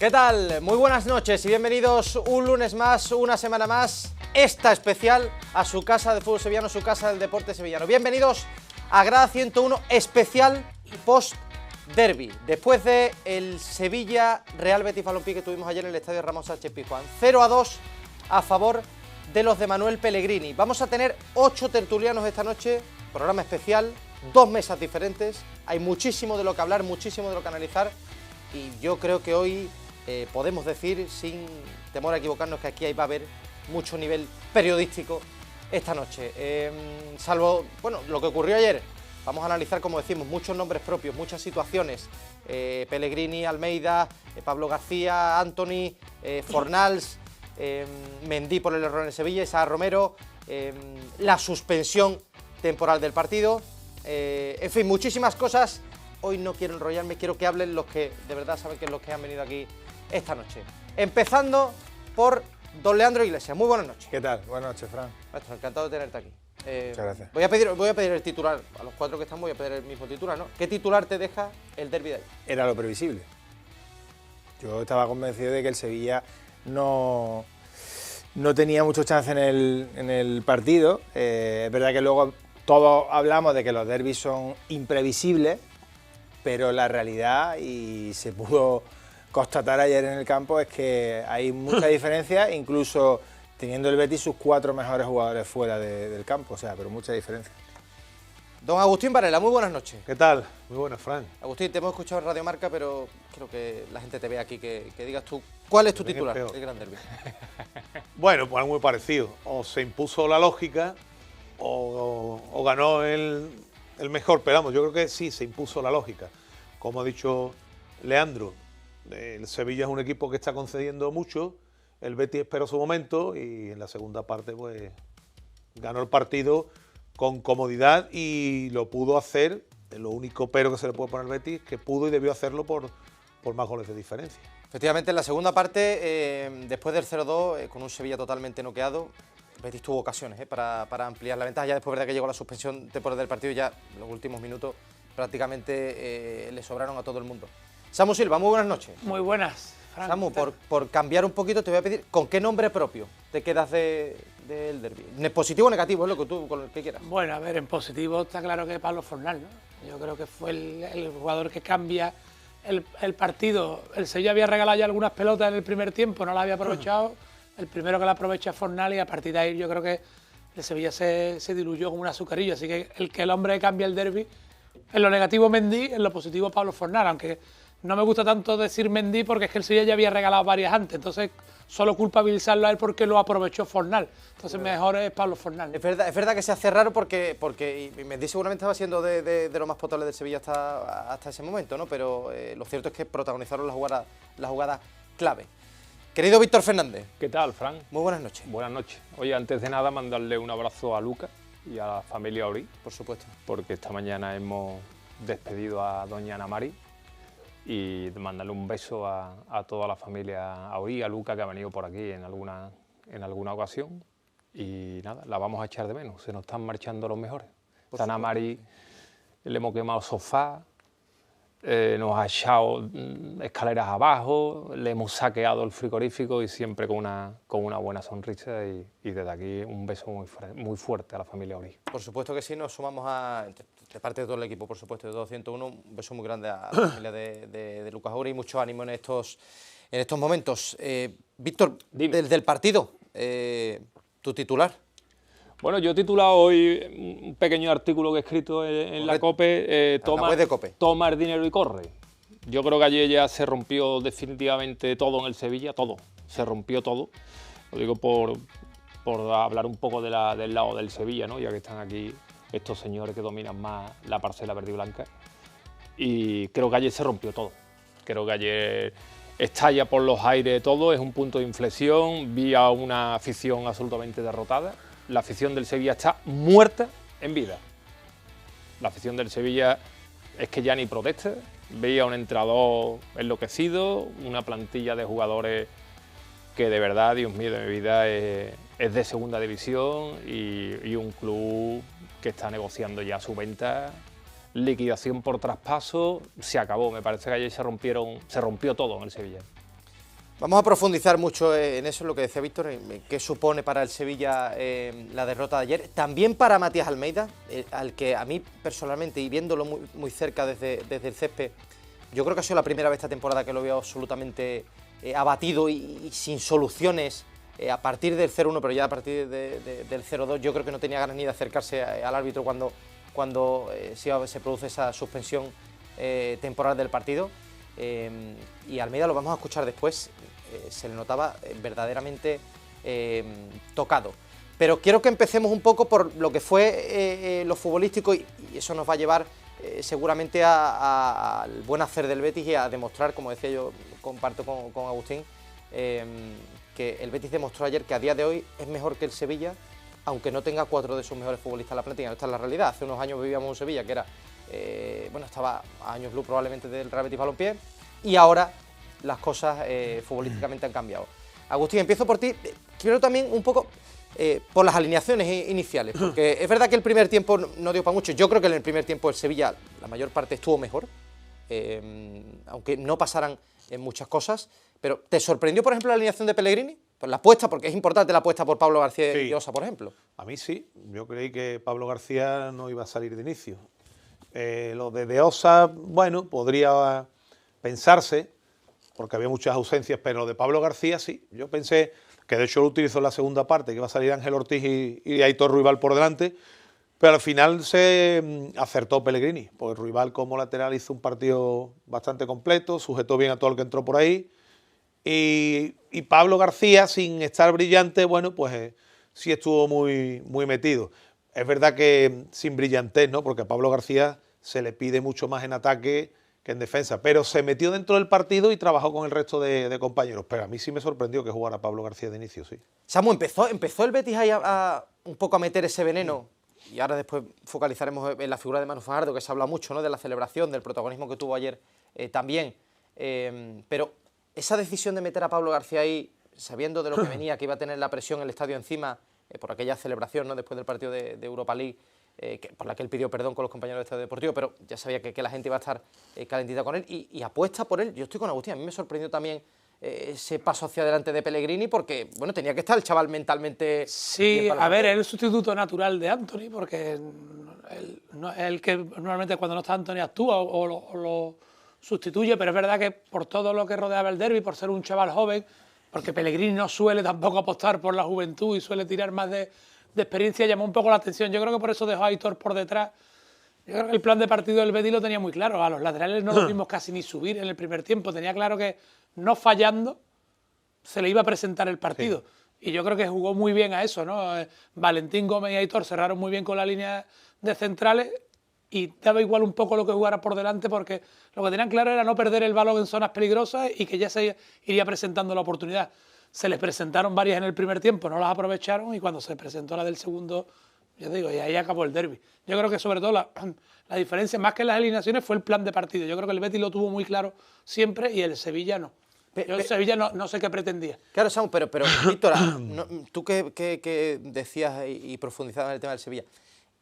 ¿Qué tal? Muy buenas noches y bienvenidos un lunes más, una semana más, esta especial a su casa de fútbol sevillano, su casa del deporte sevillano. Bienvenidos a Grada 101 especial post-derby, después de el Sevilla-Real Betis Balompié que tuvimos ayer en el estadio Ramón Sánchez Pizjuán. 0-2 a favor de los de Manuel Pellegrini. Vamos a tener 8 tertulianos esta noche, programa especial, 2 mesas diferentes, hay muchísimo de lo que hablar, muchísimo de lo que analizar y yo creo que hoy podemos decir, sin temor a equivocarnos, que aquí va a haber mucho nivel periodístico esta noche. Salvo, bueno, lo que ocurrió ayer, vamos a analizar, como decimos, muchos nombres propios, muchas situaciones. Pellegrini, Almeida, Pablo García, Antony, Fornals, Mendy por el error en Sevilla, Isaac Romero, la suspensión temporal del partido, en fin, muchísimas cosas. Hoy no quiero enrollarme, quiero que hablen los que de verdad saben que es los que han venido aquí esta noche. Empezando por don Leandro Iglesias. Muy buenas noches. ¿Qué tal? Buenas noches, Fran. Maestro, encantado de tenerte aquí. Muchas gracias. Voy a pedir el titular, a los 4 que están voy a pedir el mismo titular, ¿no? ¿Qué titular te deja el derbi de ahí? Era lo previsible. Yo estaba convencido de que el Sevilla no tenía mucho chance en el partido. Es verdad que luego todos hablamos de que los derbis son imprevisibles, pero la realidad, y se pudo constatar ayer en el campo, es que hay mucha diferencia, incluso teniendo el Betis sus 4 mejores jugadores fuera del campo, o sea, pero mucha diferencia. Don Agustín Varela, muy buenas noches. ¿Qué tal? Muy buenas, Fran. Agustín, te hemos escuchado en Radio Marca, pero creo que la gente te ve aquí, que digas tú, ¿cuál es tu titular del Gran Derbi? Bueno, pues algo muy parecido. O se impuso la lógica o ganó el mejor, pero vamos, yo creo que sí, se impuso la lógica. Como ha dicho Leandro, el Sevilla es un equipo que está concediendo mucho, el Betis esperó su momento y en la segunda parte pues ganó el partido con comodidad y lo pudo hacer. Lo único pero que se le puede poner al Betis es que pudo y debió hacerlo por más goles de diferencia. Efectivamente, en la segunda parte, después del 0-2, con un Sevilla totalmente noqueado, el Betis tuvo ocasiones para ampliar la ventaja. Ya después, verdad que llegó la suspensión temporal del partido, ya en los últimos minutos prácticamente le sobraron a todo el mundo. Samu Silva, muy buenas noches. Muy buenas, Fran. Samu, por cambiar un poquito, te voy a pedir, ¿con qué nombre propio te quedas del derbi? ¿Positivo o negativo? Es lo que tú, con el que quieras. Bueno, a ver, en positivo está claro que Pablo Fornal, ¿no? Yo creo que fue el jugador que cambia el partido. El Sevilla había regalado ya algunas pelotas en el primer tiempo, no las había aprovechado. El primero que la aprovecha es Fornal y a partir de ahí yo creo que el Sevilla se diluyó como un azucarillo. Así que el hombre que cambia el derbi, en lo negativo Mendy, en lo positivo Pablo Fornal, aunque no me gusta tanto decir Mendy porque es que el Sevilla ya había regalado varias antes, entonces solo culpabilizarlo a él porque lo aprovechó Fornal. Entonces mejor es Pablo Fornal. Es verdad que se hace raro porque y Mendy seguramente estaba siendo de lo más potable del Sevilla hasta ese momento, ¿no? Pero lo cierto es que protagonizaron la jugada clave. Querido Víctor Fernández. ¿Qué tal, Fran? Muy buenas noches. Buenas noches. Oye, antes de nada, mandarle un abrazo a Luca y a la familia Ori. Por supuesto. Porque esta mañana hemos despedido a doña Ana Mari. Y mandarle un beso a toda la familia Ori, a Luca, que ha venido por aquí en alguna ocasión. Y nada, la vamos a echar de menos. Se nos están marchando los mejores. A Ana Mari le hemos quemado sofá, nos ha echado escaleras abajo, le hemos saqueado el frigorífico y siempre con una buena sonrisa y desde aquí un beso muy fuerte a la familia Ori. Por supuesto que sí, nos sumamos de parte de todo el equipo, por supuesto, de 201, un beso muy grande a la familia de Lucas Ori y mucho ánimo en estos momentos. Víctor, del partido, tu titular. Bueno, yo he titulado hoy un pequeño artículo que he escrito en la COPE, toma el dinero y corre. Yo creo que ayer ya se rompió definitivamente todo en el Sevilla, todo, se rompió todo. Lo digo por hablar un poco del lado del Sevilla, ¿no? Ya que están aquí estos señores que dominan más la parcela verde y blanca. Y creo que ayer se rompió todo. Creo que ayer estalla por los aires todo, es un punto de inflexión, vi a una afición absolutamente derrotada. La afición del Sevilla está muerta en vida. La afición del Sevilla es que ya ni protesta. Veía un entrenador enloquecido, una plantilla de jugadores que de verdad, Dios mío, de mi vida es de segunda división y un club que está negociando ya su venta, liquidación por traspaso, se acabó. Me parece que ayer se rompió todo en el Sevilla. Vamos a profundizar mucho en eso, en lo que decía Víctor, en qué supone para el Sevilla la derrota de ayer. También para Matías Almeida, al que a mí personalmente, y viéndolo muy cerca desde el césped, yo creo que ha sido la primera vez esta temporada que lo veo absolutamente abatido y sin soluciones a partir del 0-1, pero ya a partir del 0-2 yo creo que no tenía ganas ni de acercarse al árbitro cuando se produce esa suspensión temporal del partido. Y Almeida, lo vamos a escuchar después, se le notaba verdaderamente tocado. Pero quiero que empecemos un poco por lo que fue lo futbolístico y eso nos va a llevar seguramente al buen hacer del Betis y a demostrar, como decía yo, comparto con Agustín, que el Betis demostró ayer que a día de hoy es mejor que el Sevilla, aunque no tenga 4 de sus mejores futbolistas en la plantilla. Esta es la realidad. Hace unos años vivíamos un Sevilla que era, estaba a años luz probablemente del Real Betis Balompié, y ahora las cosas futbolísticamente han cambiado. Agustín, empiezo por ti. Quiero también un poco por las alineaciones iniciales, porque es verdad que el primer tiempo no dio para mucho. Yo creo que en el primer tiempo el Sevilla la mayor parte estuvo mejor, aunque no pasaran muchas cosas. Pero ¿te sorprendió, por ejemplo, la alineación de Pellegrini? Pues la apuesta, porque es importante la apuesta por Pablo García y Osa, por ejemplo. A mí sí, yo creí que Pablo García no iba a salir de inicio. Lo de Osa, bueno, podría pensarse, porque había muchas ausencias, pero lo de Pablo García sí. Yo pensé que de hecho lo utilizó en la segunda parte, que iba a salir Ángel Ortiz y Aitor Ruibal por delante, pero al final se acertó Pellegrini, porque Ruibal como lateral hizo un partido bastante completo, sujetó bien a todo el que entró por ahí, y Pablo García, sin estar brillante, bueno, pues sí estuvo muy metido. Es verdad que sin brillantez, ¿no? Porque a Pablo García se le pide mucho más en ataque que en defensa, pero se metió dentro del partido y trabajó con el resto de compañeros. Pero a mí sí me sorprendió que jugara Pablo García de inicio, sí. Samu, empezó el Betis ahí un poco a meter ese veneno, y ahora después focalizaremos en la figura de Manu Fajardo, que se habla mucho, ¿no?, de la celebración, del protagonismo que tuvo ayer también. Pero esa decisión de meter a Pablo García ahí, sabiendo de lo que venía, que iba a tener la presión en el estadio encima, por aquella celebración, ¿no?, después del partido de Europa League, por la que él pidió perdón con los compañeros del Estadio Deportivo, pero ya sabía que la gente iba a estar calentita con él y apuesta por él. Yo estoy con Agustín, a mí me sorprendió también ese paso hacia adelante de Pellegrini, porque bueno, tenía que estar el chaval mentalmente... Sí, a ver, es el sustituto natural de Anthony, porque el que normalmente cuando no está Anthony actúa o lo sustituye, pero es verdad que por todo lo que rodeaba el derbi, por ser un chaval joven, porque Pellegrini no suele tampoco apostar por la juventud y suele tirar más de experiencia, llamó un poco la atención. Yo creo que por eso dejó a Aitor por detrás. Yo creo que el plan de partido del Betis lo tenía muy claro. A los laterales no los vimos casi ni subir en el primer tiempo. Tenía claro que no fallando se le iba a presentar el partido. Sí. Y yo creo que jugó muy bien a eso, ¿no? Valentín Gómez y Aitor cerraron muy bien con la línea de centrales y daba igual un poco lo que jugara por delante, porque lo que tenían claro era no perder el balón en zonas peligrosas y que ya se iría presentando la oportunidad. Se les presentaron varias en el primer tiempo, no las aprovecharon, y cuando se presentó la del segundo, yo digo, y ahí acabó el derbi. Yo creo que sobre todo la diferencia, más que las alineaciones, fue el plan de partido. Yo creo que el Betis lo tuvo muy claro siempre y el Sevilla no. El Sevilla no sé qué pretendía. Claro, Samu, pero Víctor, tú que decías y profundizabas en el tema del Sevilla,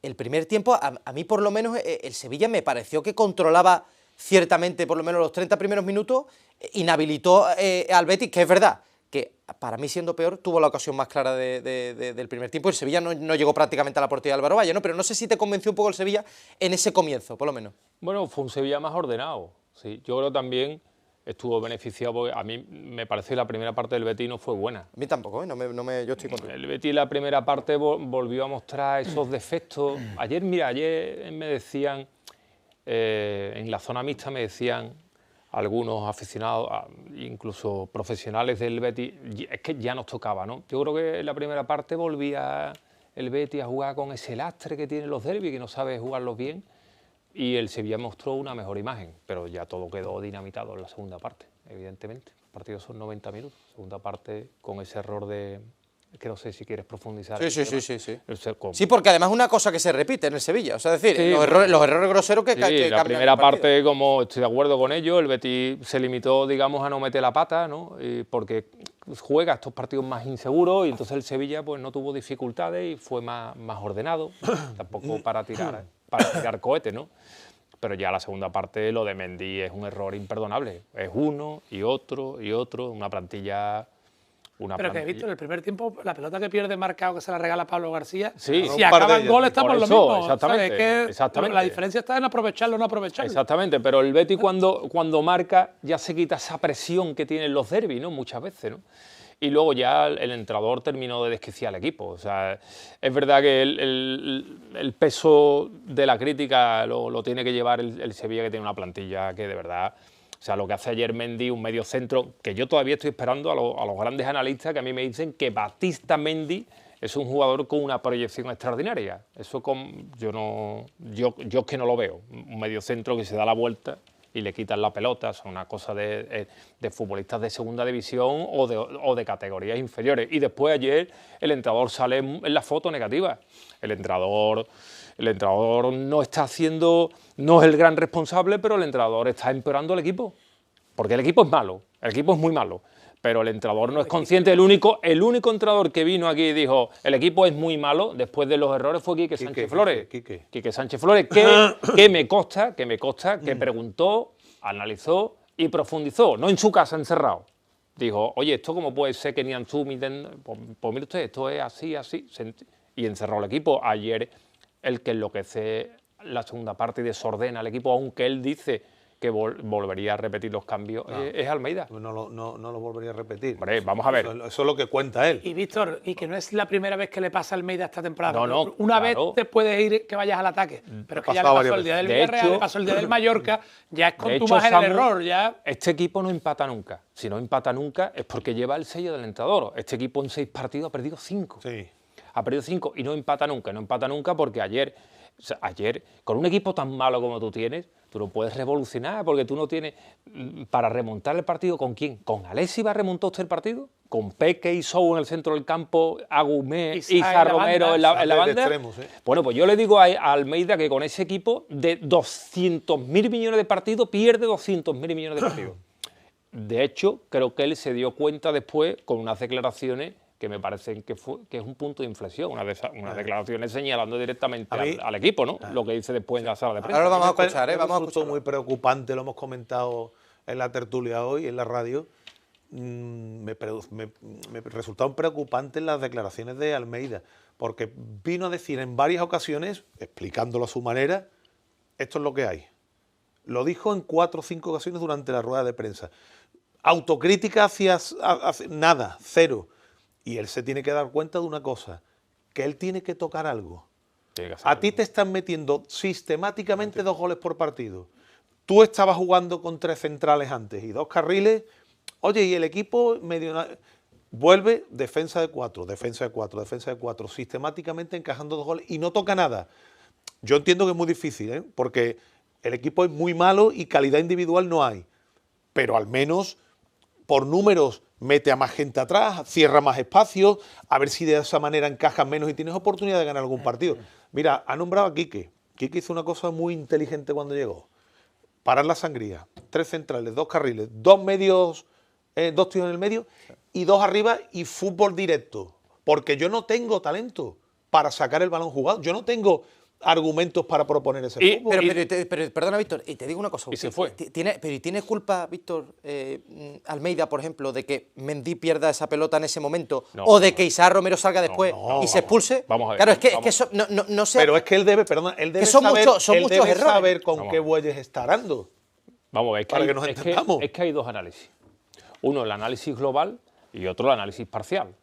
el primer tiempo, a mí por lo menos, el Sevilla me pareció que controlaba ciertamente, por lo menos los 30 primeros minutos, inhabilitó al Betis, que es verdad, que para mí, siendo peor, tuvo la ocasión más clara del primer tiempo. El Sevilla no llegó prácticamente a la portería de Álvaro Valle, ¿no? Pero no sé si te convenció un poco el Sevilla en ese comienzo, por lo menos. Bueno, fue un Sevilla más ordenado, sí. Yo creo también estuvo beneficiado, porque a mí me parece que la primera parte del Betis no fue buena. A mí tampoco, ¿eh? yo estoy contigo. El Betis la primera parte volvió a mostrar esos defectos. Ayer me decían, en la zona mixta me decían algunos aficionados, incluso profesionales del Betis, es que ya nos tocaba, ¿no? Yo creo que en la primera parte volvía el Betis a jugar con ese lastre que tienen los derbis, que no sabe jugarlos bien, y el Sevilla mostró una mejor imagen, pero ya todo quedó dinamitado en la segunda parte, evidentemente. El partido son 90 minutos, segunda parte con ese error de... que no sé si quieres profundizar. Sí. Sí, porque además es una cosa que se repite en el Sevilla, o sea, es decir, sí, los errores groseros que cambian. La primera parte, como estoy de acuerdo con ello, el Betis se limitó, digamos, a no meter la pata, ¿no? Porque juega estos partidos más inseguros y entonces el Sevilla pues no tuvo dificultades y fue más ordenado, tampoco para tirar cohetes, ¿no? pero ya la segunda parte lo de Mendy es un error imperdonable. Es uno y otro, una plantilla... Pero que he visto en el primer tiempo, la pelota que pierde Marcao, que se la regala Pablo García, sí, si acaba en gol está por lo mismo. Exactamente, ¿sabes? exactamente. La diferencia está en aprovecharlo o no aprovecharlo. Exactamente, pero el Betis cuando marca ya se quita esa presión que tienen los derbis, ¿no? Muchas veces, ¿no? Y luego ya el entrenador terminó de desquiciar al equipo. O sea, es verdad que el peso de la crítica lo tiene que llevar el Sevilla, que tiene una plantilla que de verdad... O sea, lo que hace ayer Mendy, un medio centro, que yo todavía estoy esperando a los grandes analistas que a mí me dicen que Batista Mendy es un jugador con una proyección extraordinaria. Eso yo es que no lo veo. Un medio centro que se da la vuelta y le quitan la pelota, es una cosa de futbolistas de segunda división o de categorías inferiores. Y después ayer el entrenador sale en la foto negativa. El entrenador no está haciendo, no es el gran responsable, pero el entrenador está empeorando el equipo. Porque el equipo es malo, el equipo es muy malo. Pero el entrenador no es consciente. El único entrenador que vino aquí y dijo el equipo es muy malo después de los errores fue Quique Sánchez Flores. Quique Sánchez Flores, que me consta que preguntó, analizó y profundizó, no en su casa encerrado. Dijo, oye, ¿esto cómo puede ser que Nianzú, pues mire usted, esto es así, y encerró el equipo. Ayer el que enloquece la segunda parte y desordena el equipo, aunque él dice que volvería a repetir los cambios, es Almeida. No lo volvería a repetir. Hombre, vamos a ver. Eso es lo que cuenta él. Y Víctor, y que no es la primera vez que le pasa a Almeida esta temporada. No, una vez te puedes ir que vayas al ataque, pero es que ya le pasó el día del Villarreal, le pasó el día del Mallorca, ya es con tu margen el error. Ya. Este equipo no empata nunca. Si no empata nunca es porque lleva el sello del entrenador. Este equipo en 6 partidos ha perdido 5. Sí. Ha perdido 5 y no empata nunca porque ayer, con un equipo tan malo como tú tienes, tú no puedes revolucionar porque tú no tienes... Para remontar el partido, ¿con quién? ¿Con Alexis va a remontar usted el partido? ¿Con Peque y Sou en el centro del campo, Agumé y Isa Romero en la banda? Extremos, ¿eh? Bueno, pues yo le digo a Almeida que con ese equipo de 200.000 millones de partidos pierde 200.000 millones de partidos. De hecho, creo que él se dio cuenta después con unas declaraciones que me parecen que es un punto de inflexión, unas declaraciones señalando directamente al equipo, ¿no? Lo que dice después en la sala de prensa. Ahora lo vamos a escuchar, vamos a escuchar. Muy preocupante, lo hemos comentado en la tertulia hoy, en la radio. Me resultaron preocupantes las declaraciones de Almeida, porque vino a decir en varias ocasiones, explicándolo a su manera, esto es lo que hay. Lo dijo en 4 o 5 ocasiones durante la rueda de prensa. Autocrítica hacia nada, cero. Y él se tiene que dar cuenta de una cosa, que él tiene que tocar algo. A ti te están metiendo sistemáticamente 2 goles por partido. Tú estabas jugando con 3 centrales antes y 2 carriles. Oye, y el equipo vuelve defensa de 4, defensa de 4, defensa de 4, sistemáticamente encajando 2 goles y no toca nada. Yo entiendo que es muy difícil, porque el equipo es muy malo y calidad individual no hay. Pero al menos por números mete a más gente atrás, cierra más espacios, a ver si de esa manera encajas menos y tienes oportunidad de ganar algún partido. Mira, ha nombrado a Quique. Quique hizo una cosa muy inteligente cuando llegó. Parar la sangría, 3 centrales, 2 carriles, 2 medios, 2 tíos en el medio y 2 arriba y fútbol directo. Porque yo no tengo talento para sacar el balón jugado. Yo no tengo argumentos para proponer ese fútbol. Pero perdona, Víctor, y te digo una cosa. Y se fue. ¿Tiene culpa, Víctor, Almeida, por ejemplo, de que Mendy pierda esa pelota en ese momento? ¿O de que Isa Romero salga después y se expulse? Vamos a ver. Claro, es que eso no sé. Pero es que él debe saber con qué bueyes está arando. Vamos a ver, para que nos entendamos. Es que hay 2 análisis. Uno, el análisis global y otro, el análisis parcial.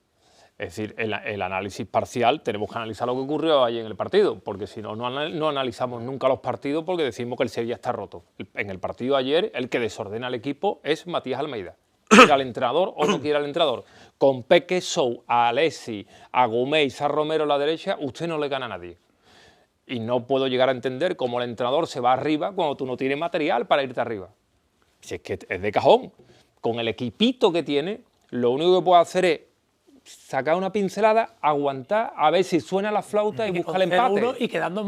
Es decir, el análisis parcial tenemos que analizar lo que ocurrió ahí en el partido, porque si no analizamos nunca los partidos porque decimos que el Sevilla está roto. En el partido de ayer, el que desordena al equipo es Matías Almeida. ¿Quiere al entrenador o no quiere al entrenador? Con Peque, Sou, a Alexis, a Gumé y Sa Romero a la derecha, usted no le gana a nadie. Y no puedo llegar a entender cómo el entrenador se va arriba cuando tú no tienes material para irte arriba. Si es que es de cajón. Con el equipito que tiene, lo único que puede hacer es sacar una pincelada, aguantar, a ver si suena la flauta y busca el empate.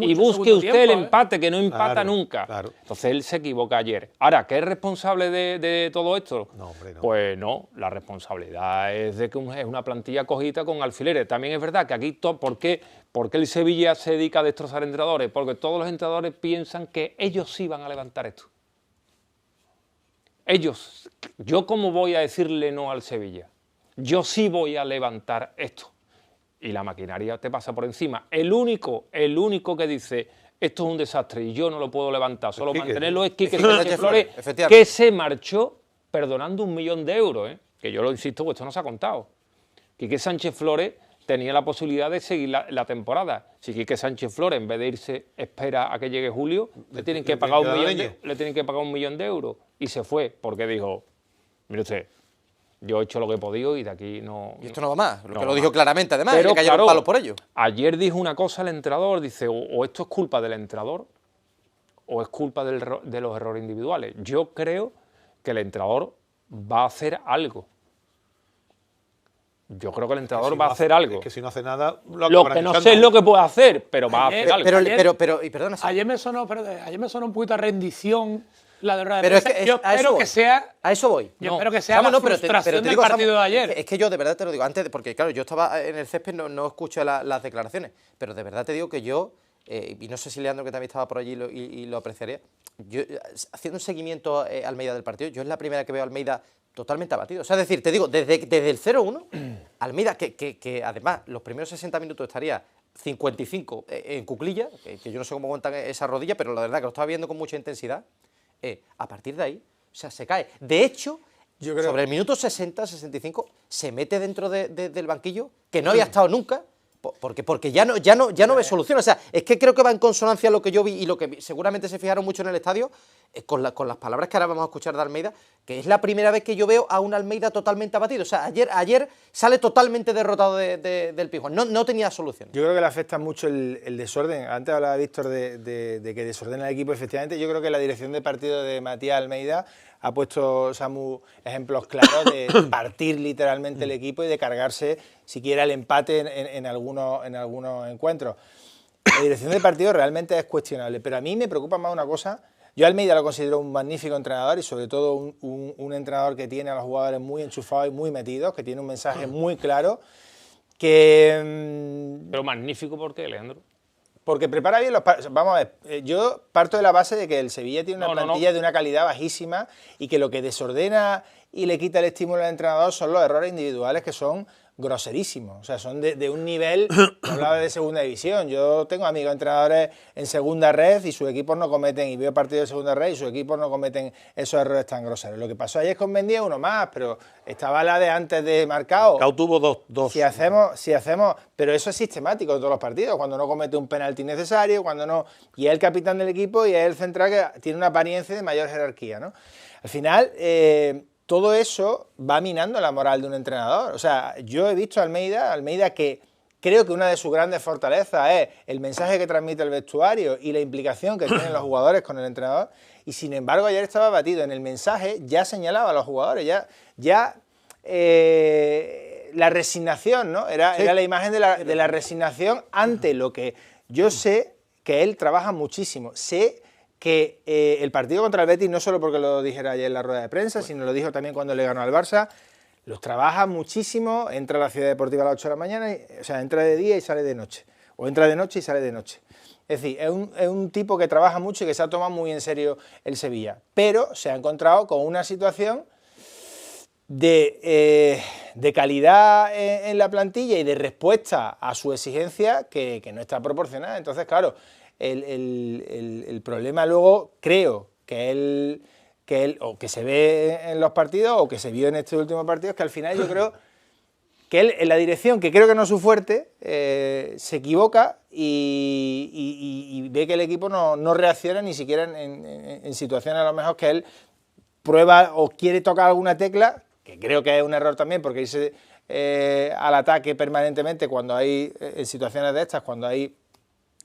Y busque usted el empate, que no empata Claro, nunca. claro. Entonces él se equivoca ayer. Ahora, ¿qué es responsable de todo esto? No, hombre, no. Pues no, la responsabilidad es de que es una plantilla cogida con alfileres. También es verdad que aquí, ¿por qué el Sevilla se dedica a destrozar entrenadores? Porque todos los entrenadores piensan que ellos sí van a levantar esto. Ellos, ¿yo cómo voy a decirle no al Sevilla? Yo sí voy a levantar esto. Y la maquinaria te pasa por encima. El único que dice esto es un desastre y yo no lo puedo levantar, solo mantenerlo es Quique Sánchez Flores, que se marchó perdonando 1 millón de euros, que yo lo insisto, pues esto no se ha contado. Quique Sánchez Flores tenía la posibilidad de seguir la temporada. Si Quique Sánchez Flores, en vez de irse, espera a que llegue julio, le tienen que pagar 1 millón de euros. Y se fue, porque dijo, mire usted, yo he hecho lo que he podido y de aquí no... Y esto no va más, no lo dijo claramente además, pero, y le cayeron palos por ello. Ayer dijo una cosa el entrenador, dice, o esto es culpa del entrenador o es culpa de los errores individuales. Yo creo que el entrenador va a hacer algo. Yo creo que el entrenador va a hacer algo. Es que si no hace nada... Lo que no sé es lo que puede hacer, pero va a hacer algo. Pero y perdona... Ayer me sonó un poquito a rendición la de rueda de pero prensa. Es que yo espero que sea... A eso voy. Yo espero que sea la frustración del partido de ayer. Es que yo de verdad te lo digo, antes, porque claro, yo estaba en el césped, no escuché las declaraciones, pero de verdad te digo que yo, y no sé si Leandro, que también estaba por allí y lo apreciaría, yo haciendo un seguimiento a Almeida del partido, yo es la primera que veo a Almeida totalmente abatido. O sea, es decir, te digo, desde el 0-1, Almeida, que además los primeros 60 minutos estaría 55 en cuclilla, que yo no sé cómo aguantan esa rodilla, pero la verdad que lo estaba viendo con mucha intensidad, a partir de ahí, o sea, se cae. De hecho, yo creo sobre el minuto 60-65 se mete dentro del banquillo, que no había estado nunca, porque ya no ve solución. O sea, es que creo que va en consonancia lo que yo vi y lo que seguramente se fijaron mucho en el estadio, con las palabras que ahora vamos a escuchar de Almeida, que es la primera vez que yo veo a un Almeida totalmente abatido. O sea, ayer sale totalmente derrotado del Pijón, no tenía solución. Yo creo que le afecta mucho el desorden. Antes hablaba Víctor de que desordena el equipo, efectivamente. Yo creo que la dirección de partido de Matías Almeida ha puesto, Samu, ejemplos claros de partir literalmente el equipo y de cargarse siquiera el empate en algunos encuentros. La dirección de partido realmente es cuestionable, pero a mí me preocupa más una cosa. Yo a Almeida lo considero un magnífico entrenador y sobre todo un entrenador que tiene a los jugadores muy enchufados y muy metidos, que tiene un mensaje muy claro, que... Pero magnífico, ¿por qué, Leandro? Porque prepara bien los partidos. Vamos a ver, yo parto de la base de que el Sevilla tiene una plantilla de una calidad bajísima y que lo que desordena y le quita el estímulo al entrenador son los errores individuales, que son groserísimos. O sea, son de un nivel, hablaba de segunda división. Yo tengo amigos entrenadores en segunda red y sus equipos no cometen, y veo partidos de segunda red y sus equipos no cometen esos errores tan groseros. Lo que pasó ayer con Mendy, uno más, pero estaba la de antes de Marcao. Marcao tuvo dos. Si hacemos, pero eso es sistemático en todos los partidos, cuando no comete un penalti innecesario, cuando no, y es el capitán del equipo y es el central que tiene una apariencia de mayor jerarquía, ¿no? Al final, todo eso va minando la moral de un entrenador. O sea, yo he visto a Almeida que creo que una de sus grandes fortalezas es el mensaje que transmite el vestuario y la implicación que tienen los jugadores con el entrenador, y sin embargo ayer estaba abatido. En el mensaje ya señalaba a los jugadores, ya la resignación, ¿no? Era la imagen de la resignación ante lo que yo sé que él trabaja muchísimo. Sé que el partido contra el Betis, no solo porque lo dijera ayer en la rueda de prensa, sino lo dijo también cuando le ganó al Barça, los trabaja muchísimo, entra a la Ciudad Deportiva a las 8 de la mañana, o sea, entra de día y sale de noche, o entra de noche y sale de noche. Es decir, es un tipo que trabaja mucho y que se ha tomado muy en serio el Sevilla, pero se ha encontrado con una situación de calidad en la plantilla y de respuesta a su exigencia que no está proporcionada. Entonces, claro, el problema luego creo que él o que se ve en los partidos o que se vio en este último partido, es que al final yo creo que él en la dirección, que creo que no es su fuerte, se equivoca y ve que el equipo no reacciona ni siquiera en situaciones a lo mejor que él prueba o quiere tocar alguna tecla, que creo que es un error también, porque irse al ataque permanentemente cuando hay, en situaciones de estas, cuando hay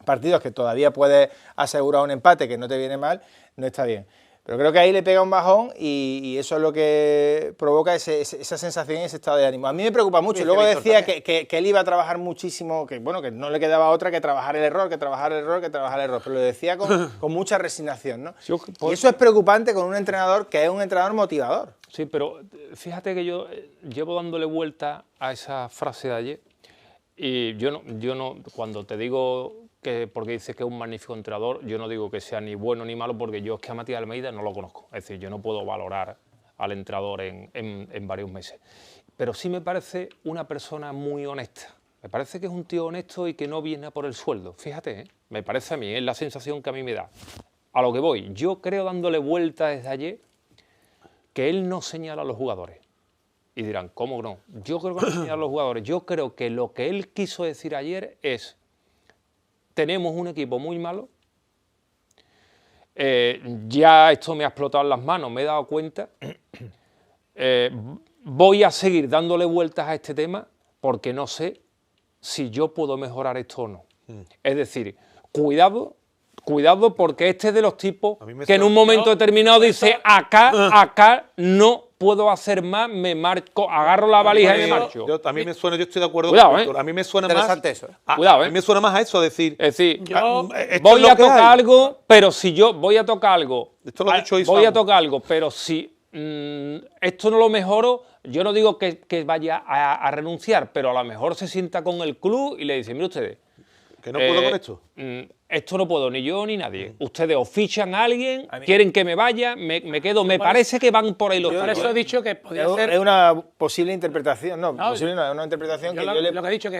partidos que todavía puedes asegurar un empate, que no te viene mal, no está bien. Pero creo que ahí le pega un bajón y eso es lo que provoca esa sensación y ese estado de ánimo. A mí me preocupa mucho. Luego decía que él iba a trabajar muchísimo, que bueno, que no le quedaba otra que trabajar el error, pero lo decía con mucha resignación, ¿no? Y eso es preocupante con un entrenador que es un entrenador motivador. Sí, pero fíjate que yo llevo dándole vuelta a esa frase de ayer y yo no, cuando te digo que porque dices que es un magnífico entrenador, yo no digo que sea ni bueno ni malo, porque yo es que a Matías Almeida no lo conozco. Es decir, yo no puedo valorar al entrenador en varios meses. Pero sí me parece una persona muy honesta. Me parece que es un tío honesto y que no viene a por el sueldo. Fíjate, ¿eh? Me parece a mí, es la sensación que a mí me da. A lo que voy, yo creo, dándole vuelta desde ayer, que él no señala a los jugadores. Y dirán, ¿cómo no? Yo creo que no señala a los jugadores. Yo creo que lo que él quiso decir ayer es: tenemos un equipo muy malo, ya esto me ha explotado en las manos, me he dado cuenta, voy a seguir dándole vueltas a este tema porque no sé si yo puedo mejorar esto o no. Es decir, cuidado porque este es de los tipos que en un momento determinado dice, acá no puedo hacer más, me marco, agarro la valija y me marcho. A mí me suena, yo estoy de acuerdo con Víctor. A mí me suena interesante más. Eso. A mí me suena más a eso, es decir, voy a tocar algo, pero si yo voy a tocar algo, voy a tocar algo, pero si esto no lo mejoro, yo no digo que vaya a renunciar, pero a lo mejor se sienta con el club y le dice, mire ustedes, que no puedo con esto. Esto no puedo ni yo ni nadie. Ustedes o fichan a alguien, quieren que me vaya, me quedo. Me parece que van por ahí los tiros. Por eso he dicho que podía ser... Es una posible interpretación. No, posible no, es una interpretación que lo que he dicho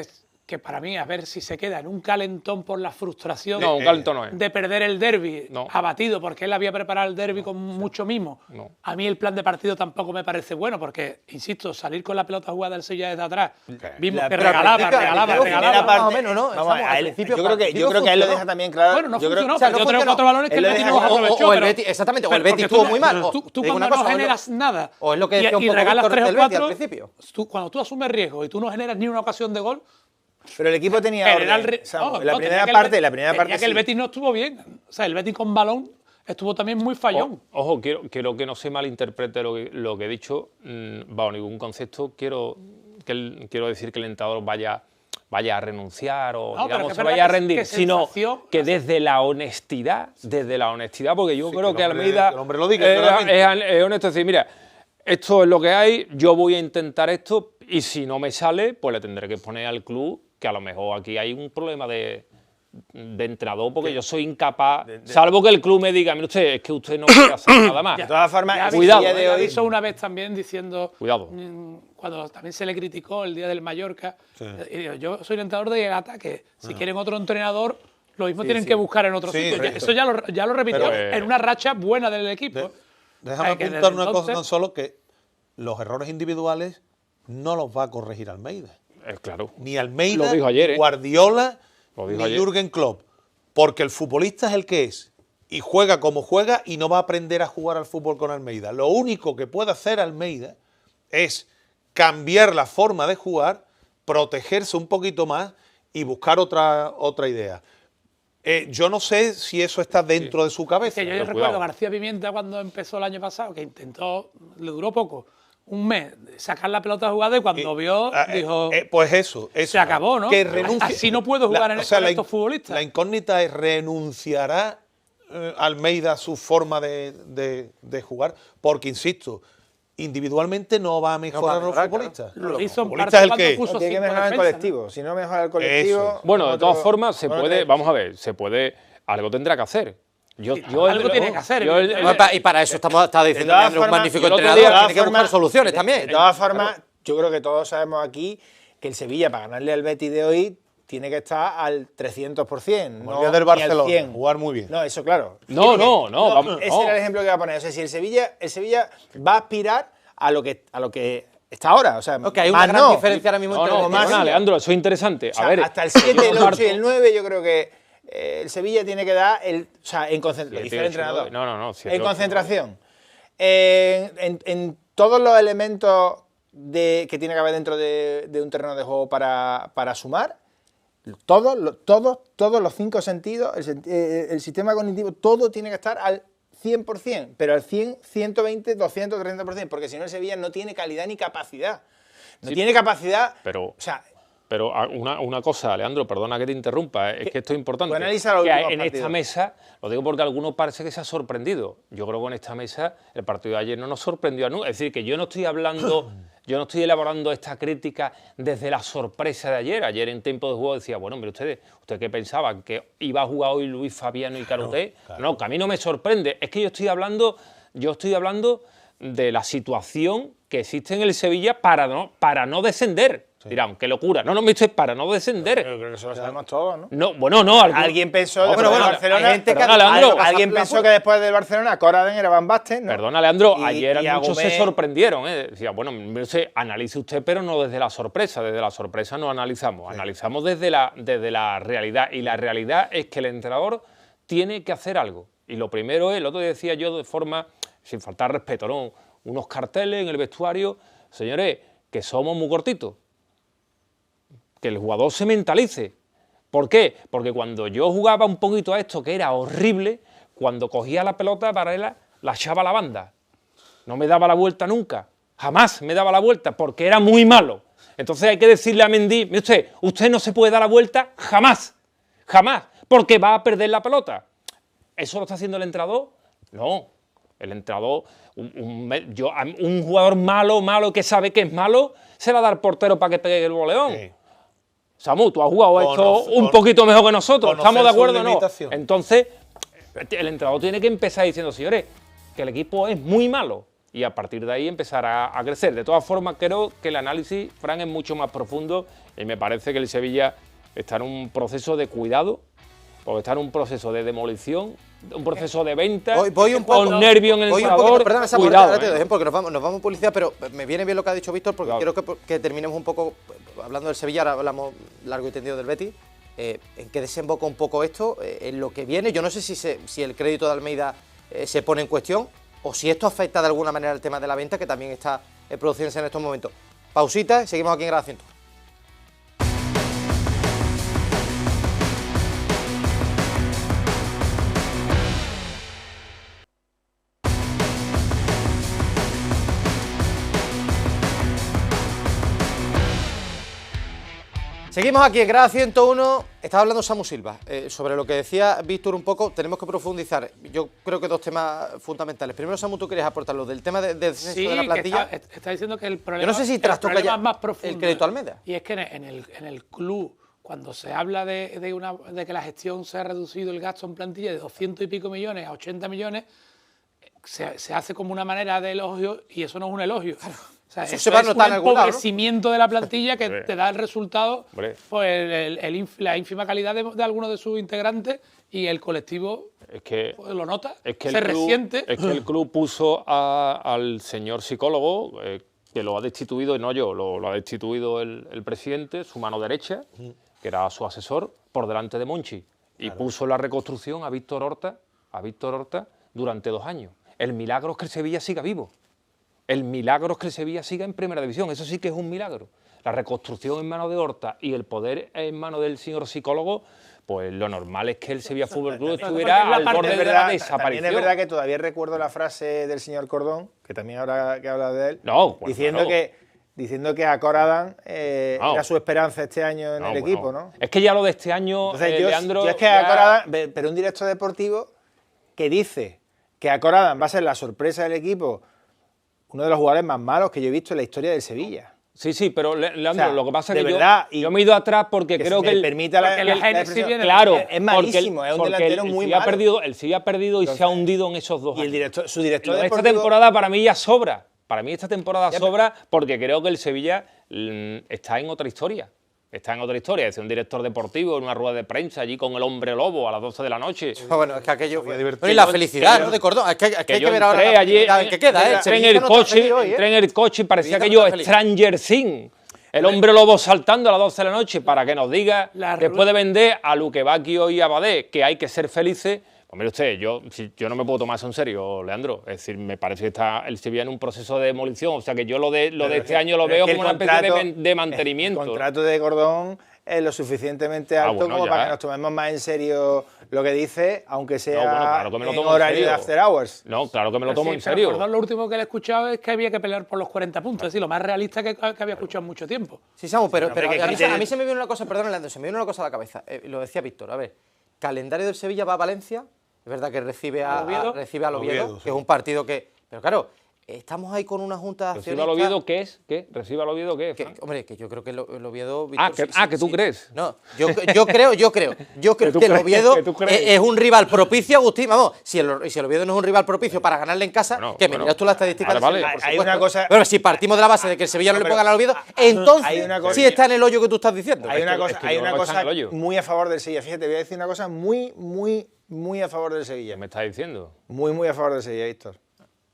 que para mí, a ver si se queda en un calentón por la frustración no, un calentón no es. de perder el derbi abatido, porque él había preparado el derbi con mucho mimo. No. A mí el plan de partido tampoco me parece bueno, porque, insisto, salir con la pelota jugada del Sevilla desde atrás, vimos que regalaba. Más o menos, ¿no? Vamos, yo creo que a él lo deja también claro. Bueno, no funcionó, pero yo tengo 4 balones que el Betis no los aprovechó. Exactamente, o el Betis estuvo muy mal. Tú cuando no generas nada o es lo que decía un y poco regalas 3 o 4, al principio. Cuando tú asumes riesgo y tú no generas ni una ocasión de gol. Pero el equipo tenía orden. La primera parte que el Betis no estuvo bien. O sea, el Betis con balón estuvo también muy fallón. Ojo, quiero que no se malinterprete lo que he dicho bajo ningún concepto. Quiero decir que el entrenador vaya a renunciar o digamos se vaya a rendir, sino que desde la honestidad, porque yo creo que Almeida el hombre lo diga, es honesto, es decir, mira, esto es lo que hay, yo voy a intentar esto y si no me sale, pues le tendré que poner al club que a lo mejor aquí hay un problema de entrenador, porque yo soy incapaz, salvo que el club me diga, mire usted, es que usted no puede hacer nada más. De todas formas, cuidado. Lo hizo una vez también diciendo, cuidado, cuando también se le criticó el día del Mallorca, yo soy el entrenador de ataque, si quieren otro entrenador, lo mismo tienen que buscar en otro sitio. Eso ya lo repitió en una racha buena del equipo. Déjame apuntar una cosa tan solo, que los errores individuales no los va a corregir Almeida. Claro. Ni Almeida, lo dijo ayer, Guardiola, ni Jürgen Klopp. Porque el futbolista es el que es. Y juega como juega y no va a aprender a jugar al fútbol con Almeida. Lo único que puede hacer Almeida es cambiar la forma de jugar, protegerse un poquito más y buscar otra idea. Yo no sé si eso está dentro de su cabeza. Yo recuerdo a García Pimienta cuando empezó el año pasado, que intentó, le duró poco, un mes, sacar la pelota jugada y cuando vio, dijo... pues eso. Se acabó, ¿no? Que renuncie. Así no puedo jugar con estos futbolistas. La incógnita es, ¿renunciará Almeida a su forma de jugar? Porque, insisto, individualmente no va a mejorar a los futbolistas. Lo hizo en parte cuando puso tiene que mejorar el colectivo. Si no mejora el colectivo... Bueno, de todas formas, se puede... Vamos a ver, se puede... Algo tendrá que hacer. Algo tiene que hacer. Y para eso está diciendo que es un magnífico entrenador, tiene que buscar soluciones también. De todas formas, yo creo que todos sabemos aquí que el Sevilla, para ganarle al Betis de hoy, tiene que estar al 300%. No el del Barcelona, jugar muy bien. No, eso claro. No. Ese era el ejemplo que iba a poner. O sea, si el Sevilla va a aspirar a lo que está ahora. O sea, hay una gran diferencia ahora mismo entre más. Leandro, eso es interesante. O sea, hasta el 7, el 8 y el 9 yo creo que el Sevilla tiene que dar en concentración. Dice el entrenador. En concentración. En todos los elementos que tiene que haber dentro de un terreno de juego para sumar, todos los 5 sentidos, el sistema cognitivo, todo tiene que estar al 100%, pero al 100, 120, 230%, porque si no el Sevilla no tiene calidad ni capacidad. No tiene capacidad, pero, o sea... Pero una cosa, Leandro, perdona que te interrumpa, es que esto es importante. Que en esta mesa, lo digo porque algunos parece que se ha sorprendido. Yo creo que en esta mesa el partido de ayer no nos sorprendió a nunca. Es decir, que yo no estoy hablando, yo no estoy elaborando esta crítica desde la sorpresa de ayer. Ayer en tiempo de juego decía, bueno, mire ¿usted qué pensaban? ¿Que iba a jugar hoy Luis Fabiano y Caruté? Claro. No, que a mí no me sorprende. Es que yo estoy hablando de la situación que existe en el Sevilla para no descender. Sí. Dirán, qué locura. No, me estoy para no descender. Yo creo que eso lo sabemos todos, ¿no? No, bueno, no. Alguien pensó después del Barcelona. Alguien pensó que después del Barcelona Coraden era Van Basten, ¿no? Perdona, Leandro, ayer muchos se sorprendieron. Decía, bueno, analice usted, pero no desde la sorpresa. Desde la sorpresa no analizamos. Sí. Analizamos desde la realidad. Y la realidad es que el entrenador tiene que hacer algo. Y lo primero es, el otro día decía yo de forma, sin faltar respeto, ¿no? Unos carteles en el vestuario. Señores, que somos muy cortitos. Que el jugador se mentalice. ¿Por qué? Porque cuando yo jugaba un poquito a esto, que era horrible, cuando cogía la pelota para él, la echaba a la banda. No me daba la vuelta nunca. Jamás me daba la vuelta, porque era muy malo. Entonces hay que decirle a Mendy, mire usted no se puede dar la vuelta jamás. Jamás. Porque va a perder la pelota. ¿Eso lo está haciendo el entrenador? No. El entrenador, un jugador malo que sabe que es malo, se la da al portero para que pegue el boleón. Sí. Samu, tú has jugado esto un poquito mejor que nosotros, ¿estamos de acuerdo o no? Entonces, el entrenador tiene que empezar diciendo, señores, que el equipo es muy malo y a partir de ahí empezar a crecer. De todas formas, creo que el análisis, Fran, es mucho más profundo y me parece que el Sevilla está en un proceso de cuidado, porque está en un proceso de demolición, un proceso de venta, con nervio en el jugador. Perdona, cuidado, porque nos vamos a publicidad, pero me viene bien lo que ha dicho Víctor, porque quiero que terminemos un poco, hablando del Sevilla, ahora hablamos largo y tendido del Betis, en qué desemboca un poco esto, en lo que viene. Yo no sé si el crédito de Almeida se pone en cuestión, o si esto afecta de alguna manera el tema de la venta, que también está produciéndose en estos momentos. Pausita, seguimos aquí en Grada 100. Seguimos aquí en Grada 101, estaba hablando Samu Silva, sobre lo que decía Víctor un poco, tenemos que profundizar, yo creo que dos temas fundamentales. Primero, Samu, tú querías aportar lo del tema del descenso de la plantilla. Está diciendo que el problema, yo no sé si trastoca ya más profundo, el crédito Almeida. Y es que en el club, cuando se habla de que la gestión se ha reducido el gasto en plantilla de 200 y pico millones a 80 millones, se hace como una manera de elogio y eso no es un elogio. Claro. O sea, eso es un empobrecimiento de la plantilla que te da el resultado, pues la ínfima calidad de algunos de sus integrantes, y el colectivo pues, lo nota, se resiente. Es que el club puso al señor psicólogo, que lo ha destituido, no yo, lo ha destituido el presidente, su mano derecha, que era su asesor, por delante de Monchi, y puso la reconstrucción a Víctor Horta durante 2 años. El milagro es que el Sevilla siga vivo. El milagro es que el Sevilla siga en primera división, eso sí que es un milagro. La reconstrucción en manos de Horta y el poder en manos del señor psicólogo, pues lo normal es que el Sevilla Fútbol Club estuviera al borde de la desaparición. También es verdad que todavía recuerdo la frase del señor Cordón, que también ahora que habla de él, diciendo que a Coradan era su esperanza este año en el equipo, ¿no? Es que ya lo de este año, entonces, Leandro... Yo es que a Coradan, pero un director deportivo que dice que a Coradan va a ser la sorpresa del equipo, uno de los jugadores más malos que yo he visto en la historia del Sevilla. Sí, pero Leandro, lo que pasa es que yo me he ido atrás porque creo que claro, es malísimo, es un delantero muy malo. El Sevilla ha perdido y se ha hundido en esos 2 años. Y su director deportivo... Esta temporada para mí ya sobra. Para mí esta temporada sobra porque creo que el Sevilla está en otra historia. Está en otra historia, es un director deportivo en una rueda de prensa allí con el hombre lobo a las 12 de la noche. Bueno, es que aquello fue divertido. Y la felicidad, ¿no? De Cordón. Es que hay que ver ahora allí, ¿qué queda? Entré en el coche y parecía que yo Stranger Things. El hombre lobo saltando a las 12 de la noche para que nos diga, después de vender a Luque Bacchio y a Badé, que hay que ser felices. Pues mire usted, yo no me puedo tomar eso en serio, Leandro. Es decir, me parece que está el Sevilla en un proceso de demolición. O sea, que yo lo de este año lo veo como una especie de mantenimiento. El contrato de Cordón es lo suficientemente alto como para que nos tomemos más en serio lo que dice, aunque sea claro que me lo en tomo en horario serio. de after hours. No, claro que me lo Pero tomo sí, en pero serio. Perdón, lo último que le he escuchado es que había que pelear por los 40 puntos. Es decir, lo más realista que había escuchado en mucho tiempo. Sí, Samu, pero hombre, que a mí se me viene una cosa, perdón, Leandro, se me viene una cosa a la cabeza. Lo decía Víctor, a ver, calendario del Sevilla va a Valencia, es verdad que recibe al Oviedo, sí. que es un partido que... Pero claro, estamos ahí con una junta de ¿Recibe al accionistas... Oviedo qué es? ¿Qué? ¿Recibe al Oviedo qué es? Hombre, que yo creo que el Oviedo... Que tú crees. No, yo creo que el Oviedo que tú crees. es un rival propicio, Agustín. Vamos, si el Oviedo no es un rival propicio para ganarle en casa, que me dirás tú la estadística. Vale, del vale. Sevilla, por Hay supuesto. una cosa- Bueno, si partimos de la base de que el Sevilla no le puede ganar al Oviedo, entonces hay una cosa- sí está en el hoyo que tú estás diciendo. Hay una es cosa, que hay yo una no cosa está en el hoyo. muy a favor del Sevilla. Fíjate, voy a decir una cosa muy a favor del Sevilla. ¿Qué me estás diciendo? Muy a favor del Sevilla, Víctor.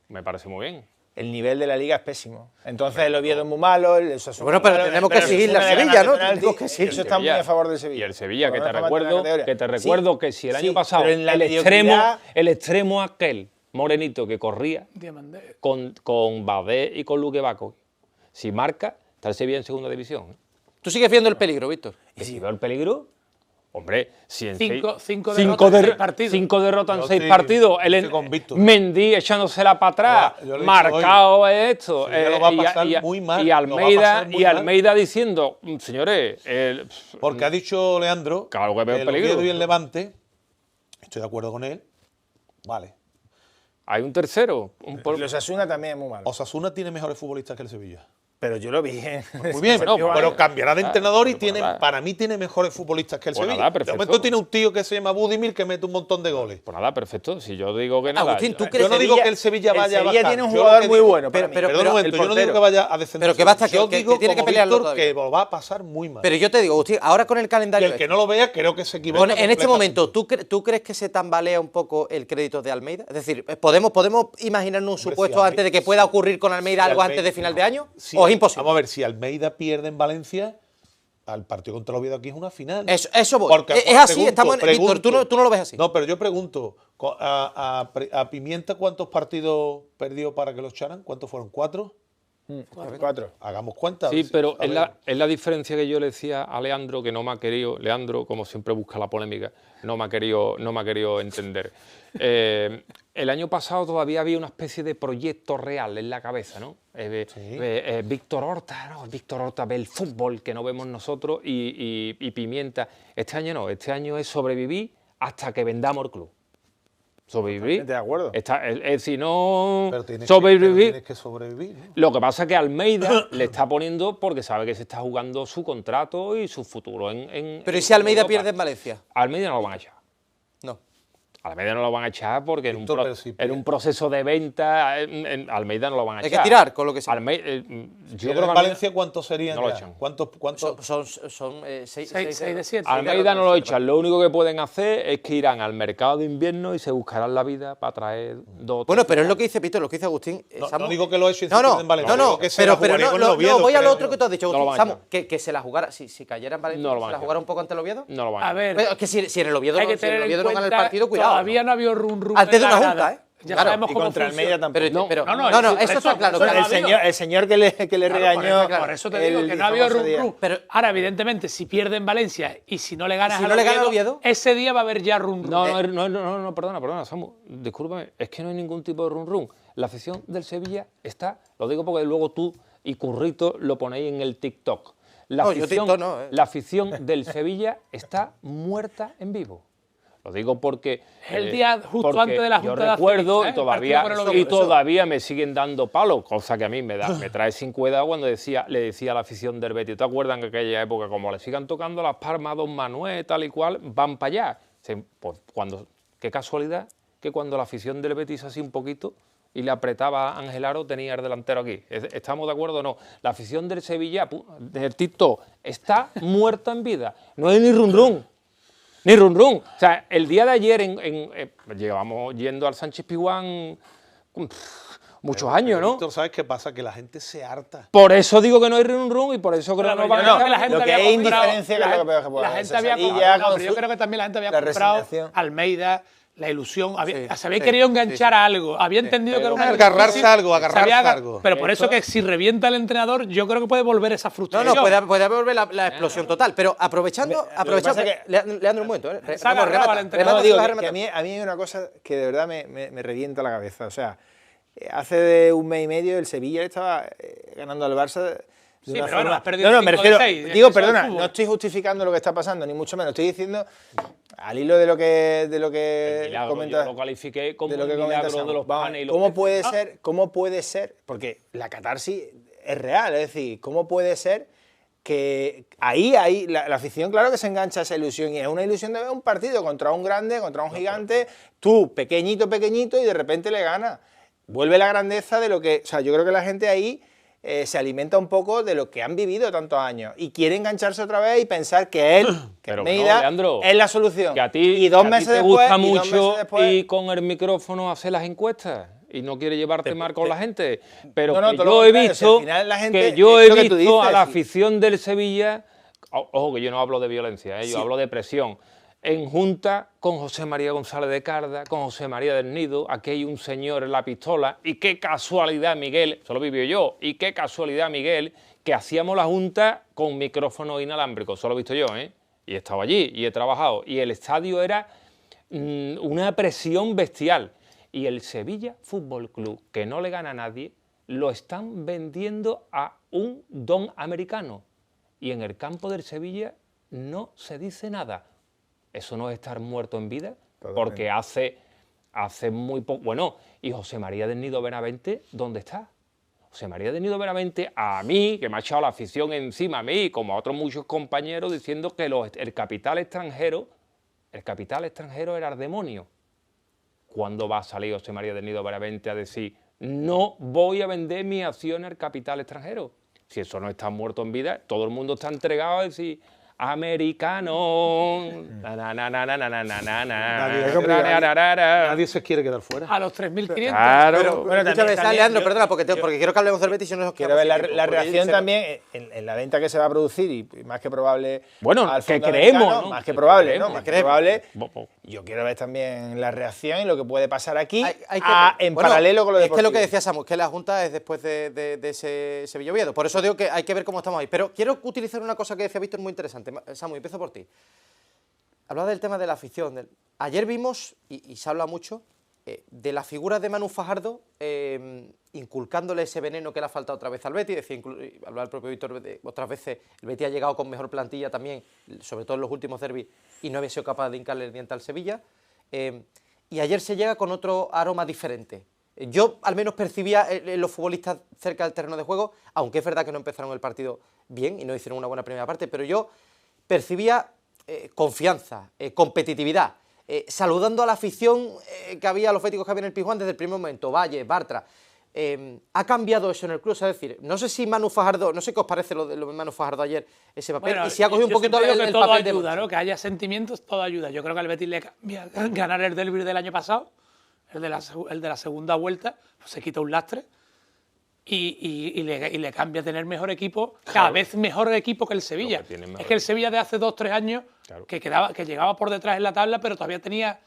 Me parece muy bien. El nivel de la Liga es pésimo. Entonces el Oviedo es muy malo, el Osasuna Bueno, pero es malo, tenemos que pero el exigirle a Osasuna le Sevilla, gana ¿no? de penalti. Tenemos que exigirle. Eso está muy a favor del Sevilla. Y el Sevilla, que Por te lo menos para mantener la categoría. recuerdo que si el Sí, año pasado pero en la el mediocridad- extremo aquel morenito que corría Diamandé. con Badé y con Luque Baco, si marca, está el Sevilla en segunda división. Tú sigues viendo el peligro, Víctor. ¿Y si veo el peligro? Hombre, si en Cinco derrotas en 6 partidos. 5 derrotas en Yo 6 sí, partidos. estoy con Víctor. Mendy echándosela para atrás, Yo le he dicho marcado esto. Sevilla lo va a pasar muy mal, Y lo va a Almeida, pasar muy mal. Almeida diciendo, señores, Porque ha dicho Leandro Claro que veo el peligro. Oviedo y el Levante, estoy de acuerdo con él, vale. hay un tercero. El Osasuna también es muy malo. Osasuna tiene mejores futbolistas que el Sevilla. Pero yo lo vi. Muy bien, Bueno, pero cambiará de entrenador y pues nada. para mí tiene mejores futbolistas que el Pues Sevilla. nada, De perfecto. momento tiene un tío que se llama Budimir que mete un montón de goles. Pues nada, perfecto. Si yo digo que nada. Agustín, ¿tú yo- crees Yo no digo que el Sevilla vaya a bajar. tiene un Yo lo jugador que muy digo- bueno. para mí. pero- Perdón un momento, yo no digo portero. que vaya a descender. Pero que basta, yo que digo tiene que como pelearlo Víctor, todavía. que lo va a pasar muy mal. Pero yo te digo, Agustín, ahora con el Y calendario... el que no lo vea creo que se equivoca. En este completamente. momento, ¿tú crees que se tambalea un poco el crédito de Almeida? Es decir, ¿podemos imaginarnos un supuesto si antes de que pueda ocurrir con Almeida Si algo Almeida- antes de final de año? Si- ¿O es imposible? Vamos a ver, si Almeida pierde en Valencia, al partido contra el Oviedo aquí es una final. Eso voy. Porque, Es así, pregunto, estamos en... Víctor, tú no lo ves así. No, pero yo pregunto, a Pimienta, ¿cuántos partidos perdió para que lo echaran? ¿Cuántos fueron? ¿4? 4. Hagamos cuenta. Sí, pero A es ver. la diferencia que yo le decía a Leandro, que no me ha querido, Leandro, como siempre busca la polémica, no me ha querido entender. El año pasado todavía había una especie de proyecto real en la cabeza, ¿no? Víctor Horta, ¿no? Víctor Horta ve el fútbol que no vemos nosotros y Pimienta. Este año no, este año es sobrevivir hasta que vendamos el club. Sobrevivir. Totalmente de acuerdo. Es decir, no Pero tienes sobrevivir. tienes que sobrevivir, ¿no? Lo que pasa es que Almeida le está poniendo porque sabe que se está jugando su contrato y su futuro en Pero ¿y si Almeida Europa? pierde en Valencia? A Almeida no lo van a echar. No. A Almeida no lo van a echar porque en Víctor, pero si en un proceso de venta en Almeida no lo van a Hay echar. que tirar con lo que sea. Almeida, yo Yo creo que en Almeida- Valencia, ¿cuántos serían? no lo ya? echan. ¿Cuántos? Son 6 6 de 7. Almeida no lo echan. Lo único que pueden hacer es que irán al mercado de invierno y se buscarán la vida para traer 2 Bueno, pero es lo que dice Víctor, lo que dice Agustín. No, Samu. no digo que lo echen si No, pierden en Valencia, no, digo que se la pero jugaría no, con el no, Oviedo, voy a lo creo otro yo. que tú has dicho, No lo Agustín. van a Samu, que se la jugara, si cayera en Valencia, No lo ¿se van a la echar. jugara un poco ante el Oviedo? No lo van a A echar. ver, Pero es que si en el Oviedo, hay que si en el tener Oviedo en no gana el cuenta, partido, cuidado. todavía no ha habido run run Antes en de la una grada. junta, ¿eh? Ya Claro, sabemos y cómo contra funciona. Almeida tampoco. Pero No, no, sí, eso está claro. por eso claro. no ha habido. El señor que le Claro, regañó. por eso te digo que no ha habido run run. Pero- Ahora, evidentemente, si pierde en Valencia y si no le ganas ¿Y si no le gana al Oviedo? ese día va a haber ya run run. No, perdona, Samu, discúlpame, es que no hay ningún tipo de run run. La afición del Sevilla está, lo digo porque luego tú y Currito lo ponéis en el TikTok. La No, yo afición, TikTok no, la afición del Sevilla está muerta en vivo. Lo digo porque El día justo porque antes de la yo Junta de recuerdo Accionistas, y ¿eh? todavía Partido por el Oviedo. todavía me siguen dando palos, cosa que a mí me trae sin cuidado cuando le decía a la afición del Betis, ¿te acuerdas que en aquella época como le sigan tocando las palmas a Don Manuel tal y cual, van para allá? Pues qué casualidad que cuando la afición del Betis así un poquito y le apretaba a Ángel Aro, tenía el delantero aquí. ¿Estamos de acuerdo o no? La afición del Sevilla, del TikTok, está muerta en vida. No hay ni run run. Ni run run. O sea, el día de ayer llevábamos yendo al Sánchez Pizjuán muchos años, ¿no? Víctor, ¿sabes qué pasa? Que la gente se harta. Por eso digo que no hay run y por eso creo que no van a que la gente lo que había es comprado, indiferencia que es lo que peor que puede la haber. gente había comprado, pero yo creo que también la gente había comprado Almeida, la ilusión, se había querido enganchar a algo, había entendido que era una agarrarse algo. Pero por eso que si revienta el entrenador, yo creo que puede volver esa frustración. No, puede volver la explosión total. Pero aprovechando Leandro, un momento. A mí hay una cosa que de verdad me revienta la cabeza. O sea, hace de un mes y medio el Sevilla estaba ganando al Barça. Sí, pero bueno, has perdido me refiero, digo, perdona, no estoy justificando lo que está pasando, ni mucho menos. Estoy diciendo, al hilo de lo que comentas, yo lo califiqué como el milagro de los panes y los ¿Cómo puede ser? Porque la catarsis es real, es decir, ¿cómo puede ser que ahí la afición, claro que se engancha a esa ilusión, y es una ilusión de ver un partido contra un grande, contra un gigante, tú, pequeñito, y de repente le ganas? Vuelve la grandeza de lo que... O sea, yo creo que la gente ahí... se alimenta un poco de lo que han vivido tantos años y quiere engancharse otra vez y pensar que él, que Almeida, es la solución. Que a ti, y dos meses te gusta después, mucho y con el micrófono hacer las encuestas y no quiere llevarte mal con la gente. Pero yo he visto a la afición del Sevilla, ojo que yo no hablo de violencia, yo hablo de presión, en junta con José María González de Carda, con José María del Nido, aquí hay un señor en la pistola, y qué casualidad, Miguel, eso lo vivió yo, y qué casualidad, Miguel, que hacíamos la junta con micrófono inalámbrico, eso lo he visto yo, y he estado allí, y he trabajado, y el estadio era una presión bestial, y el Sevilla Fútbol Club, que no le gana a nadie, lo están vendiendo a un don americano, y en el campo del Sevilla no se dice nada. Eso no es estar muerto en vida, porque hace muy poco... Bueno, y José María del Nido Benavente, ¿dónde está? José María del Nido Benavente, a mí, que me ha echado la afición encima, a mí, como a otros muchos compañeros, diciendo que el capital extranjero era el demonio. ¿Cuándo va a salir José María del Nido Benavente a decir, no voy a vender mi acción al capital extranjero? Si eso no está muerto en vida, todo el mundo está entregado a decir... americano. Nadie se quiere quedar fuera. A los 3.500. Claro. Bueno, también, Leandro, perdona, porque quiero que hablemos del Betis y no nos quiero ver la reacción también en la venta que se va a producir, y más que probable. Bueno, que creemos, ¿no? Más que probable, ¿no? Más que probable. Yo quiero ver también la reacción y lo que puede pasar aquí en paralelo con lo deportivo. Es que lo que decía Samu, que la Junta es después de ese Sevilla-Oviedo. Por eso digo que hay que ver cómo estamos ahí. Pero quiero utilizar una cosa que decía Víctor muy interesante. Samu, empiezo por ti. Hablaba del tema de la afición. Ayer vimos, y se habla mucho, de la figura de Manu Fajardo inculcándole ese veneno que le ha faltado otra vez al Betis. Decía, hablaba el propio Víctor otras veces, el Betis ha llegado con mejor plantilla también, sobre todo en los últimos derbis, y no había sido capaz de hincarle el diente al Sevilla. Y ayer se llega con otro aroma diferente. Yo al menos percibía los futbolistas cerca del terreno de juego, aunque es verdad que no empezaron el partido bien y no hicieron una buena primera parte, pero yo percibía confianza, competitividad, saludando a la afición que había, a los béticos que había en el Pizjuán desde el primer momento, Valle, Bartra. Ha cambiado eso en el club, es decir, no sé si Manu Fajardo, no sé qué os parece lo de Manu Fajardo ayer, ese papel, bueno, y si ha cogido un poquito el todo papel ayuda, de... ¿no? Que haya sentimientos, todo ayuda. Yo creo que al Betis le cambia ganar el derbi del año pasado, el de la segunda vuelta, pues se quita un lastre y le cambia a tener mejor equipo, cada vez mejor equipo que el Sevilla. Es que el Sevilla de hace 2-3 años, que llegaba por detrás en la tabla, pero todavía tenía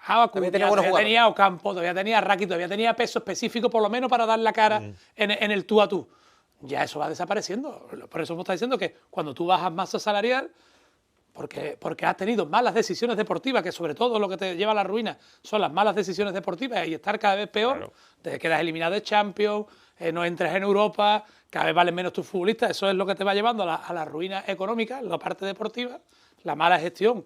todavía tenía Ocampo, todavía tenía Raki, todavía tenía peso específico, por lo menos para dar la cara en el tú a tú. Ya eso va desapareciendo. Por eso me está diciendo que cuando tú bajas masa salarial, porque has tenido malas decisiones deportivas, que sobre todo lo que te lleva a la ruina son las malas decisiones deportivas y estar cada vez peor, te quedas eliminado de Champions, no entres en Europa, cada vez valen menos tus futbolistas, eso es lo que te va llevando a la ruina económica, la parte deportiva, la mala gestión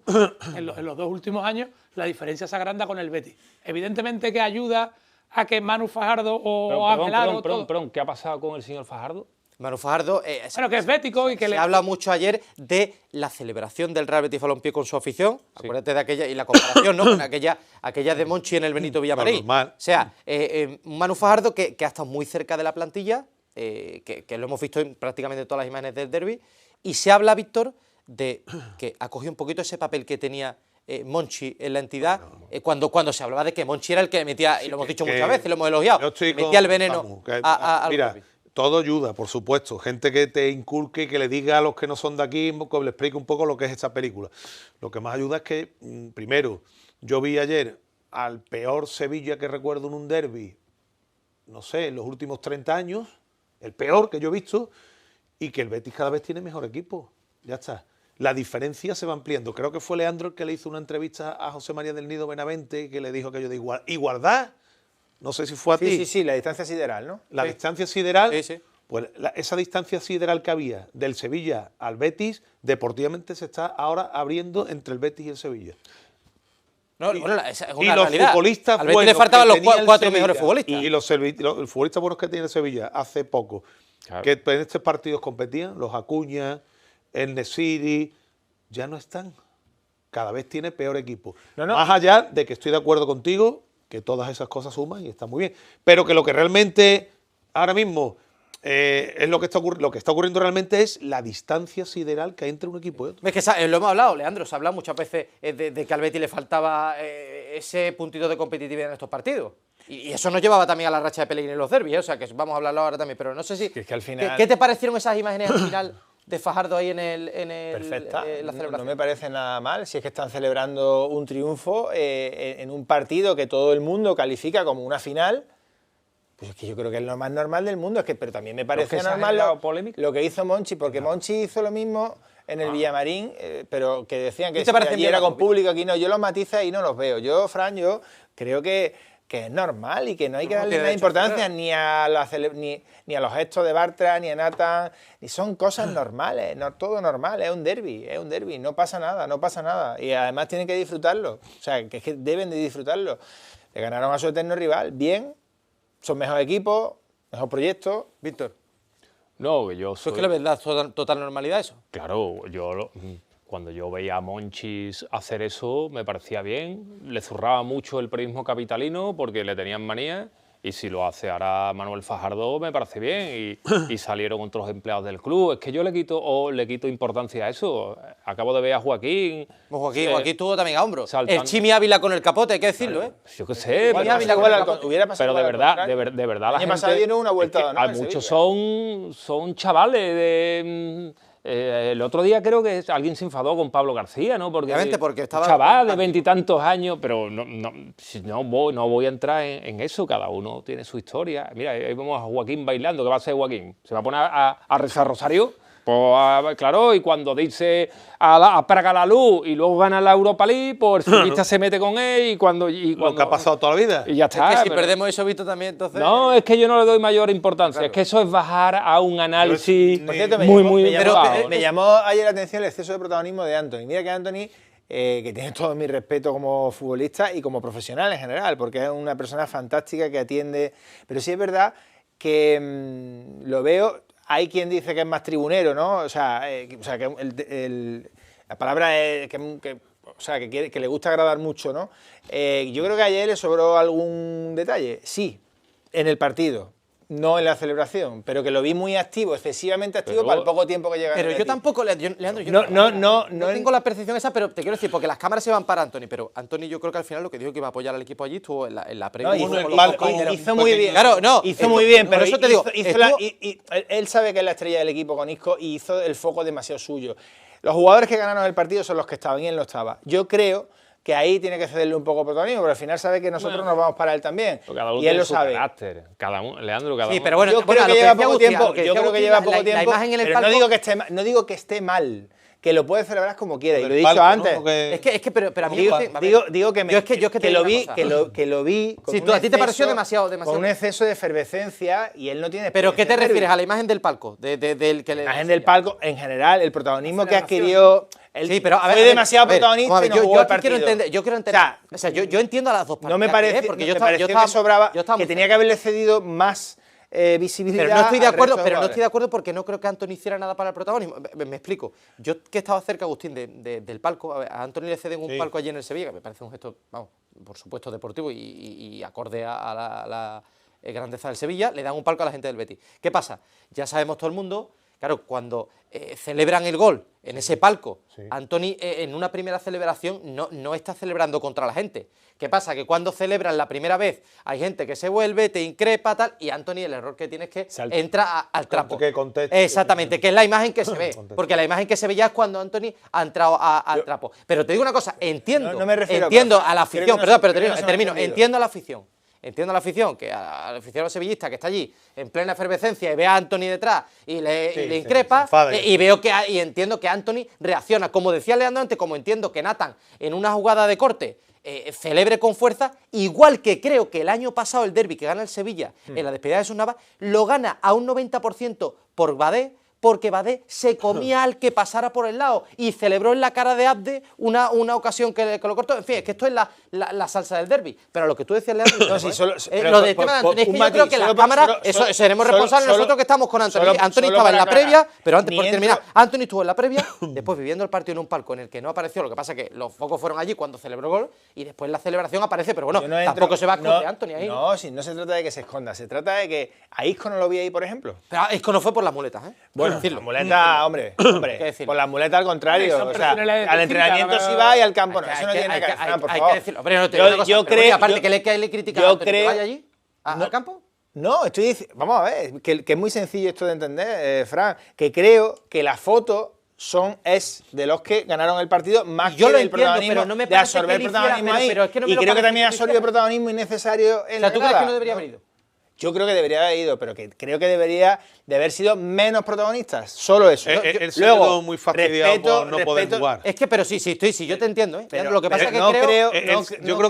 en los 2 últimos años, la diferencia se agranda con el Betis. Evidentemente que ayuda a que Manu Fajardo o Ángel Perdón, ¿qué ha pasado con el señor Fajardo? Manu Fajardo, bueno, que es bético y que se habla mucho ayer de la celebración del Real Betis Balompié con su afición. Sí. Acuérdate de aquella, y la comparación, ¿no? Con aquella de Monchi en el Benito Villamarín. O sea, un Manu Fajardo que ha estado muy cerca de la plantilla, que lo hemos visto en prácticamente todas las imágenes del derbi, y se habla, Víctor, de que ha cogido un poquito ese papel que tenía Monchi en la entidad, cuando se hablaba de que Monchi era el que metía, y lo hemos dicho muchas veces, lo hemos elogiado, metía el veneno mira, todo ayuda, por supuesto. Gente que te inculque, que le diga a los que no son de aquí, que le explique un poco lo que es esta película. Lo que más ayuda es que, primero, yo vi ayer al peor Sevilla que recuerdo en un derbi, no sé, en los últimos 30 años, el peor que yo he visto, y que el Betis cada vez tiene mejor equipo. Ya está. La diferencia se va ampliando. Creo que fue Leandro el que le hizo una entrevista a José María del Nido Benavente, que le dijo aquello de igualdad. No sé si fue a ti. Sí, la distancia sideral, ¿no? La distancia sideral, sí. Pues esa distancia sideral que había del Sevilla al Betis, deportivamente se está ahora abriendo entre el Betis y el Sevilla. No, bueno, es una y los realidad. futbolistas Al Betis le faltaban los cuatro Sevilla, mejores futbolistas. Y los futbolistas buenos que tiene el Sevilla hace poco, claro, que en estos partidos competían, los Acuña, el Nesiri, ya no están. Cada vez tiene peor equipo. Más allá de que estoy de acuerdo contigo, que todas esas cosas suman y está muy bien. Pero que lo que realmente ahora mismo es lo que está ocurriendo realmente es la distancia sideral que hay entre un equipo y otro. Es que lo hemos hablado, Leandro, se ha hablado muchas veces de que al Betis le faltaba ese puntito de competitividad en estos partidos. Y eso nos llevaba también a la racha de Pellegrini en los derbis, o sea, que vamos a hablarlo ahora también. Pero no sé si... Es que al final... ¿Qué te parecieron esas imágenes al final de Fajardo ahí en Perfecta, la celebración? No me parece nada mal, si es que están celebrando un triunfo en un partido que todo el mundo califica como una final. Pues es que yo creo que es lo más normal del mundo, pero también me parece normal lo que hizo Monchi, porque Monchi hizo lo mismo en el Villamarín, pero que decían que allí era con público, aquí no. Yo los matices y no los veo. Yo, Fran, creo que es normal y que no hay que darle nada importancia ni a los gestos de Bartra, ni a Nathan, ni son cosas normales, todo normal, es un derbi, no pasa nada. Y además tienen que disfrutarlo, o sea, que es que deben de disfrutarlo. Le ganaron a su eterno rival, bien, son mejor equipo, mejor proyecto. Víctor. No, yo soy... ¿Es que le ves la total normalidad eso? Claro, cuando yo veía a Monchis hacer eso, me parecía bien. Le zurraba mucho el periodismo capitalino porque le tenían manía. Y si lo hace ahora Manuel Fajardo, me parece bien. Y salieron otros empleados del club. Es que yo le quito importancia a eso. Acabo de ver a Joaquín. Joaquín tuvo también a hombros. El Chimi Ávila con el capote, hay que decirlo, ¿eh? Yo qué sé. Hubiera pasado. Pero de verdad la gente... pasado dieron una vuelta, ¿no? Muchos son chavales de... el otro día creo que alguien se enfadó con Pablo García, ¿no? Porque estaba... Un chaval de 20 y tantos años, pero no voy a entrar en eso, cada uno tiene su historia. Mira, ahí vemos a Joaquín bailando, ¿qué va a hacer Joaquín? ¿Se va a poner a rezar rosario? Pues claro, y cuando dice apaga la luz y luego gana la Europa League, pues el futbolista se mete con él y cuando lo que ha pasado toda la vida. Y ya está. Es que si perdemos eso, Víctor, también, entonces... No, es que yo no le doy mayor importancia, claro. Es que eso es bajar a un análisis me llamó ayer la atención el exceso de protagonismo de Anthony. Mira que Anthony, que tiene todo mi respeto como futbolista y como profesional en general, porque es una persona fantástica que atiende, pero sí es verdad que lo veo... Hay quien dice que es más tribunero, ¿no? O sea que la palabra es que le gusta agradar mucho, ¿no? Yo creo que ayer le sobró algún detalle. Sí, en el partido, no en la celebración, pero que lo vi muy activo, excesivamente activo para el poco tiempo que llega. Pero yo tampoco, Leandro, yo no tengo la percepción esa, pero te quiero decir, porque las cámaras se van para Anthony, pero Anthony yo creo que al final lo que dijo que iba a apoyar al equipo allí estuvo en la previa. Hizo muy bien. Claro, hizo muy bien, pero eso te digo, él sabe que es la estrella del equipo con Isco y hizo el foco demasiado suyo. Los jugadores que ganaron el partido son los que estaban y él no estaba. Yo creo que ahí tiene que cederle un poco protagonismo, pero al final sabe que nosotros nos vamos para él también. Y él lo sabe. Carácter. Leandro, sí, pero bueno, yo creo que lleva poco tiempo. Yo creo que lleva poco tiempo. Pero no digo que esté mal. Que lo puede celebrar como quiera, y lo he dicho antes. Pero a mí digo que lo vi a ti te pareció demasiado con un exceso de efervescencia y él no tiene. ¿Pero qué te refieres a la imagen del palco? La imagen del palco, en general, el protagonismo que adquirió. Sí, pero a ver, fue demasiado protagonista y no jugó el partido. Yo quiero entender. O sea, yo entiendo a las dos partes. No me parece, porque yo pareció que sobraba, que tenía que haberle cedido más visibilidad. Pero no estoy de acuerdo porque no creo que Anthony hiciera nada para el protagonismo. Me explico. Yo que estaba cerca, Agustín, del palco, a Anthony le ceden un palco allí en el Sevilla, que me parece un gesto, vamos, por supuesto deportivo y acorde a la grandeza del Sevilla, le dan un palco a la gente del Betis. ¿Qué pasa? Ya sabemos todo el mundo claro, cuando celebran el gol en ese palco, Antony en una primera celebración no está celebrando contra la gente. ¿Qué pasa? Que cuando celebran la primera vez hay gente que se vuelve, te increpa, tal, y Antony el error que tiene es que entra al trapo. Exactamente, que es la imagen que se ve, porque la imagen que se ve ya es cuando Antony ha entrado al trapo. Pero te digo una cosa, entiendo a la afición, entiendo a la afición. Entiendo a la afición, que al aficionado sevillista que está allí en plena efervescencia y ve a Antony detrás y le increpa, y entiendo que Antony reacciona, como decía Leandro antes, como entiendo que Nathan en una jugada de corte celebre con fuerza, igual que creo que el año pasado el derbi que gana el Sevilla en la despedida de Jesús Navas, lo gana a un 90% por Badé, porque Badé se comía al que pasara por el lado y celebró en la cara de Abde una ocasión que lo cortó. En fin, es que esto es la salsa del derbi. Pero lo que tú decías, Leandro, lo de tema de Antony, es que yo creo que la cámara, seremos responsables nosotros que estamos con Antony. Antony estaba en la previa, pero antes, por terminar, Antony estuvo en la previa, después viviendo el partido en un palco en el que no apareció, lo que pasa es que los focos fueron allí cuando celebró el gol y después la celebración aparece, pero bueno, tampoco se va a esconder Antony ahí. No, si no se trata de que se esconda, se trata de que a Isco no lo vi ahí, por ejemplo. Pero Isco no fue por las muletas, ¿eh? Bueno, las muletas, hombre, por las muletas al contrario. O sea, al entrenamiento sí va y al campo no. Eso no tiene que ver, por favor. Yo creo, aparte que le critica a que vaya allí al campo. No, estoy diciendo, vamos a ver, que es muy sencillo esto de entender, Fran, que creo que la foto es de los que ganaron el partido más que del protagonismo, pero no me de absorber protagonismo ahí. Y creo que también ha absorbido protagonismo innecesario en la ¿tú crees que no debería haber ido? Yo creo que debería haber ido, pero que creo que debería de haber sido menos protagonistas. Solo eso. Él se quedó muy fastidiado por no poder jugar. Es que, pero sí, yo te entiendo, ¿eh? Pero, lo que pasa es que yo creo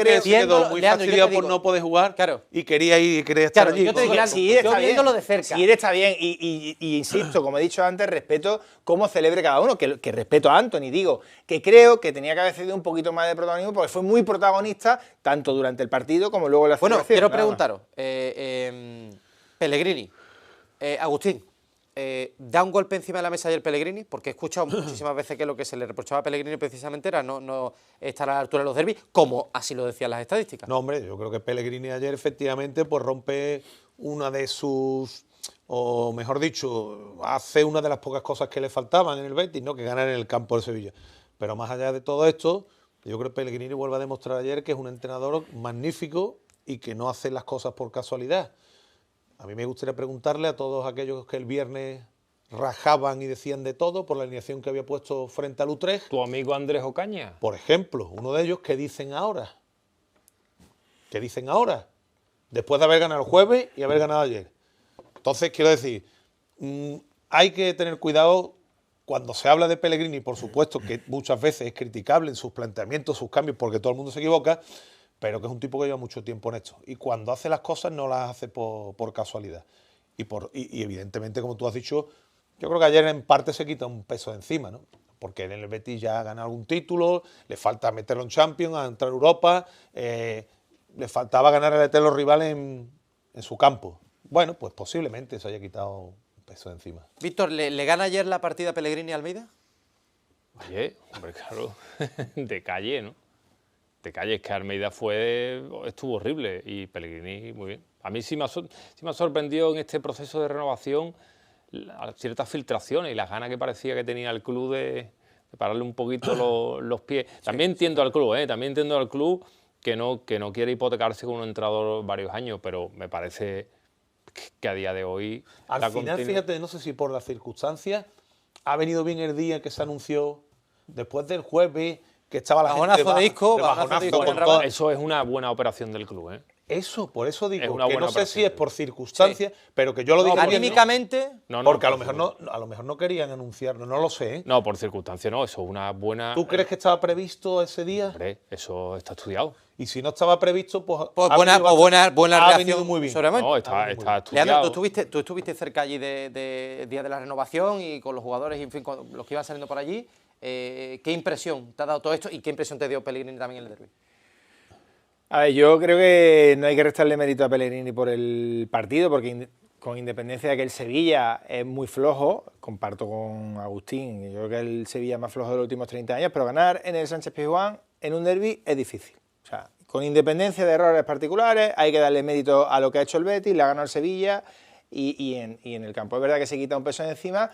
que él se quedó muy fastidiado por no poder jugar y quería ir y quería estar allí. Yo te digo, yo viéndolo de cerca. Si él está bien, y insisto, como he dicho antes, respeto cómo celebre cada uno, que respeto a Antony, digo, que creo que tenía que haber cedido un poquito más de protagonismo porque fue muy protagonista tanto durante el partido como luego en la celebración. Bueno, quiero preguntaros, Pellegrini, Agustín, ¿da un golpe encima de la mesa ayer Pellegrini? Porque he escuchado muchísimas veces que lo que se le reprochaba a Pellegrini precisamente era no estar a la altura de los derbis, como así lo decían las estadísticas. No, hombre, yo creo que Pellegrini ayer efectivamente pues rompe una de sus, o mejor dicho, hace una de las pocas cosas que le faltaban en el Betis, ¿no? Que ganar en el campo del Sevilla. Pero más allá de todo esto, yo creo que Pellegrini vuelve a demostrar ayer que es un entrenador magnífico y que no hace las cosas por casualidad. A mí me gustaría preguntarle a todos aquellos que el viernes rajaban y decían de todo por la alineación que había puesto frente al Utrecht. ¿Tu amigo Andrés Ocaña? Por ejemplo, uno de ellos, ¿qué dicen ahora? ¿Qué dicen ahora? Después de haber ganado el jueves y haber ganado ayer. Entonces, quiero decir, hay que tener cuidado cuando se habla de Pellegrini, por supuesto que muchas veces es criticable en sus planteamientos, sus cambios, porque todo el mundo se equivoca, pero que es un tipo que lleva mucho tiempo en esto. Y cuando hace las cosas no las hace por casualidad. Y evidentemente, como tú has dicho, yo creo que ayer en parte se quita un peso de encima, ¿no? Porque en el Betis ya ha ganado algún título, le falta meterlo en Champions, a entrar a Europa, le faltaba ganar al eterno rival en su campo. Bueno, pues posiblemente se haya quitado un peso de encima. Víctor, ¿le gana ayer la partida Pellegrini a Almeida? Oye, hombre, claro, de calle, ¿no? De calle, es que Almeida estuvo horrible y Pellegrini muy bien. A mí sí me ha sorprendido en este proceso de renovación ciertas filtraciones y las ganas que parecía que tenía el club de pararle un poquito los pies. También entiendo al club, también entiendo al club que no quiere hipotecarse con un entrenador varios años, pero me parece que a día de hoy... Al final, fíjate, no sé si por las circunstancias, ha venido bien el día que se anunció, después del jueves, que estaba la gente de Isco, eso es una buena operación del club, ¿eh? Eso, por eso digo, que no sé si es por circunstancias, pero que yo lo digo anímicamente, porque a lo mejor no querían anunciarlo, no lo sé, ¿eh? No, por circunstancias no, eso es una buena... ¿Tú crees que estaba previsto ese día? Hombre, eso está estudiado. Y si no estaba previsto, pues buena reacción muy bien. No, está estudiado. Leandro, tú estuviste cerca allí de día de la renovación y con los jugadores y en fin, con los que iban saliendo por allí. ¿Qué impresión te ha dado todo esto y qué impresión te dio Pellegrini también en el derbi? A ver, yo creo que no hay que restarle mérito a Pellegrini por el partido, porque con independencia de que el Sevilla es muy flojo, comparto con Agustín, yo creo que el Sevilla es más flojo de los últimos 30 años, pero ganar en el Sánchez-Pizjuán en un derbi es difícil. O sea, con independencia de errores particulares, hay que darle mérito a lo que ha hecho el Betis, le ha ganado el Sevilla y en el campo. Es verdad que se quita un peso de encima,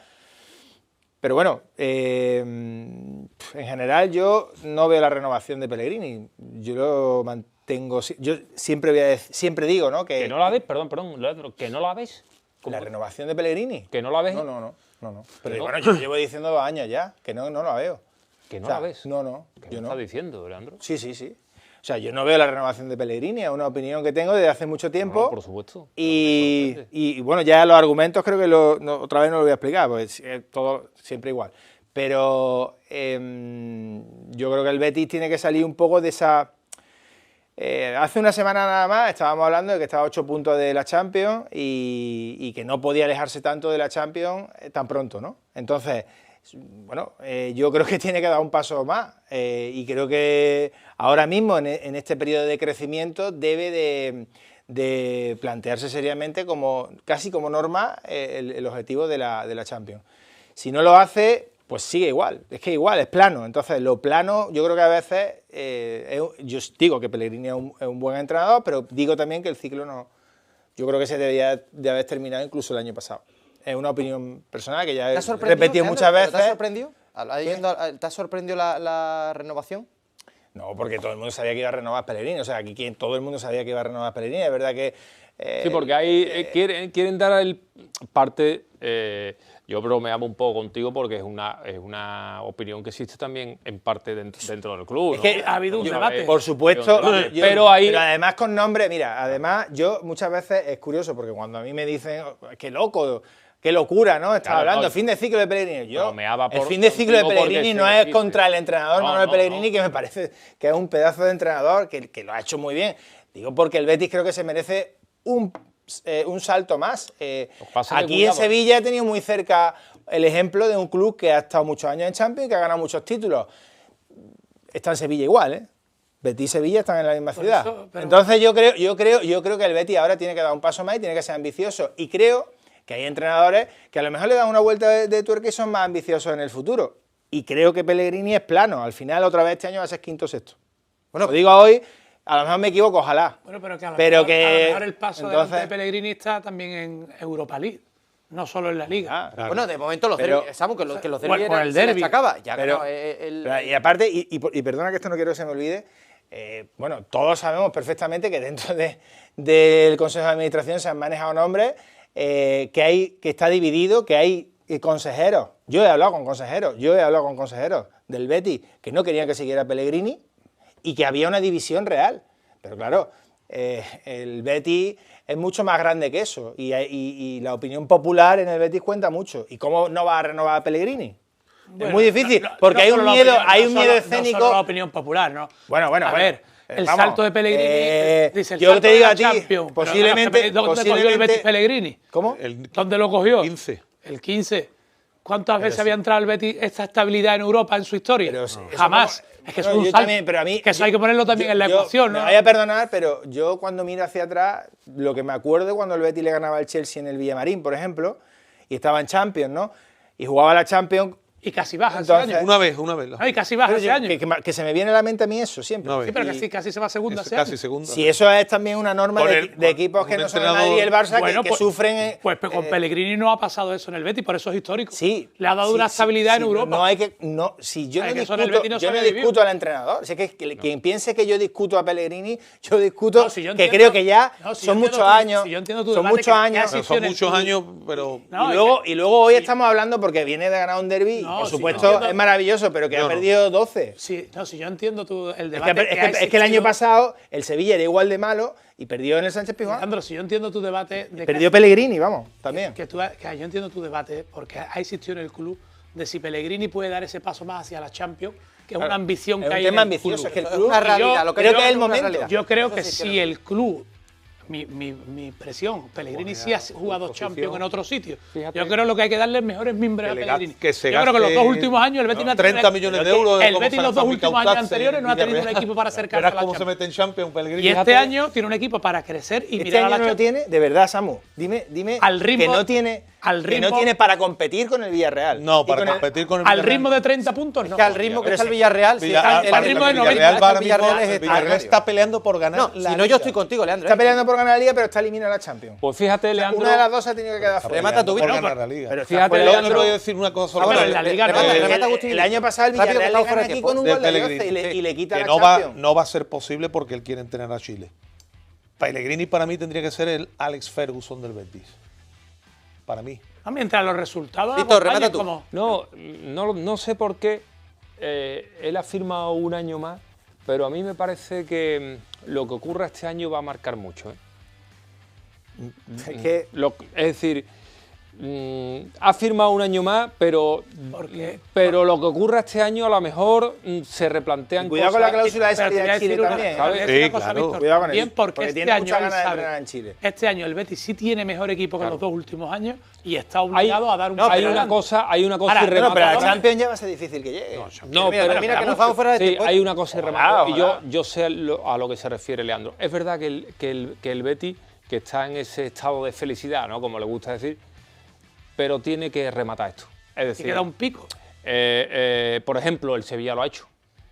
Pero bueno, en general yo no veo la renovación de Pellegrini. Yo lo mantengo. Yo siempre digo, ¿no? Que no la ves, perdón, Leandro, que no la ves. ¿La renovación de Pellegrini? ¿Que no la ves? No. Pero bueno, yo llevo diciendo 2 años ya, que no la veo. ¿Que no la ves? No. ¿Qué me estás diciendo, Leandro? Sí. O sea, yo no veo la renovación de Pellegrini, es una opinión que tengo desde hace mucho tiempo. No, por supuesto. Y bueno, ya los argumentos creo que otra vez no lo voy a explicar, pues es todo siempre igual. Pero yo creo que el Betis tiene que salir un poco de esa... hace una semana nada más estábamos hablando de que estaba a 8 puntos de la Champions y que no podía alejarse tanto de la Champions tan pronto, ¿no? Entonces... Bueno, yo creo que tiene que dar un paso más y creo que ahora mismo en este periodo de crecimiento debe de plantearse seriamente casi como norma el objetivo de la Champions. Si no lo hace, pues sigue igual, es plano. Entonces lo plano yo creo que a veces, yo digo que Pellegrini es un buen entrenador, pero digo también que el ciclo no, yo creo que se debería de haber terminado incluso el año pasado. Es una opinión personal que ya he repetido muchas veces. ¿Te ha sorprendido? ¿Te ha sorprendido la renovación? No, porque todo el mundo sabía que iba a renovar Pellegrini. O sea, aquí todo el mundo sabía que iba a renovar Pellegrini. Es verdad que... sí, porque ahí quieren dar parte... yo bromeaba un poco contigo porque es una opinión que existe también en parte dentro del club. Es que ha habido un debate. Por supuesto, pero además con nombre, mira, además yo muchas veces es curioso porque cuando a mí me dicen, qué loco, qué locura, ¿no? Estaba hablando, el fin de ciclo de Pellegrini. El fin de ciclo de Pellegrini no es contra el entrenador Manuel Pellegrini, que me parece que es un pedazo de entrenador que lo ha hecho muy bien. Digo porque el Betis creo que se merece un salto más. Aquí en Sevilla he tenido muy cerca el ejemplo de un club que ha estado muchos años en Champions y que ha ganado muchos títulos. Está en Sevilla igual, ¿eh? Betis y Sevilla están en la misma ciudad. Entonces yo creo que el Betis ahora tiene que dar un paso más y tiene que ser ambicioso. Y creo que hay entrenadores que a lo mejor le dan una vuelta de tuerca y son más ambiciosos en el futuro. Y creo que Pellegrini es plano. Al final, otra vez este año va a ser quinto o sexto. Bueno, lo digo hoy, a lo mejor me equivoco, ojalá. Bueno, pero que a lo mejor el paso de Pellegrini está también en Europa League, no solo en la Liga. Claro. Bueno, de momento los derbis, que los derbis el derbi acaba. Ya y aparte, y perdona que esto no quiero que se me olvide, bueno, todos sabemos perfectamente que dentro del Consejo de Administración se han manejado nombres que está dividido, que hay consejeros. Yo he hablado con consejeros del Betis que no querían que siguiera Pellegrini y que había una división real. Pero claro, el Betis es mucho más grande que eso y la opinión popular en el Betis cuenta mucho. ¿Y cómo no va a renovar a Pellegrini? Bueno, es muy difícil, porque hay un miedo escénico. No solo la opinión popular, ¿no? Bueno. A ver, el salto de Pellegrini. Dice, el yo te digo a ti, Champions, posiblemente. ¿Dónde cogió el Betis Pellegrini? ¿Cómo? ¿Dónde lo cogió? 15. El 15. ¿Cuántas veces había entrado el Betis esta estabilidad en Europa en su historia? Jamás. Es que es un salto. También, pero a mí, que eso hay que ponerlo también en la ecuación, ¿no? Me vaya a perdonar, pero yo cuando miro hacia atrás, lo que me acuerdo cuando el Betis le ganaba al Chelsea en el Villamarín, por ejemplo, y estaba en Champions, ¿no? Y jugaba la Champions. Y casi baja Entonces, ese año. Una vez. Ay, casi baja ese año. Que se me viene a la mente a mí eso siempre. Sí, pero casi se va segunda ese año. Casi segunda. Si eso es también una norma de equipos que no son el Madrid y el Barça, bueno, que sufren... Pues con Pellegrini no ha pasado eso en el Betis, por eso es histórico. Sí. Le ha dado una estabilidad en Europa. No hay que... No, si yo no discuto al entrenador. Si es que quien piense que yo discuto a Pellegrini, yo discuto que creo que ya son muchos años. Son muchos años. Son muchos años, pero... Y luego hoy estamos hablando porque viene de ganar un derbi, por supuesto... Es maravilloso, pero que ha perdido 12. Sí, si yo entiendo el debate. Es que el año pasado el Sevilla era igual de malo y perdió en el Sánchez Pizjuán. Alejandro, si yo entiendo tu debate. Perdió Pellegrini, vamos, también. Que yo entiendo tu debate porque ha existido en el club de si Pellegrini puede dar ese paso más hacia la Champions, que es una ambición que hay en el club. Es que el club es una realidad. Creo que es el momento. Yo creo que si el club. Mi impresión, Pellegrini sí ha jugado Champions en otros sitios. Yo creo que lo que hay que darle es mejores mimbres a Pellegrini. Yo creo que los 2 últimos años el Betis no ha tenido 30 millones de euros. El Betis los 2 últimos años anteriores no ha tenido un equipo para acercarse a la cómo Champions. se mete en Champions Pellegrini. Y este año tiene un equipo para crecer y mirar a la Champions. ¿Tiene? De verdad, Samu. Dime al ritmo, que no tiene para competir con el Villarreal. No, para competir con el Villarreal. Al ritmo de 30 puntos, no. Que al ritmo que está el Villarreal. Al ritmo de 90. El Villarreal está peleando por ganar la Liga. Si no, yo estoy contigo, Leandro. Está peleando por ganar la Liga, pero está eliminado la Champions. Pues fíjate, Leandro. Una de las dos ha tenido que quedar fuera. Remata tu por Víctor. ganar la Liga. Pero fíjate, Yo Leandro. te voy a decir una cosa. Bueno, en la Liga no. El año pasado el Rápido, Villarreal que le estamos fuera gana de aquí tiempo. con un De gol de Pellegrini. 12 y le quita que la no va, Champions. no va a ser posible porque él quiere entrenar a Chile. Pellegrini para mí tendría que ser el Alex Ferguson del Betis. Para mí. Mientras los resultados Víctor, acompañen remata tú. como... No sé por qué él ha firmado un año más, pero a mí me parece que lo que ocurra este año va a marcar mucho. Es que Es decir, ha firmado un año más, pero lo que ocurra este año a lo mejor se replantean cuidado cosas. con la cláusula de Pero te salida voy a de Chile decir una- también. te voy a decir Sí, una cosa, claro. Víctor. Cuidado con Bien, eso, porque porque este tiene año mucha él ganas de sabe, entrenar en Chile. este año el Betis sí tiene mejor equipo que en los dos últimos años y está obligado a dar un Hay paso una adelante. cosa Ahora, y No, pero la rematadora. Champions ya va a ser difícil que llegue. No, Mira, pero mira que nos vamos fuera de sí, tiempo. hay una cosa rematadora. Y ojalá. yo sé a lo que se refiere Leandro. Es verdad que el Betis, que está en ese estado de felicidad, ¿no? Como le gusta decir, pero tiene que rematar esto. Es Y decir, queda un pico. por ejemplo, el Sevilla lo ha hecho.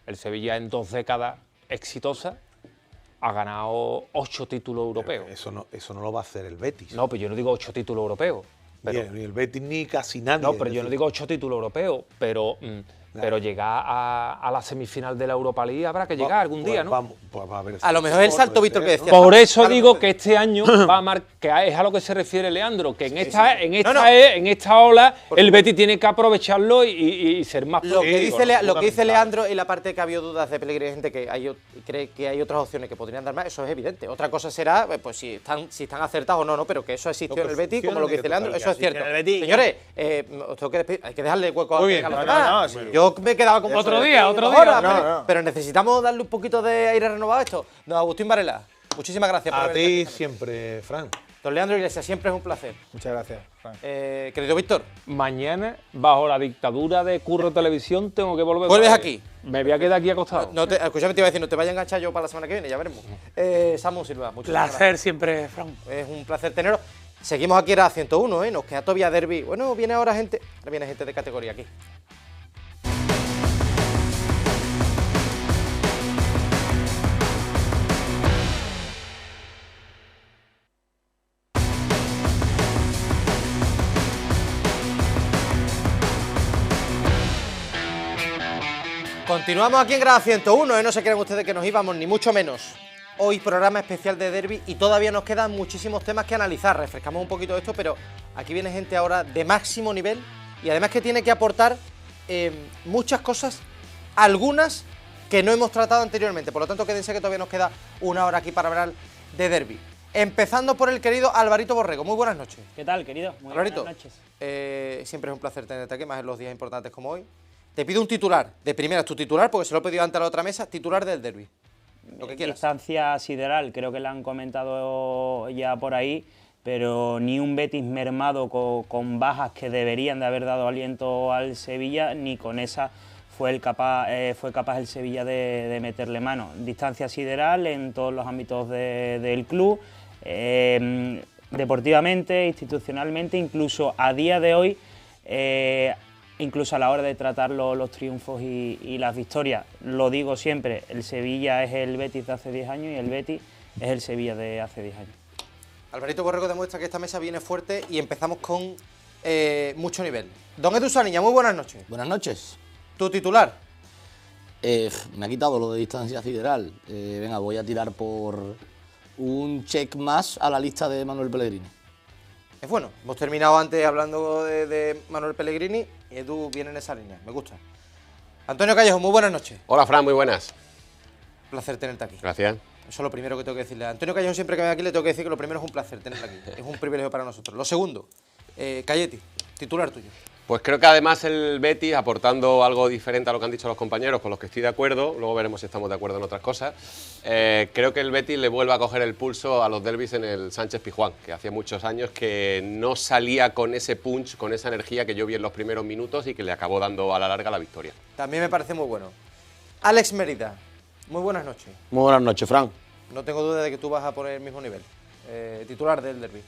El Sevilla en 2 décadas exitosas ha ganado 8 títulos europeos. Eso no lo va a hacer el Betis. No, pero yo no digo 8 títulos europeos. Pero, Ni el Betis ni casi nadie. no, pero es yo no decir, digo 8 títulos europeos, pero llegar a la semifinal de la Europa League habrá que llegar algún día, ¿no? Pues va a ver A lo mejor el salto, Víctor, que decía. Por eso digo que este año va a marcar, es a lo que se refiere Leandro, que en esta ola el Betis tiene que aprovecharlo y ser más Lo que dice, bueno, lo que dice fundamental. Leandro y la parte que ha habido dudas de Pellegrini, gente que cree que hay otras opciones que podrían dar más, eso es evidente. Otra cosa será, pues si están acertados o no, pero que eso existió en el Betis, como lo que dice Leandro, eso es cierto. en el Betis- Señores, os tengo que despedir, hay que dejarle hueco Muy a bien. los No, demás. no, sí. Yo me he quedado como Otro día. horas, No. pero necesitamos darle un poquito de aire renovado a esto. Don Agustín Varela, muchísimas gracias por A haber ti estado. siempre, Fran. Don Leandro Iglesias, siempre es un placer. Muchas gracias, Fran. Querido Víctor, Mañana, bajo la dictadura de Curro Televisión, tengo que volver. ¿Vuelves aquí? Me voy a quedar aquí acostado. escúchame, te iba a decir, no te vaya a enganchar yo para la semana que viene, ya veremos. Samu Silva, muchas gracias. Placer siempre, Fran. Es un placer teneros. Seguimos aquí a 101, ¿eh? Nos queda todavía derbi. Bueno, viene ahora gente de categoría aquí. Continuamos aquí en Grada 101, ¿eh? No se crean ustedes que nos íbamos, ni mucho menos. Hoy programa especial de derbi y todavía nos quedan muchísimos temas que analizar. Refrescamos un poquito esto, pero aquí viene gente ahora de máximo nivel y además que tiene que aportar muchas cosas, algunas que no hemos tratado anteriormente. Por lo tanto, quédense que todavía nos queda una hora aquí para hablar de derbi. Empezando por el querido Alvarito Borrego. Muy buenas noches. ¿Qué tal, querido? Muy Alvarito, buenas noches. siempre es un placer tenerte aquí, más en los días importantes como hoy. Te pido un titular, de primeras tu titular, porque se lo he pedido antes a la otra mesa, titular del derbi. Lo que quieras. Distancia sideral, creo que la han comentado ya por ahí, pero ni un Betis mermado con bajas que deberían de haber dado aliento al Sevilla, ni con esa fue capaz el Sevilla de meterle mano. Distancia sideral en todos los ámbitos del club, deportivamente, institucionalmente, incluso a día de hoy, incluso a la hora de tratar los triunfos y las victorias. Lo digo siempre, el Sevilla es el Betis de hace 10 años y el Betis es el Sevilla de hace 10 años. Alvarito Borrego demuestra que esta mesa viene fuerte y empezamos con mucho nivel. Don Edu Saniña, muy buenas noches. Buenas noches. Tu titular. Me ha quitado lo de distancia sideral. Venga, voy a tirar por un check más a la lista de Manuel Pellegrini. Es bueno, hemos terminado antes hablando de Manuel Pellegrini y Edu viene en esa línea, me gusta. Antonio Callejo, muy buenas noches. Hola, Fran, muy buenas. Placer tenerte aquí. Gracias. Eso es lo primero que tengo que decirle. A Antonio Callejo siempre que venga aquí le tengo que decir que lo primero es un placer tenerle aquí. Es un privilegio para nosotros. Lo segundo, Calletti, titular tuyo. Pues creo que además el Betis, aportando algo diferente a lo que han dicho los compañeros, con los que estoy de acuerdo, luego veremos si estamos de acuerdo en otras cosas, creo que el Betis le vuelve a coger el pulso a los derbis en el Sánchez Pizjuán, que hacía muchos años que no salía con ese punch, con esa energía que yo vi en los primeros minutos y que le acabó dando a la larga la victoria. También me parece muy bueno. Alex Mérida, muy buenas noches. Muy buenas noches, Fran. No tengo duda de que tú vas a poner el mismo nivel. Titular del derbi.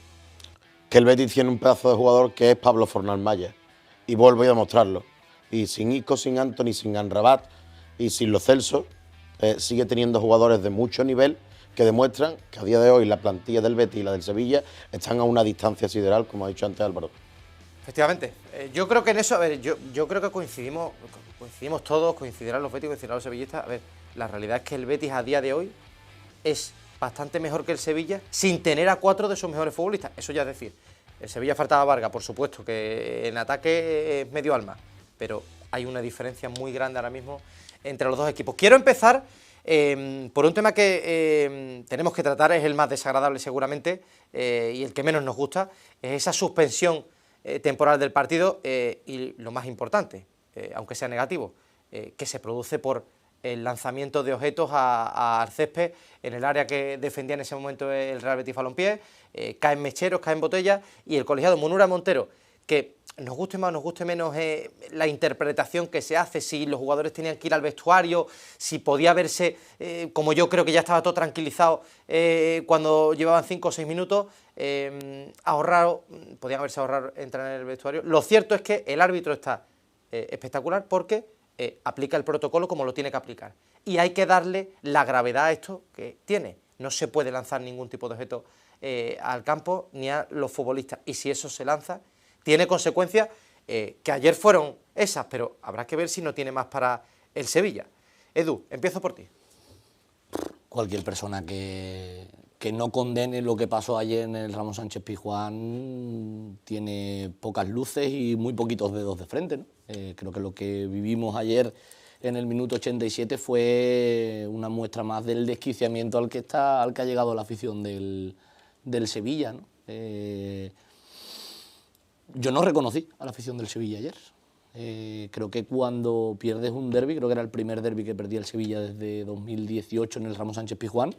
Que el Betis tiene un pedazo de jugador que es Pablo Fornal Maya. Y vuelvo a demostrarlo. Y sin Isco, sin Antony, sin Amrabat y sin Lo Celso, sigue teniendo jugadores de mucho nivel que demuestran que a día de hoy la plantilla del Betis y la del Sevilla están a una distancia sideral, como ha dicho antes Álvaro. Efectivamente. Yo creo que en eso, a ver, yo creo que coincidimos todos, coincidirán los Betis, coincidirán los sevillistas. A ver, la realidad es que el Betis a día de hoy es bastante mejor que el Sevilla sin tener a 4 de sus mejores futbolistas. Eso ya es decir, el Sevilla faltaba Vargas, por supuesto, que en ataque es medio alma, pero hay una diferencia muy grande ahora mismo entre los dos equipos. Quiero empezar por un tema que tenemos que tratar, es el más desagradable seguramente y el que menos nos gusta, es esa suspensión temporal del partido y lo más importante, aunque sea negativo, que se produce por el lanzamiento de objetos al césped en el área que defendía en ese momento el Real Betis Balompié. Caen mecheros, caen botellas y el colegiado Munura Montero, que nos guste más o nos guste menos la interpretación que se hace, si los jugadores tenían que ir al vestuario, si podía verse, como yo creo que ya estaba todo tranquilizado cuando llevaban 5 o 6 minutos, podían haberse ahorrado entrar en el vestuario. Lo cierto es que el árbitro está espectacular porque aplica el protocolo como lo tiene que aplicar. Y hay que darle la gravedad a esto que tiene. No se puede lanzar ningún tipo de objeto al campo ni a los futbolistas. Y si eso se lanza, tiene consecuencias que ayer fueron esas, pero habrá que ver si no tiene más para el Sevilla. Edu, empiezo por ti. Cualquier persona que no condene lo que pasó ayer en el Ramón Sánchez Pizjuán tiene pocas luces y muy poquitos dedos de frente, ¿no? Creo que lo que vivimos ayer en el minuto 87 fue una muestra más del desquiciamiento al que ha llegado la afición del Sevilla, ¿no? Yo no reconocí a la afición del Sevilla ayer. Creo que cuando pierdes un derbi, creo que era el primer derbi que perdía el Sevilla desde 2018 en el Ramón Sánchez Pizjuán,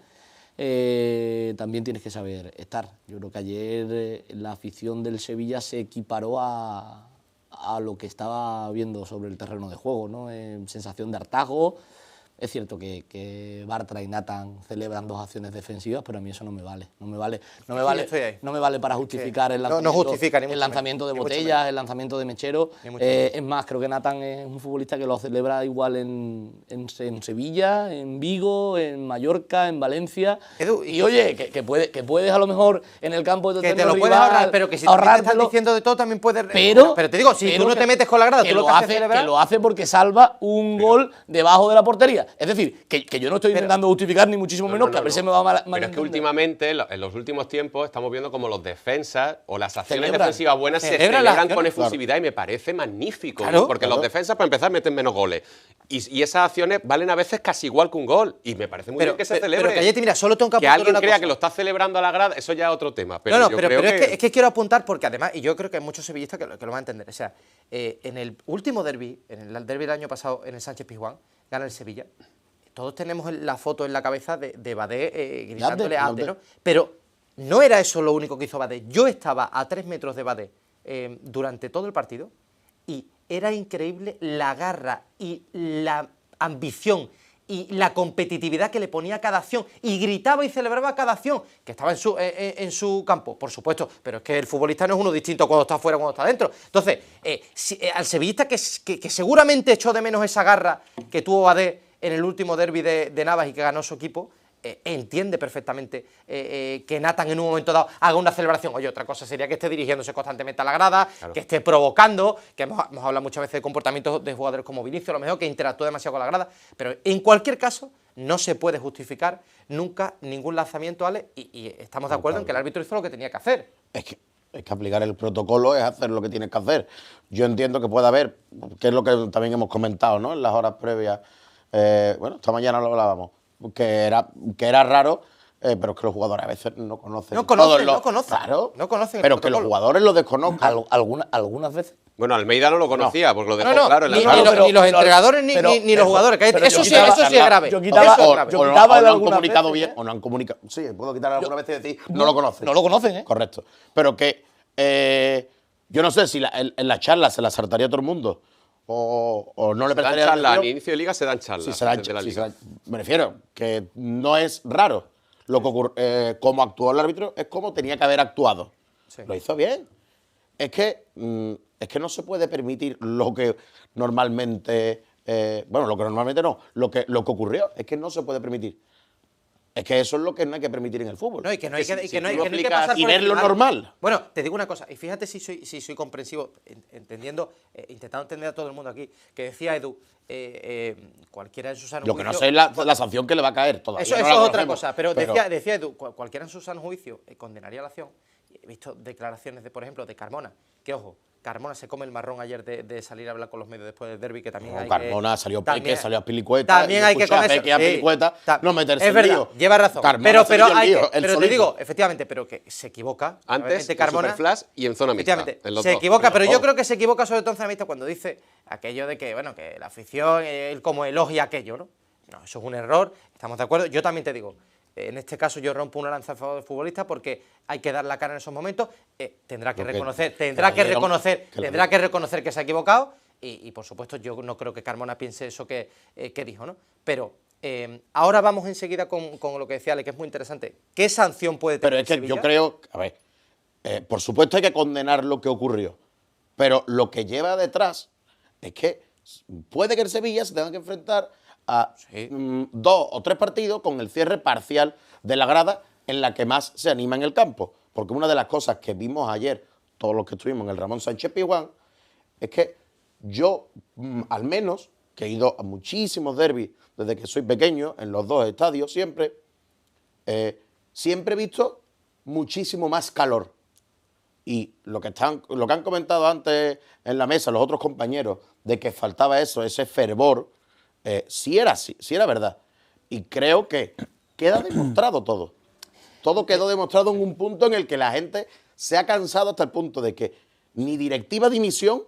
también tienes que saber estar. Yo creo que ayer la afición del Sevilla se equiparó a lo que estaba viendo sobre el terreno de juego, ¿no? Sensación de hartazgo. Es cierto que Bartra y Nathan celebran 2 acciones defensivas, pero a mí eso no me vale. No me vale para justificar el lanzamiento de botellas, el lanzamiento de mecheros. Es más, creo que Nathan es un futbolista que lo celebra igual en Sevilla, en Vigo, en Mallorca, en Valencia. Edu, y oye, que puedes a lo mejor en el campo de que te lo puedes ahorrar, pero que si te están diciendo de todo también puedes. Pero te digo, si tú no te metes con la grada, tú lo que haces es celebrar. Que lo hace porque salva un gol debajo de la portería. Es decir, que yo no estoy intentando justificar ni muchísimo menos, que a ver si me va mal. Pero es que últimamente, en los últimos tiempos, estamos viendo como los defensas o las acciones defensivas buenas se celebran con efusividad y me parece magnífico. Claro, porque los defensas, para empezar, meten menos goles. Y esas acciones valen a veces casi igual que un gol. Y me parece muy bien que se celebre. Pero Cayeti, mira, solo tengo que apuntar que alguien crea que lo está celebrando a la grada, eso ya es otro tema. Pero es que quiero apuntar porque además, y yo creo que hay muchos sevillistas que lo van a entender. O sea, en el último derbi, en el derbi del año pasado, en el Sánchez Pizjuán, gana el Sevilla. Todos tenemos la foto en la cabeza de Badé gritándole a Ante, ¿no? Pero no era eso lo único que hizo Badé. Yo estaba a 3 metros de Badé durante todo el partido y era increíble la garra y la ambición y la competitividad que le ponía a cada acción y gritaba y celebraba cada acción que estaba en su campo, por supuesto, pero es que el futbolista no es uno distinto cuando está fuera cuando está dentro. Entonces, al sevillista que seguramente echó de menos esa garra que tuvo Badé en el último derbi de Navas y que ganó su equipo, entiende perfectamente que Nathan en un momento dado haga una celebración. Oye, otra cosa sería que esté dirigiéndose constantemente a la grada, claro, que esté provocando, que hemos hablado muchas veces de comportamientos de jugadores como Vinicius, a lo mejor que interactúa demasiado con la grada, pero en cualquier caso no se puede justificar nunca ningún lanzamiento, Ale, y estamos de acuerdo en que el árbitro hizo lo que tenía que hacer. Es que aplicar el protocolo es hacer lo que tienes que hacer. Yo entiendo que puede haber, que es lo que también hemos comentado, ¿no?, en las horas previas. Bueno, esta mañana lo hablábamos, que era raro, pero es que los jugadores a veces no conocen. Claro, no conocen. Pero que los jugadores lo desconozcan. Algunas veces. Bueno, Almeida no lo conocía, porque lo dejó claro en la sala. Ni los entrenadores ni los jugadores. Eso sí es grave. Yo quitaba no han comunicado bien, o no han comunicado. Sí, puedo quitar alguna vez y decir, no lo conocen. No lo conocen, ¿eh? Correcto. Pero que yo no sé si en la charla se la saltaría a todo el mundo. O no le prestaría charlas. Al inicio de liga se dan charlas. Sí, me refiero que no es raro. Lo que ocurre, como actuó el árbitro es como tenía que haber actuado. Sí. Lo hizo bien. Es que no se puede permitir lo que normalmente... lo que normalmente no. Lo que ocurrió es que no se puede permitir. Es que eso es lo que no hay que permitir en el fútbol. No, y que no hay que, Si no tú lo hay que aplicas pasar y por el verlo final. normal. Bueno, te digo una cosa, y fíjate si soy comprensivo, entendiendo, intentando entender a todo el mundo aquí, que decía Edu, cualquiera en su sano Lo juicio... que no sé es la sanción que le va a caer todavía. Eso no es la otra conocemos, cosa, pero decía Edu, cualquiera en su sano juicio condenaría la acción. He visto declaraciones, por ejemplo, de Carmona, que ojo, Carmona se come el marrón ayer de salir a hablar con los medios después del derbi, que también hay Carmona que... salió también, Peque, salió a Pilicueta. También hay que comerse... a Pilicueta no meterse es verdad, en lío. lleva razón. Carmona Pero te digo, efectivamente, pero que se equivoca. Antes en Carmona, Superflash y en zona mixta. efectivamente, En los se dos, equivoca, en los pero yo dos. creo que se equivoca sobre todo en zona mixta cuando dice aquello de que, bueno, que la afición, él como elogia aquello, ¿no? No, eso es un error, estamos de acuerdo. Yo también te digo, en este caso yo rompo una lanza a favor del futbolista porque hay que dar la cara en esos momentos, tendrá que reconocer que se ha equivocado y por supuesto yo no creo que Carmona piense eso que dijo, ¿no? Pero ahora vamos enseguida con lo que decía Ale, que es muy interesante. ¿Qué sanción puede tener Pero es que Sevilla? yo creo, a ver, por supuesto hay que condenar lo que ocurrió, pero lo que lleva detrás es que puede que el Sevilla se tenga que enfrentar a 2 o 3 partidos con el cierre parcial de la grada en la que más se anima en el campo. Porque una de las cosas que vimos ayer, todos los que estuvimos en el Ramón Sánchez Pizjuán, es que yo, al menos, que he ido a muchísimos derbis desde que soy pequeño, en los 2 estadios siempre, siempre he visto muchísimo más calor. Y lo que han comentado antes en la mesa los otros compañeros, de que faltaba eso, ese fervor, sí era así, sí era verdad. Y creo que queda demostrado todo. Todo quedó demostrado en un punto en el que la gente se ha cansado hasta el punto de que ni directiva de dimisión,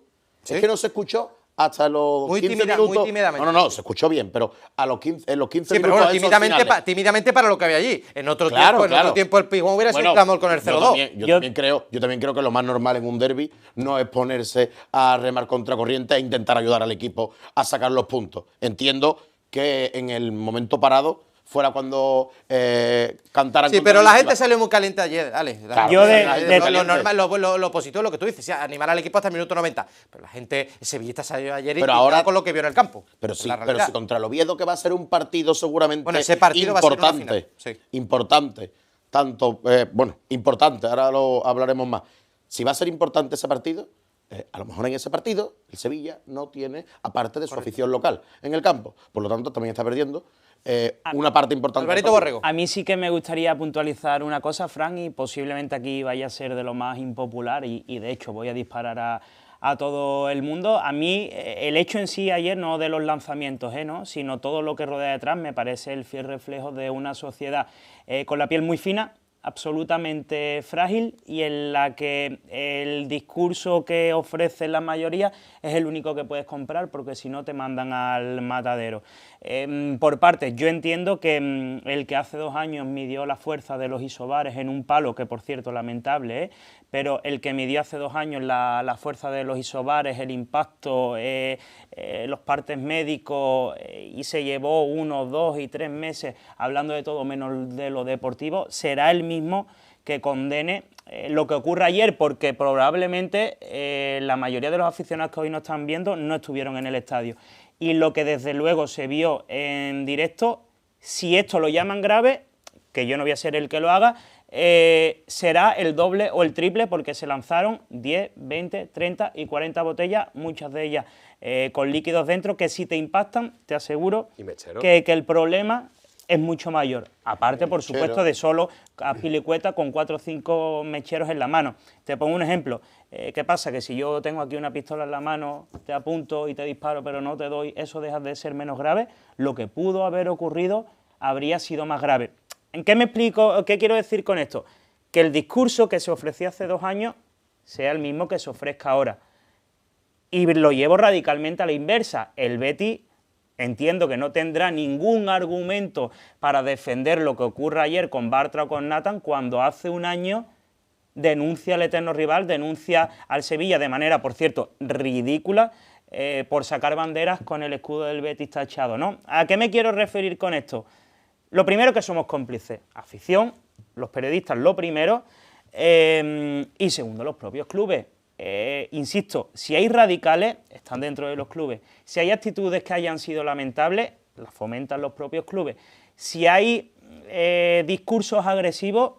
es que no se escuchó hasta los 15 minutos. Muy tímidamente. No, se escuchó bien, pero en los 15 Sí, minutos. pero bueno, esos tímidamente para lo que había allí. En otro Claro, tiempo el Pizjuán hubiera sido clamor con el 0-2. Yo también creo que lo más normal en un derbi no es ponerse a remar contracorriente e intentar ayudar al equipo a sacar los puntos. Entiendo que en el momento parado fuera cuando cantaran. Sí, pero la gente salió muy caliente ayer, Ale. Claro, lo normal, lo positivo es lo que tú dices, animar al equipo hasta el minuto 90. Pero la gente sevillista salió ayer y ahora con lo que vio en el campo. Pero sí, pero si contra el Oviedo, que va a ser un partido seguramente ese partido importante, va a ser una final. Sí. Importante, tanto, importante, ahora lo hablaremos más. Si va a ser importante ese partido, a lo mejor en ese partido el Sevilla no tiene, aparte de su afición local en el campo, por lo tanto también está perdiendo una parte importante. Alvarito Borrego. A mí sí que me gustaría puntualizar una cosa, Fran, y posiblemente aquí vaya a ser de lo más impopular y de hecho voy a disparar a todo el mundo. A mí el hecho en sí ayer, no de los lanzamientos, ¿no?, sino todo lo que rodea detrás, me parece el fiel reflejo de una sociedad con la piel muy fina, absolutamente frágil y en la que el discurso que ofrece la mayoría es el único que puedes comprar porque si no te mandan al matadero. Por parte, yo entiendo que el que hace 2 años midió la fuerza de los isobares en un palo, que por cierto lamentable, pero el que midió hace 2 años la fuerza de los isobares, el impacto, los partes médicos y se llevó 1, 2 y 3 meses hablando de todo menos de lo deportivo, será el mismo que condene lo que ocurre ayer, porque probablemente la mayoría de los aficionados que hoy nos están viendo no estuvieron en el estadio. Y lo que desde luego se vio en directo, si esto lo llaman grave, que yo no voy a ser el que lo haga, será el doble o el triple, porque se lanzaron 10, 20, 30 y 40 botellas, muchas de ellas con líquidos dentro, que si te impactan, te aseguro que el problema es mucho mayor. Aparte, por supuesto, de solo a Pilicueta con 4 o 5 mecheros en la mano. Te pongo un ejemplo. ¿Qué pasa? Que si yo tengo aquí una pistola en la mano, te apunto y te disparo, pero no te doy, ¿eso deja de ser menos grave? Lo que pudo haber ocurrido habría sido más grave. ¿En qué me explico? ¿Qué quiero decir con esto? Que el discurso que se ofrecía hace 2 años sea el mismo que se ofrezca ahora. Y lo llevo radicalmente a la inversa. El Betis entiendo que no tendrá ningún argumento para defender lo que ocurre ayer con Bartra o con Nathan, cuando hace 1 año denuncia al eterno rival, denuncia al Sevilla de manera, por cierto, ridícula, por sacar banderas con el escudo del Betis tachado, ¿no? ¿A qué me quiero referir con esto? Lo primero, que somos cómplices, afición, los periodistas lo primero, y segundo, los propios clubes. Insisto, si hay radicales, están dentro de los clubes. Si hay actitudes que hayan sido lamentables, las fomentan los propios clubes. Si hay discursos agresivos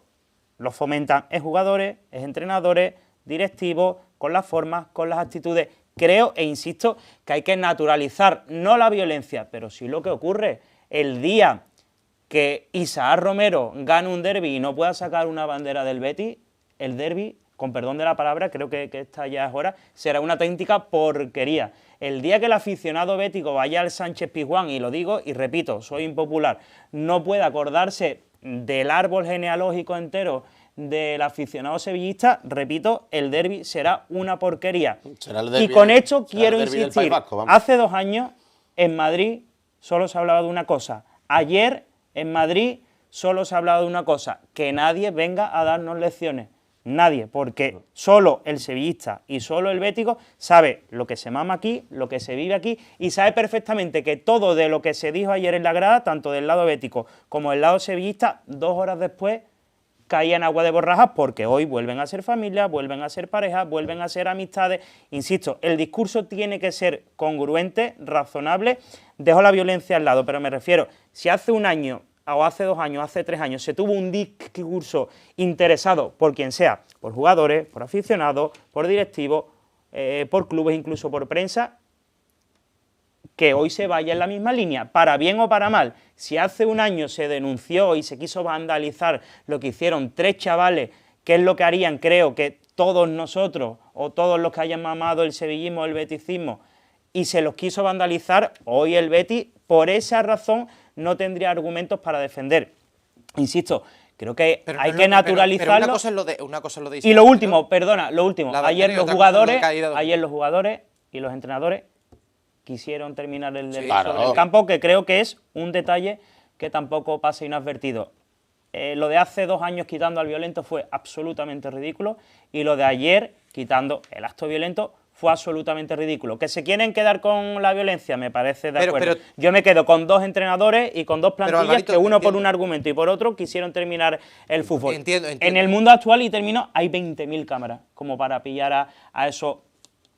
los fomentan jugadores, entrenadores, directivos, con las formas, con las actitudes. Creo e insisto que hay que naturalizar no la violencia, pero sí lo que ocurre el día que Isaac Romero gane un derbi y no pueda sacar una bandera del Betis, el derbi, con perdón de la palabra, creo que esta ya es hora, será una auténtica porquería. El día que el aficionado bético vaya al Sánchez Pizjuán, y lo digo y repito, soy impopular, no pueda acordarse del árbol genealógico entero del aficionado sevillista, repito, el derbi será una porquería. Y con esto quiero insistir, hace 2 años en Madrid solo se hablaba de una cosa, ayer en Madrid solo se hablaba de una cosa, que nadie venga a darnos lecciones. Nadie, porque solo el sevillista y solo el bético sabe lo que se mama aquí, lo que se vive aquí, y sabe perfectamente que todo de lo que se dijo ayer en la grada, tanto del lado bético como del lado sevillista, 2 horas después caía en agua de borrajas, porque hoy vuelven a ser familia, vuelven a ser pareja, vuelven a ser amistades. Insisto, el discurso tiene que ser congruente, razonable. Dejo la violencia al lado, pero me refiero, si hace 1 año o hace 2 años, hace 3 años, se tuvo un discurso interesado por quien sea, por jugadores, por aficionados, por directivos, por clubes, incluso por prensa, que hoy se vaya en la misma línea, para bien o para mal. Si hace 1 año se denunció y se quiso vandalizar lo que hicieron 3 chavales, que es lo que harían, creo, que todos nosotros, o todos los que hayan mamado el sevillismo, el beticismo, y se los quiso vandalizar, hoy el Betis, por esa razón, no tendría argumentos para defender. Insisto, creo que hay que naturalizarlo. Pero una cosa es lo de y lo último, perdona, lo último. Ayer los jugadores y los entrenadores quisieron terminar el debate sobre el campo, que creo que es un detalle que tampoco pasa inadvertido. Lo de hace 2 años quitando al violento fue absolutamente ridículo, y lo de ayer quitando el acto violento fue absolutamente ridículo. ¿Que se quieren quedar con la violencia? Me parece de acuerdo. Yo me quedo con 2 entrenadores y con 2 plantillas, Alvarito, que uno por un argumento y por otro quisieron terminar el fútbol. Entiendo. En el mundo actual, y termino, hay 20.000 cámaras como para pillar a eso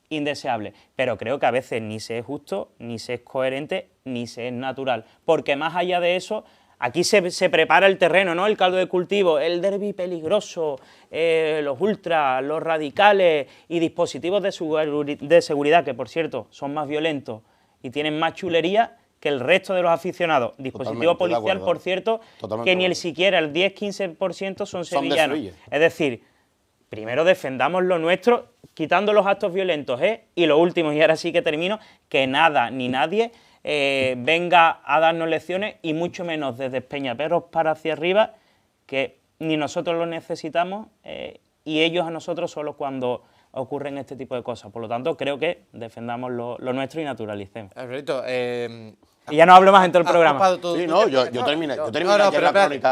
indeseable. Pero creo que a veces ni se es justo, ni se es coherente, ni se es natural. Porque más allá de eso, aquí se prepara el terreno, ¿no? El caldo de cultivo, el derbi peligroso, los ultras, los radicales y dispositivos de seguridad, que por cierto son más violentos y tienen más chulería que el resto de los aficionados. Dispositivo policial, por cierto, que ni siquiera el 10-15% son sevillanos. Es decir, primero defendamos lo nuestro, quitando los actos violentos, y lo último, y ahora sí que termino, que nada ni nadie venga a darnos lecciones, y mucho menos desde Peñaperros para hacia arriba, que ni nosotros lo necesitamos y ellos a nosotros solo cuando ocurren este tipo de cosas. Por lo tanto, creo que defendamos lo nuestro y naturalicemos. Alberto, y ya no hablo más en todo el programa. Sí, no, yo terminé. Yo terminé ayer la crónica.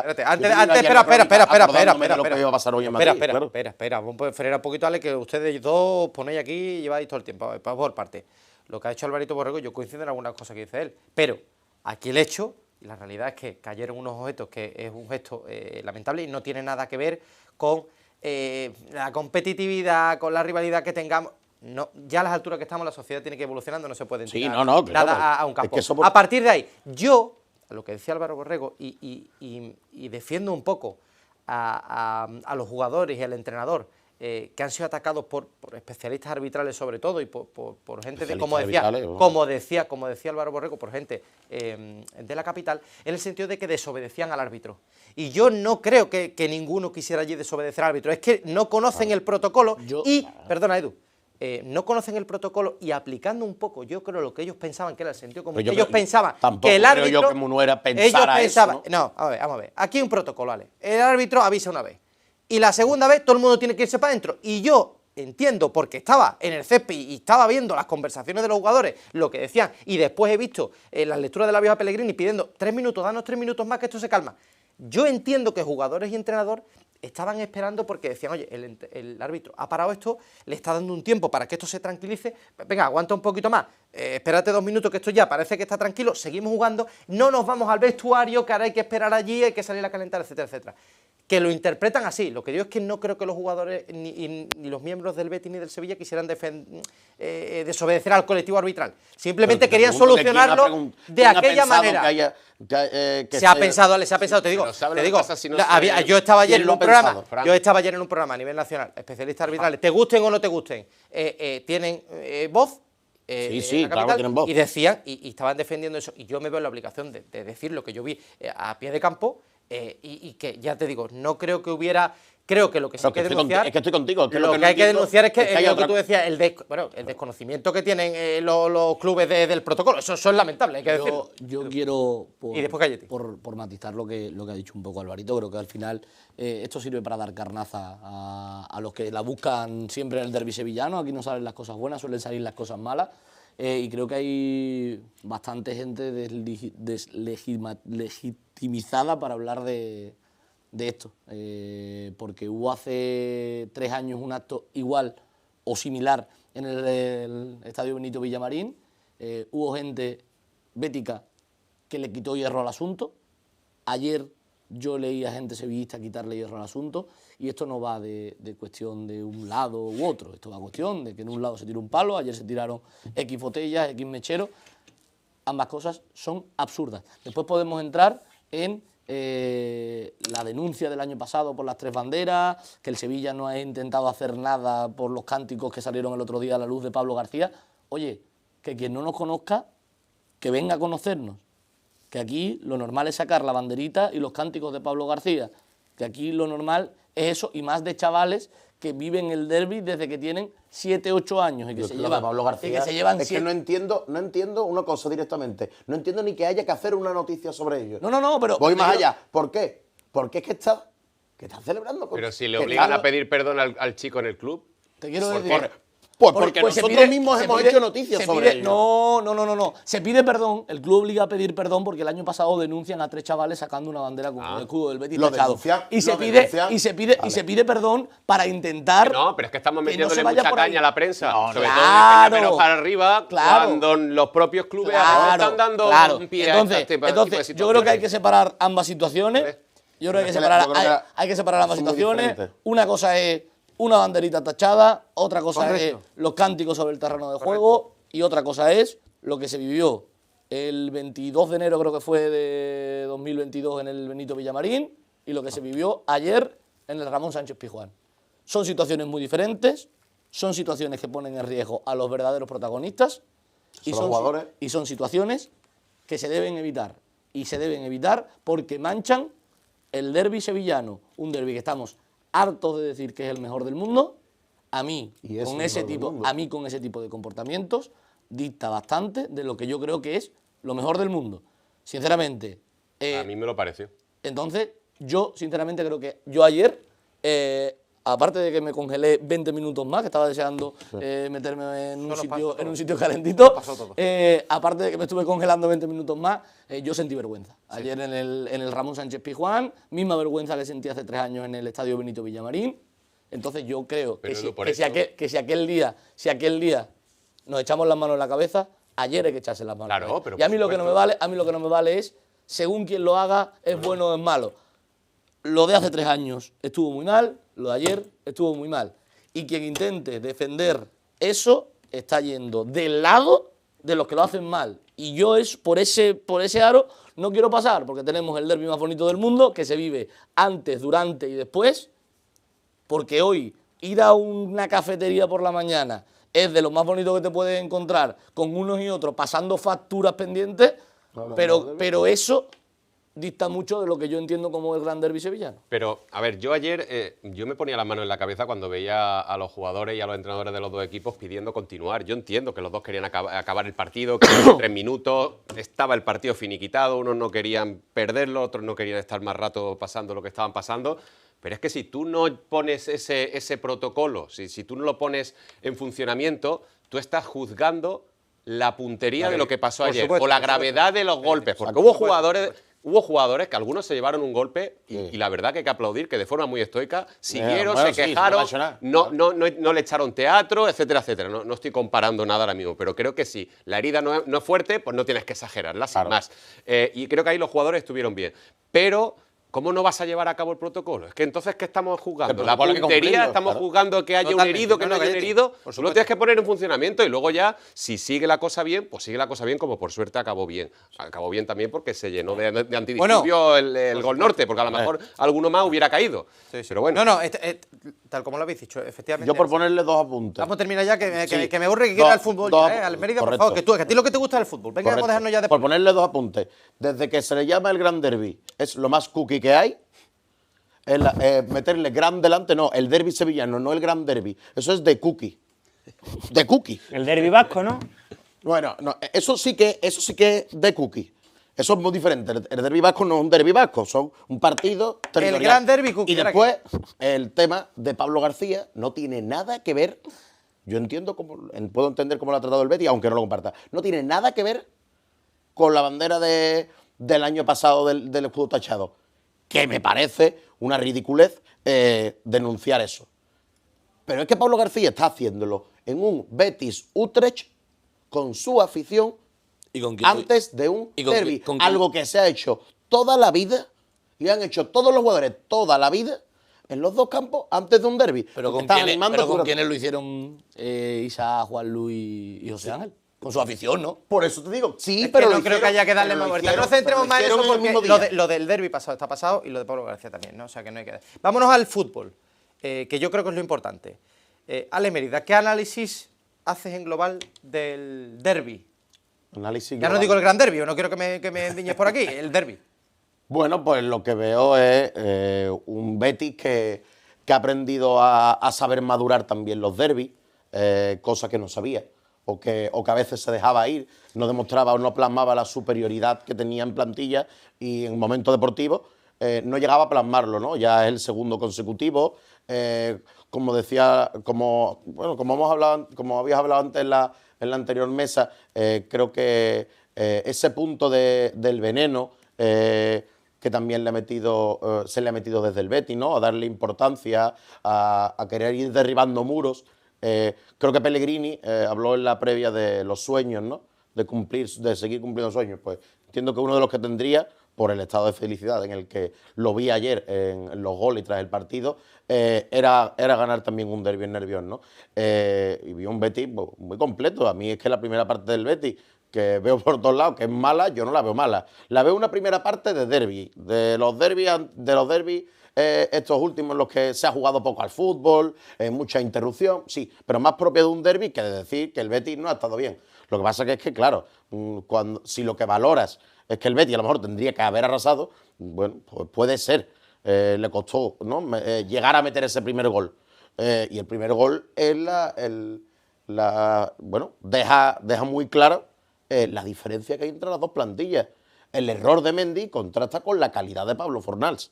Espera. Vamos a frenar un poquito, Ale, que ustedes dos ponéis aquí y lleváis todo el tiempo. Vamos por parte. Lo que ha hecho Alvarito Borrego, yo coincido en algunas cosas que dice él. Pero aquí el hecho, y la realidad es que cayeron unos objetos, que es un gesto lamentable y no tiene nada que ver con la competitividad, con la rivalidad que tengamos. No, ya a las alturas que estamos, la sociedad tiene que ir evolucionando, no se puede tirar nada a un campo. A partir de ahí, yo, a lo que decía Álvaro Borrego, y defiendo un poco a los jugadores y al entrenador, que han sido atacados por especialistas arbitrales sobre todo, y por gente de, como decía Álvaro Borrego, por gente de la capital, en el sentido de que desobedecían al árbitro. Y yo no creo que ninguno quisiera allí desobedecer al árbitro, es que no conocen el protocolo perdona, Edu, no conocen el protocolo, y aplicando un poco, yo creo, lo que ellos pensaban que era el sentido común. Ellos pensaban que el árbitro... Yo que Munuera pensara eso, ¿no? Vamos a ver. Aquí hay un protocolo, Ale. El árbitro avisa una vez. Y la segunda vez todo el mundo tiene que irse para adentro. Y yo entiendo, porque estaba en el césped y estaba viendo las conversaciones de los jugadores, lo que decían, y después he visto las lecturas de la vieja Pellegrini pidiendo 3 minutos, danos 3 minutos más que esto se calma. Yo entiendo que jugadores y entrenador estaban esperando porque decían, oye, el árbitro ha parado esto, le está dando un tiempo para que esto se tranquilice, venga, aguanta un poquito más, espérate 2 minutos que esto ya parece que está tranquilo, seguimos jugando, no nos vamos al vestuario, que ahora hay que esperar allí, hay que salir a calentar, etcétera, etcétera. Que lo interpretan así. Lo que digo es que no creo que los jugadores ni los miembros del Betis ni del Sevilla quisieran desobedecer al colectivo arbitral. Simplemente querían solucionarlo de aquella manera. Se ha pensado, te digo. Yo estaba ayer en un programa. A nivel nacional, especialistas arbitrales, te gusten o no te gusten, tienen voz. Sí, claro que tienen voz. Y decían, y estaban defendiendo eso. Y yo me veo en la obligación de decir lo que yo vi a pie de campo. Y que ya te digo, no creo que hubiera, creo que lo que sí hay que denunciar, es que estoy contigo, lo que hay que denunciar es que lo que tú decías, el desconocimiento que tienen los clubes del protocolo, eso es lamentable, hay que decirlo. Yo quiero, y después por matizar lo que ha dicho un poco Alvarito, creo que al final esto sirve para dar carnaza a los que la buscan siempre en el derbi sevillano. Aquí no salen las cosas buenas, suelen salir las cosas malas. Y creo que hay bastante gente deslegitimizada para hablar de esto, porque hubo hace 3 años un acto igual o similar en el Estadio Benito Villamarín. Hubo gente bética que le quitó hierro al asunto. Ayer yo leí a gente sevillista quitarle hierro al asunto, y esto no va de cuestión de un lado u otro, esto va a cuestión de que en un lado se tira un palo, ayer se tiraron X botellas, X mecheros, ambas cosas son absurdas. Después podemos entrar en la denuncia del año pasado por las 3 banderas, que el Sevilla no ha intentado hacer nada por los cánticos que salieron el otro día a la luz de Pablo García. Oye, que quien no nos conozca, que venga a conocernos. Que aquí lo normal es sacar la banderita y los cánticos de Pablo García, que aquí lo normal es eso, y más de chavales que viven el derbi desde que tienen 7, 8 años y que se llevan Pablo García, que se llevan es que no entiendo una cosa directamente, no entiendo ni que haya que hacer una noticia sobre ello. No, pero voy más allá. ¿Por qué? Porque es que están celebrando. Pero si le obligan a pedir perdón al chico en el club. Te quiero decir. Porque nosotros mismos hemos hecho noticias sobre ello. No. Se pide perdón, el club obliga a pedir perdón porque el año pasado denuncian a 3 chavales sacando una bandera con el escudo del Betis tachado. Y se pide perdón para intentar. No, pero es que estamos metiéndole mucha caña a la prensa. Sobre claro, todo menos para arriba, cuando los propios clubes están dando un pie entonces, yo creo que hay que separar ambas situaciones. Yo creo que hay que separar ambas situaciones. Una cosa es una banderita tachada, otra cosa es los cánticos sobre el terreno de juego, y otra cosa es lo que se vivió el 22 de enero, creo que fue de 2022, en el Benito Villamarín, y lo que se vivió ayer en el Ramón Sánchez Pizjuán. Son situaciones muy diferentes, son situaciones que ponen en riesgo a los verdaderos protagonistas, y son situaciones que se deben evitar, y se deben evitar porque manchan el derbi sevillano, un derbi que estamos hartos de decir que es el mejor del mundo. A mí, con ese tipo de comportamientos, dicta bastante de lo que yo creo que es lo mejor del mundo. Sinceramente. A mí me lo pareció. Entonces, yo sinceramente creo que yo ayer, aparte de que me congelé 20 minutos más, que estaba deseando meterme en un sitio calentito, aparte de que me estuve congelando 20 minutos más, yo sentí vergüenza. Ayer en el Ramón Sánchez Pizjuán, misma vergüenza que sentí hace 3 años en el Estadio Benito Villamarín. Entonces yo creo que si aquel día nos echamos las manos en la cabeza, ayer hay que echarse las manos. Claro, pero y a mí lo que no me vale es, según quien lo haga, es bueno o es malo. Lo de hace 3 años estuvo muy mal, lo de ayer estuvo muy mal. Y quien intente defender eso está yendo del lado de los que lo hacen mal. Y yo por ese aro no quiero pasar, porque tenemos el derbi más bonito del mundo, que se vive antes, durante y después, porque hoy ir a una cafetería por la mañana es de lo más bonito que te puedes encontrar, con unos y otros pasando facturas pendientes, pero eso dista mucho de lo que yo entiendo como el gran derbi sevillano. Pero, a ver, yo ayer yo me ponía las manos en la cabeza cuando veía a los jugadores y a los entrenadores de los dos equipos pidiendo continuar. Yo entiendo que los dos querían acabar el partido, que en 3 minutos estaba el partido finiquitado, unos no querían perderlo, otros no querían estar más rato pasando lo que estaban pasando. Pero es que si tú no pones ese protocolo, si tú no lo pones en funcionamiento, tú estás juzgando la puntería de lo que pasó ayer, o la gravedad de los golpes, porque hubo jugadores hubo jugadores que algunos se llevaron un golpe y la verdad que hay que aplaudir que de forma muy estoica siguieron, se quejaron, no le echaron teatro, etcétera, etcétera. No estoy comparando nada ahora mismo, pero creo que si la herida no es fuerte, pues no tienes que exagerarla, sin más. Y creo que ahí los jugadores estuvieron bien. Pero ¿cómo no vas a llevar a cabo el protocolo? Es que entonces, ¿qué estamos juzgando? ¿La puntería? ¿Estamos juzgando que haya un herido, que no haya un herido? Tú lo tienes que poner en funcionamiento y luego ya, si sigue la cosa bien, pues sigue la cosa bien, como por suerte acabó bien. Acabó bien también porque se llenó de antidisturbio el Gol Norte, porque a lo mejor alguno más hubiera caído. Pero bueno. Tal como lo habéis dicho, efectivamente. Yo por ponerle dos apuntes. Vamos a terminar ya, que me aburre que quiera el fútbol. Almeida, por favor, que a ti lo que te gusta es el fútbol. Venga, vamos a dejarnos ya de... Por ponerle dos apuntes. Desde que se le llama el Gran Derby, es lo más cookie que hay. Meterle gran delante, no, el derbi sevillano, no el Gran Derby. Eso es de cookie. De cookie. El derbi vasco, ¿no? Bueno, no, eso sí que es de cookie. Eso es muy diferente. El derbi vasco no es un derbi vasco, son un partido territorial. El Gran Derby cookie. Y después, el tema de Pablo García no tiene nada que ver. Yo entiendo puedo entender cómo lo ha tratado el Betis, aunque no lo comparta. No tiene nada que ver con la bandera del año pasado del escudo tachado. Que me parece una ridiculez denunciar eso. Pero es que Pablo García está haciéndolo en un Betis Utrecht con su afición antes de un derbi. Algo que se ha hecho toda la vida y han hecho todos los jugadores toda la vida en los dos campos antes de un derbi. Pero ¿con quiénes lo hicieron Isa, Juan Luis y José Ángel? Con su afición, ¿no? Por eso te digo, sí, pero no creo que haya que darle más vuelta. No centremos más en eso porque lo del derbi pasado está pasado y lo de Pablo García también, ¿no? O sea que no hay que... Vámonos al fútbol, que yo creo que es lo importante. Ale Mérida, ¿qué análisis haces en global del derbi? Análisis ya no digo el Gran Derbi, no quiero que me endiñes por aquí, el derbi. Bueno, pues lo que veo es un Betis que ha aprendido a saber madurar también los derbis, cosa que no sabía. O que a veces se dejaba ir, no demostraba o no plasmaba la superioridad que tenía en plantilla y en momentos deportivos no llegaba a plasmarlo, ¿no? Ya es el segundo consecutivo, como decía, como habías hablado antes en la anterior mesa, creo que ese punto del veneno que también se le ha metido desde el Betis, ¿no? A darle importancia, a querer ir derribando muros. Creo que Pellegrini habló en la previa de los sueños, ¿no? De seguir cumpliendo sueños. Pues entiendo que uno de los que tendría, por el estado de felicidad en el que lo vi ayer en los goles y tras el partido, era ganar también un derbi en Nervión, ¿no? Y vi un Betis muy completo. A mí es que la primera parte del Betis, que veo por todos lados que es mala, yo no la veo mala. La veo una primera parte de derbi, de los derbis estos últimos en los que se ha jugado poco al fútbol, mucha interrupción, sí, pero más propio de un derbi que de decir que el Betis no ha estado bien. Lo que pasa que es que, claro, si lo que valoras es que el Betis a lo mejor tendría que haber arrasado, bueno, pues puede ser. Le costó, ¿no? Llegar a meter ese primer gol. Y el primer gol es deja muy claro la diferencia que hay entre las dos plantillas. El error de Mendy contrasta con la calidad de Pablo Fornals.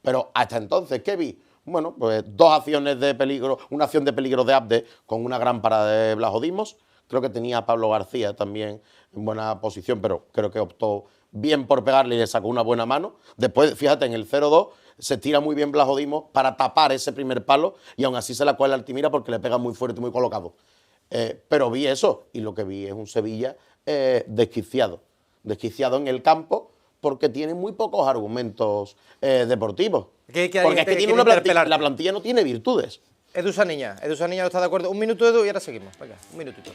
Pero hasta entonces, ¿qué vi? Bueno, pues dos acciones de peligro, una acción de peligro de Abde con una gran parada de Blajo Dimos. Creo que tenía a Pablo García también en buena posición, pero creo que optó bien por pegarle y le sacó una buena mano. Después, fíjate, en el 0-2 se tira muy bien Blajo Dimos para tapar ese primer palo y aún así se la cuela Altimira porque le pega muy fuerte, muy colocado. Pero vi eso y lo que vi es un Sevilla desquiciado en el campo, porque tiene muy pocos argumentos deportivos. Porque es que tiene la plantilla no tiene virtudes. Edu Saniña no está de acuerdo. Un minuto, Edu, y ahora seguimos. Venga, un minutito.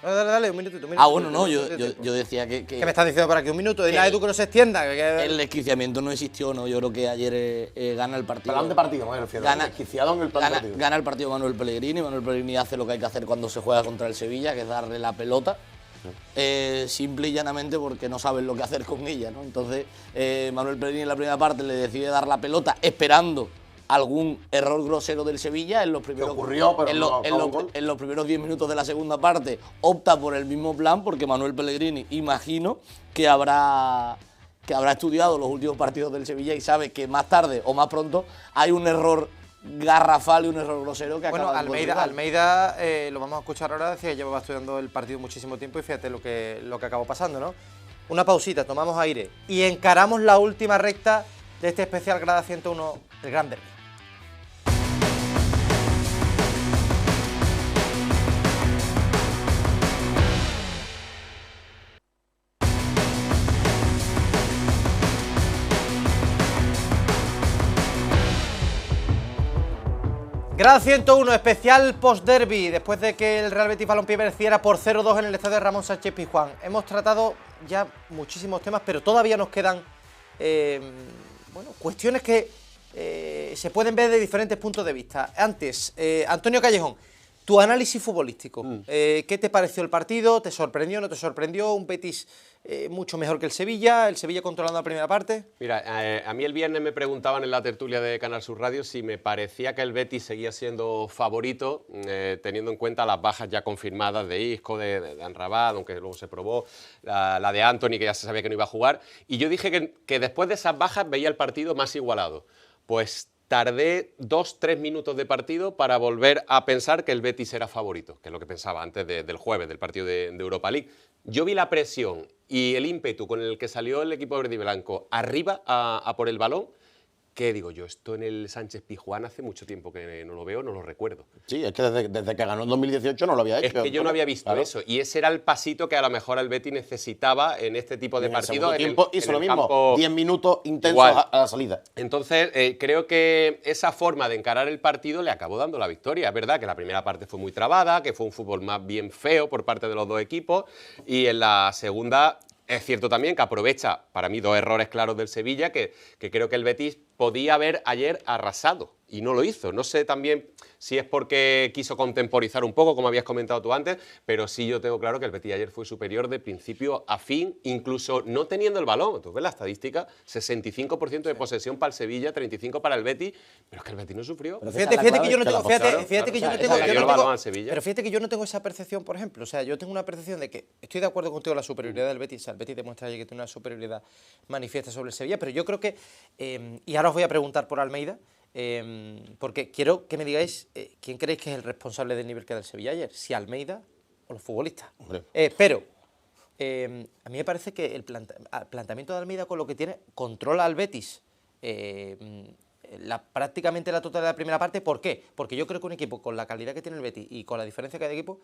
Dale, un minutito. Bueno, no, yo decía que... ¿Qué me estás diciendo por aquí? Un minuto. Dile a Edu que no se extienda. El desquiciamiento no existió, ¿no? Yo creo que ayer gana el partido. Plan de partido, me refiero. Desquiciado en el plan de partido. Gana el partido Manuel Pellegrini. Manuel Pellegrini hace lo que hay que hacer cuando se juega contra el Sevilla, que es darle la pelota. Simple y llanamente porque no saben lo que hacer con ella, ¿no? Entonces Manuel Pellegrini en la primera parte le decide dar la pelota esperando algún error grosero del Sevilla en los primeros, en los primeros 10 minutos de la segunda parte. Opta por el mismo plan porque Manuel Pellegrini, imagino que habrá estudiado los últimos partidos del Sevilla y sabe que más tarde o más pronto hay un error garrafal y un error grosero que acaba. Bueno, Almeida lo vamos a escuchar ahora, decía que llevaba estudiando el partido muchísimo tiempo y fíjate lo que acabó pasando, ¿no? una pausita, tomamos aire y encaramos la última recta de este especial Grada 101 del Gran Derbi. Grada 101, especial post-derby, después de que el Real Betis Balompié venciera por 0-2 en el estadio de Ramón Sánchez Pizjuán. Hemos tratado ya muchísimos temas, pero todavía nos quedan cuestiones que se pueden ver de diferentes puntos de vista. Antes, Antonio Callejón, tu análisis futbolístico. ¿Qué te pareció el partido? ¿Te sorprendió, no te sorprendió? ¿Un Betis mucho mejor que el Sevilla controlando la primera parte? Mira, a mí el viernes me preguntaban en la tertulia de Canal Sur Radio si me parecía que el Betis seguía siendo favorito, teniendo en cuenta las bajas ya confirmadas de Isco, de Amrabat, aunque luego se probó, la de Anthony, que ya se sabía que no iba a jugar. Y yo dije que después de esas bajas veía el partido más igualado. Pues tardé 2-3 minutos de partido para volver a pensar que el Betis era favorito, que es lo que pensaba antes del jueves, del partido de Europa League. Yo vi la presión y el ímpetu con el que salió el equipo verde y blanco arriba a por el balón, que digo yo, esto en el Sánchez Pizjuán hace mucho tiempo que no lo veo, no lo recuerdo. Sí, es que desde que ganó en 2018 no lo había hecho. Es que yo no había visto eso, y ese era el pasito que a lo mejor el Betis necesitaba en este tipo de partidos. Hizo lo mismo, 10 minutos intensos a la salida. Entonces, creo que esa forma de encarar el partido le acabó dando la victoria. Es verdad que la primera parte fue muy trabada, que fue un fútbol más bien feo por parte de los dos equipos, y en la segunda es cierto también que aprovecha, para mí, dos errores claros del Sevilla, que creo que el Betis podía haber ayer arrasado y no lo hizo. No sé también si es porque quiso contemporizar un poco, como habías comentado tú antes, pero sí yo tengo claro que el Betis ayer fue superior de principio a fin, incluso no teniendo el balón. Tú ves la estadística, 65% de posesión para el Sevilla, 35% para el Betis, pero es que el Betis no sufrió. Pero fíjate que yo no tengo, pero fíjate que yo no tengo esa percepción, por ejemplo. O sea, yo tengo una percepción de que estoy de acuerdo contigo en la superioridad del Betis. O sea, el Betis demuestra ayer que tiene una superioridad manifiesta sobre el Sevilla, pero yo creo que, y ahora os voy a preguntar por Almeida, porque quiero que me digáis quién creéis que es el responsable del nivel que da el Sevilla ayer, si Almeida o los futbolistas. Pero a mí me parece que el planteamiento de Almeida con lo que tiene controla al Betis prácticamente la totalidad de la primera parte. ¿Por qué? Porque yo creo que un equipo con la calidad que tiene el Betis y con la diferencia que hay de equipo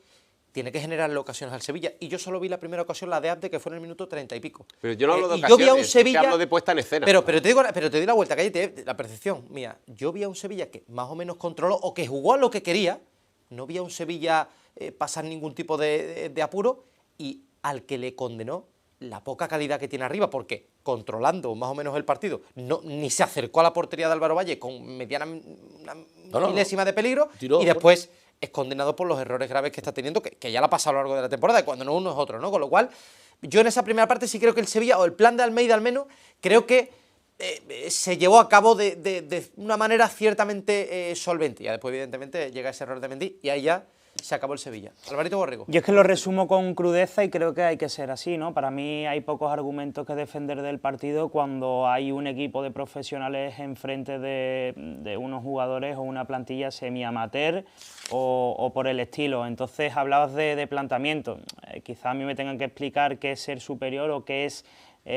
tiene que generarle ocasiones al Sevilla, y yo solo vi la primera ocasión, la de Abde, que fue en el minuto 30 y pico. Pero yo no hablo de ocasiones, yo vi a un Sevilla, que hablo de puesta en escena. Pero te doy la vuelta, cállate, la percepción mía. Yo vi a un Sevilla que más o menos controló, o que jugó a lo que quería. No vi a un Sevilla pasar ningún tipo de apuro, y al que le condenó la poca calidad que tiene arriba, porque controlando más o menos el partido, ni se acercó a la portería de Álvaro Valle con mediana milésima de peligro, y después es condenado por los errores graves que está teniendo, que ya la ha pasado a lo largo de la temporada, y cuando no uno es otro, ¿no? Con lo cual, yo en esa primera parte sí creo que el Sevilla, o el plan de Almeida al menos, creo que se llevó a cabo de una manera ciertamente solvente. Ya después, evidentemente, llega ese error de Mendy, y ahí ya se acabó el Sevilla. Alvarito Borrego. Yo es que lo resumo con crudeza y creo que hay que ser así, ¿no? Para mí hay pocos argumentos que defender del partido cuando hay un equipo de profesionales enfrente de unos jugadores o una plantilla semi-amateur o por el estilo. Entonces, hablabas de planteamiento. Quizá a mí me tengan que explicar qué es ser superior o qué es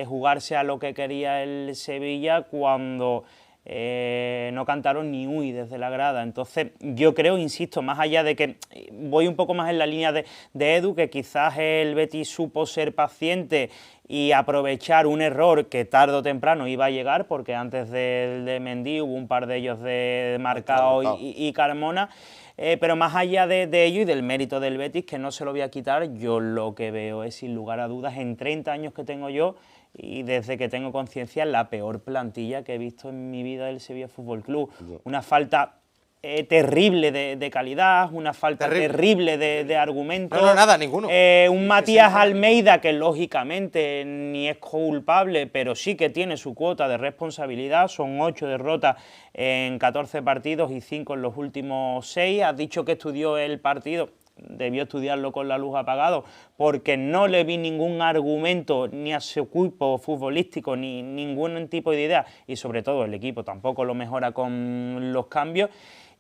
jugarse a lo que quería el Sevilla cuando no cantaron ni uy desde la grada. Entonces yo creo, insisto, más allá de que voy un poco más en la línea de Edu, que quizás el Betis supo ser paciente y aprovechar un error que tarde o temprano iba a llegar, porque antes de Mendy hubo un par de ellos de Marcao y Carmona. Pero más allá de ello y del mérito del Betis, que no se lo voy a quitar, yo lo que veo es, sin lugar a dudas, en 30 años que tengo yo, y desde que tengo conciencia, la peor plantilla que he visto en mi vida del Sevilla Fútbol Club. Una falta terrible de calidad, una falta terrible de argumentos. No, nada, ninguno. Un Matías Almeida que lógicamente ni es culpable, pero sí que tiene su cuota de responsabilidad. Son 8 derrotas en 14 partidos y 5 en los últimos 6. Has dicho que estudió el partido. Debió estudiarlo con la luz apagada, porque no le vi ningún argumento ni a su equipo futbolístico ni ningún tipo de idea, y sobre todo el equipo tampoco lo mejora con los cambios.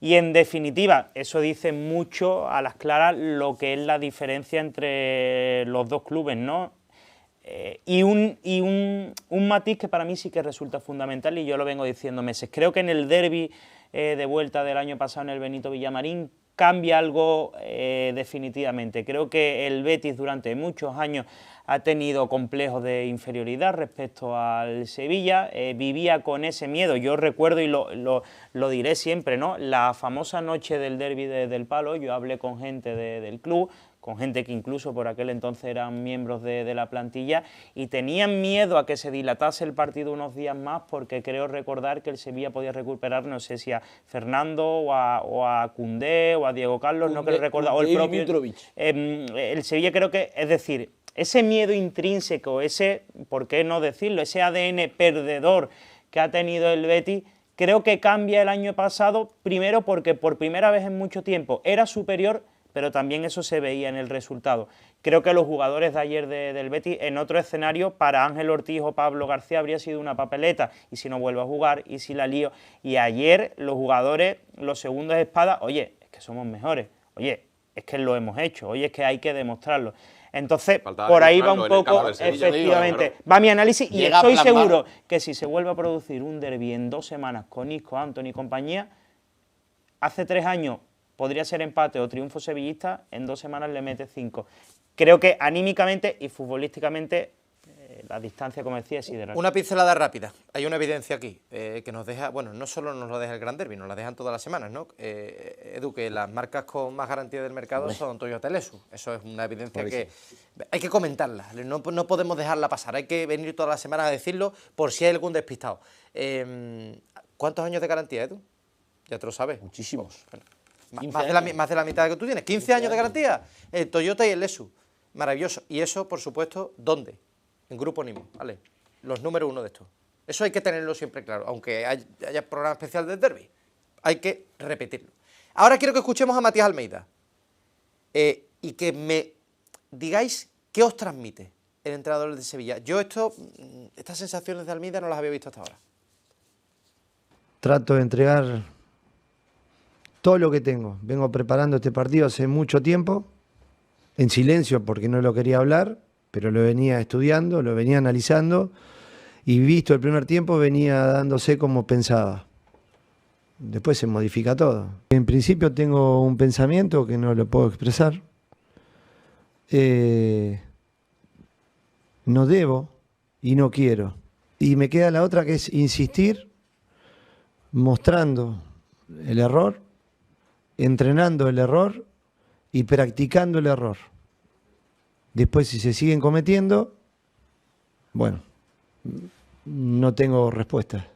Y en definitiva, eso dice mucho a las claras lo que es la diferencia entre los dos clubes, ¿no? Y un matiz que para mí sí que resulta fundamental, y yo lo vengo diciendo meses. Creo que en el derbi de vuelta del año pasado en el Benito Villamarín cambia algo definitivamente. Creo que el Betis durante muchos años ha tenido complejos de inferioridad respecto al Sevilla, vivía con ese miedo. Yo recuerdo, y lo diré siempre, ¿no?, la famosa noche del derbi del Palo. Yo hablé con gente del club, con gente que incluso por aquel entonces eran miembros de la plantilla, y tenían miedo a que se dilatase el partido unos días más, porque creo recordar que el Sevilla podía recuperar, no sé si a Fernando o a Koundé o a Diego Carlos, no creo recordar, o el propio el Sevilla. Creo que, es decir, ese miedo intrínseco, ese, ¿por qué no decirlo?, ese ADN perdedor que ha tenido el Betis, creo que cambia el año pasado, primero porque por primera vez en mucho tiempo era superior, pero también eso se veía en el resultado. Creo que los jugadores de ayer del Betis, en otro escenario, para Ángel Ortiz o Pablo García habría sido una papeleta, y si no vuelvo a jugar, y si la lío. Y ayer los jugadores, los segundos de espada, oye, es que somos mejores, oye, es que lo hemos hecho, oye, es que hay que demostrarlo. Entonces, por ahí va un poco, efectivamente, va mi análisis, y estoy seguro que si se vuelve a producir un derbi en 2 semanas con Isco, Antony y compañía, hace 3 años podría ser empate o triunfo sevillista, en 2 semanas le mete 5. Creo que anímicamente y futbolísticamente la distancia, como decía, es sideral. Una pincelada rápida. Hay una evidencia aquí que nos deja, bueno, no solo nos lo deja el Gran Derbi, nos la dejan todas las semanas, ¿no? Edu, que las marcas con más garantía del mercado son Toyota Lesu. Eso es una evidencia que hay que comentarla, no podemos dejarla pasar, hay que venir todas las semanas a decirlo por si hay algún despistado. ¿Cuántos años de garantía, Edu? Ya te lo sabes. Muchísimos. Bueno, más de la mitad que tú tienes. 15 años de garantía. El Toyota y el Lesu. Maravilloso. Y eso, por supuesto, ¿dónde? En Grupo Nimo, ¿vale? Los números 1 de estos. Eso hay que tenerlo siempre claro. Aunque haya programa especial del derbi, hay que repetirlo. Ahora quiero que escuchemos a Matías Almeida. Y que me digáis qué os transmite el entrenador de Sevilla. Yo estas sensaciones de Almeida no las había visto hasta ahora. Trato de entregar todo lo que tengo. Vengo preparando este partido hace mucho tiempo, en silencio porque no lo quería hablar, pero lo venía estudiando, lo venía analizando, y visto el primer tiempo venía dándose como pensaba. Después se modifica todo. En principio tengo un pensamiento que no lo puedo expresar. No debo y no quiero. Y me queda la otra, que es insistir, mostrando el error, entrenando el error y practicando el error. Después, si se siguen cometiendo, bueno, no tengo respuesta.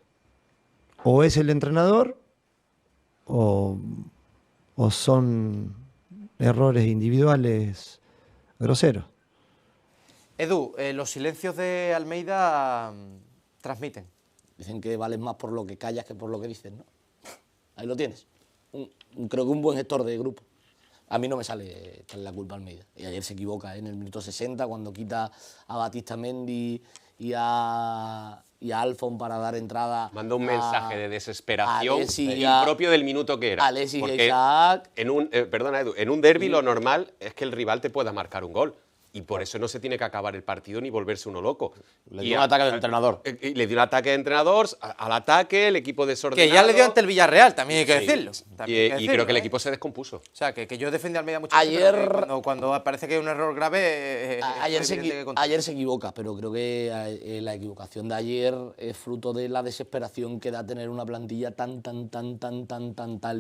O es el entrenador o son errores individuales groseros. Edu, los silencios de Almeida transmiten. Dicen que vales más por lo que callas que por lo que dices, ¿no? Ahí lo tienes. Creo que un buen gestor de grupo. A mí no me sale la culpa a Almeida. Y ayer se equivoca en el minuto 60 cuando quita a Batista Mendy y a Alfon para dar entrada. Manda un mensaje de desesperación impropio del minuto que era. Alexis y Isaac. Perdona, Edu, en un derbi lo normal es que el rival te pueda marcar un gol. Y por eso no se tiene que acabar el partido ni volverse uno loco. Le dio un ataque de entrenador. Le dio un ataque de entrenador, al ataque, el equipo desordenado. Que ya le dio ante el Villarreal, también hay que decirlo. Y creo que el equipo se descompuso. O sea, que yo defendí a Almeida mucho. Ayer, cuando parece que hay un error grave... ayer se equivoca, pero creo que la equivocación de ayer es fruto de la desesperación que da tener una plantilla tan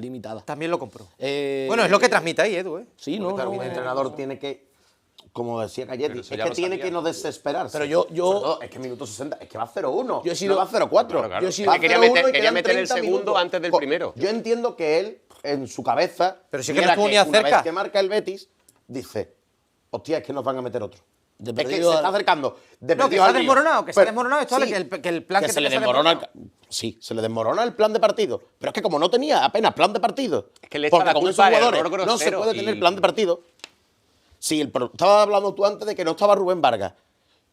limitada. También lo compro. Bueno, es lo que transmite ahí, Edu. Sí, no, el entrenador tiene que... Como decía Galletti, es que tiene que no desesperarse. Pero yo es que minuto 60, es que va 0-1. Yo he sido, no va 0-4. Claro. Quería meter el segundo antes del primero. Yo entiendo que él, en su cabeza, pero sí que no estuvo ni cerca. Una vez que marca el Betis, dice, hostia, es que nos van a meter otro. Es que se está acercando. No, que se ha desmoronado, se ha desmoronado esto, sí, que el plan que se le desmorona. Sí, se le desmorona el plan de partido. Pero es que como no tenía apenas plan de partido, es que le echa la culpa al error grosero. No se puede tener plan de partido. Sí, estabas hablando tú antes de que no estaba Rubén Vargas.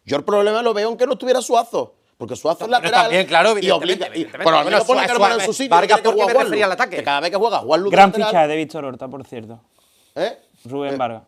Yo el problema lo veo en que no estuviera Suazo. Porque Suazo es lateral. También, claro, y obliga. Pero al menos pone a Carmona en su sitio. Vargas, porque me refería al ataque. Que cada vez que juega, Juan Luz Gran fichaje de Víctor Horta, por cierto. ¿Eh? Rubén Vargas.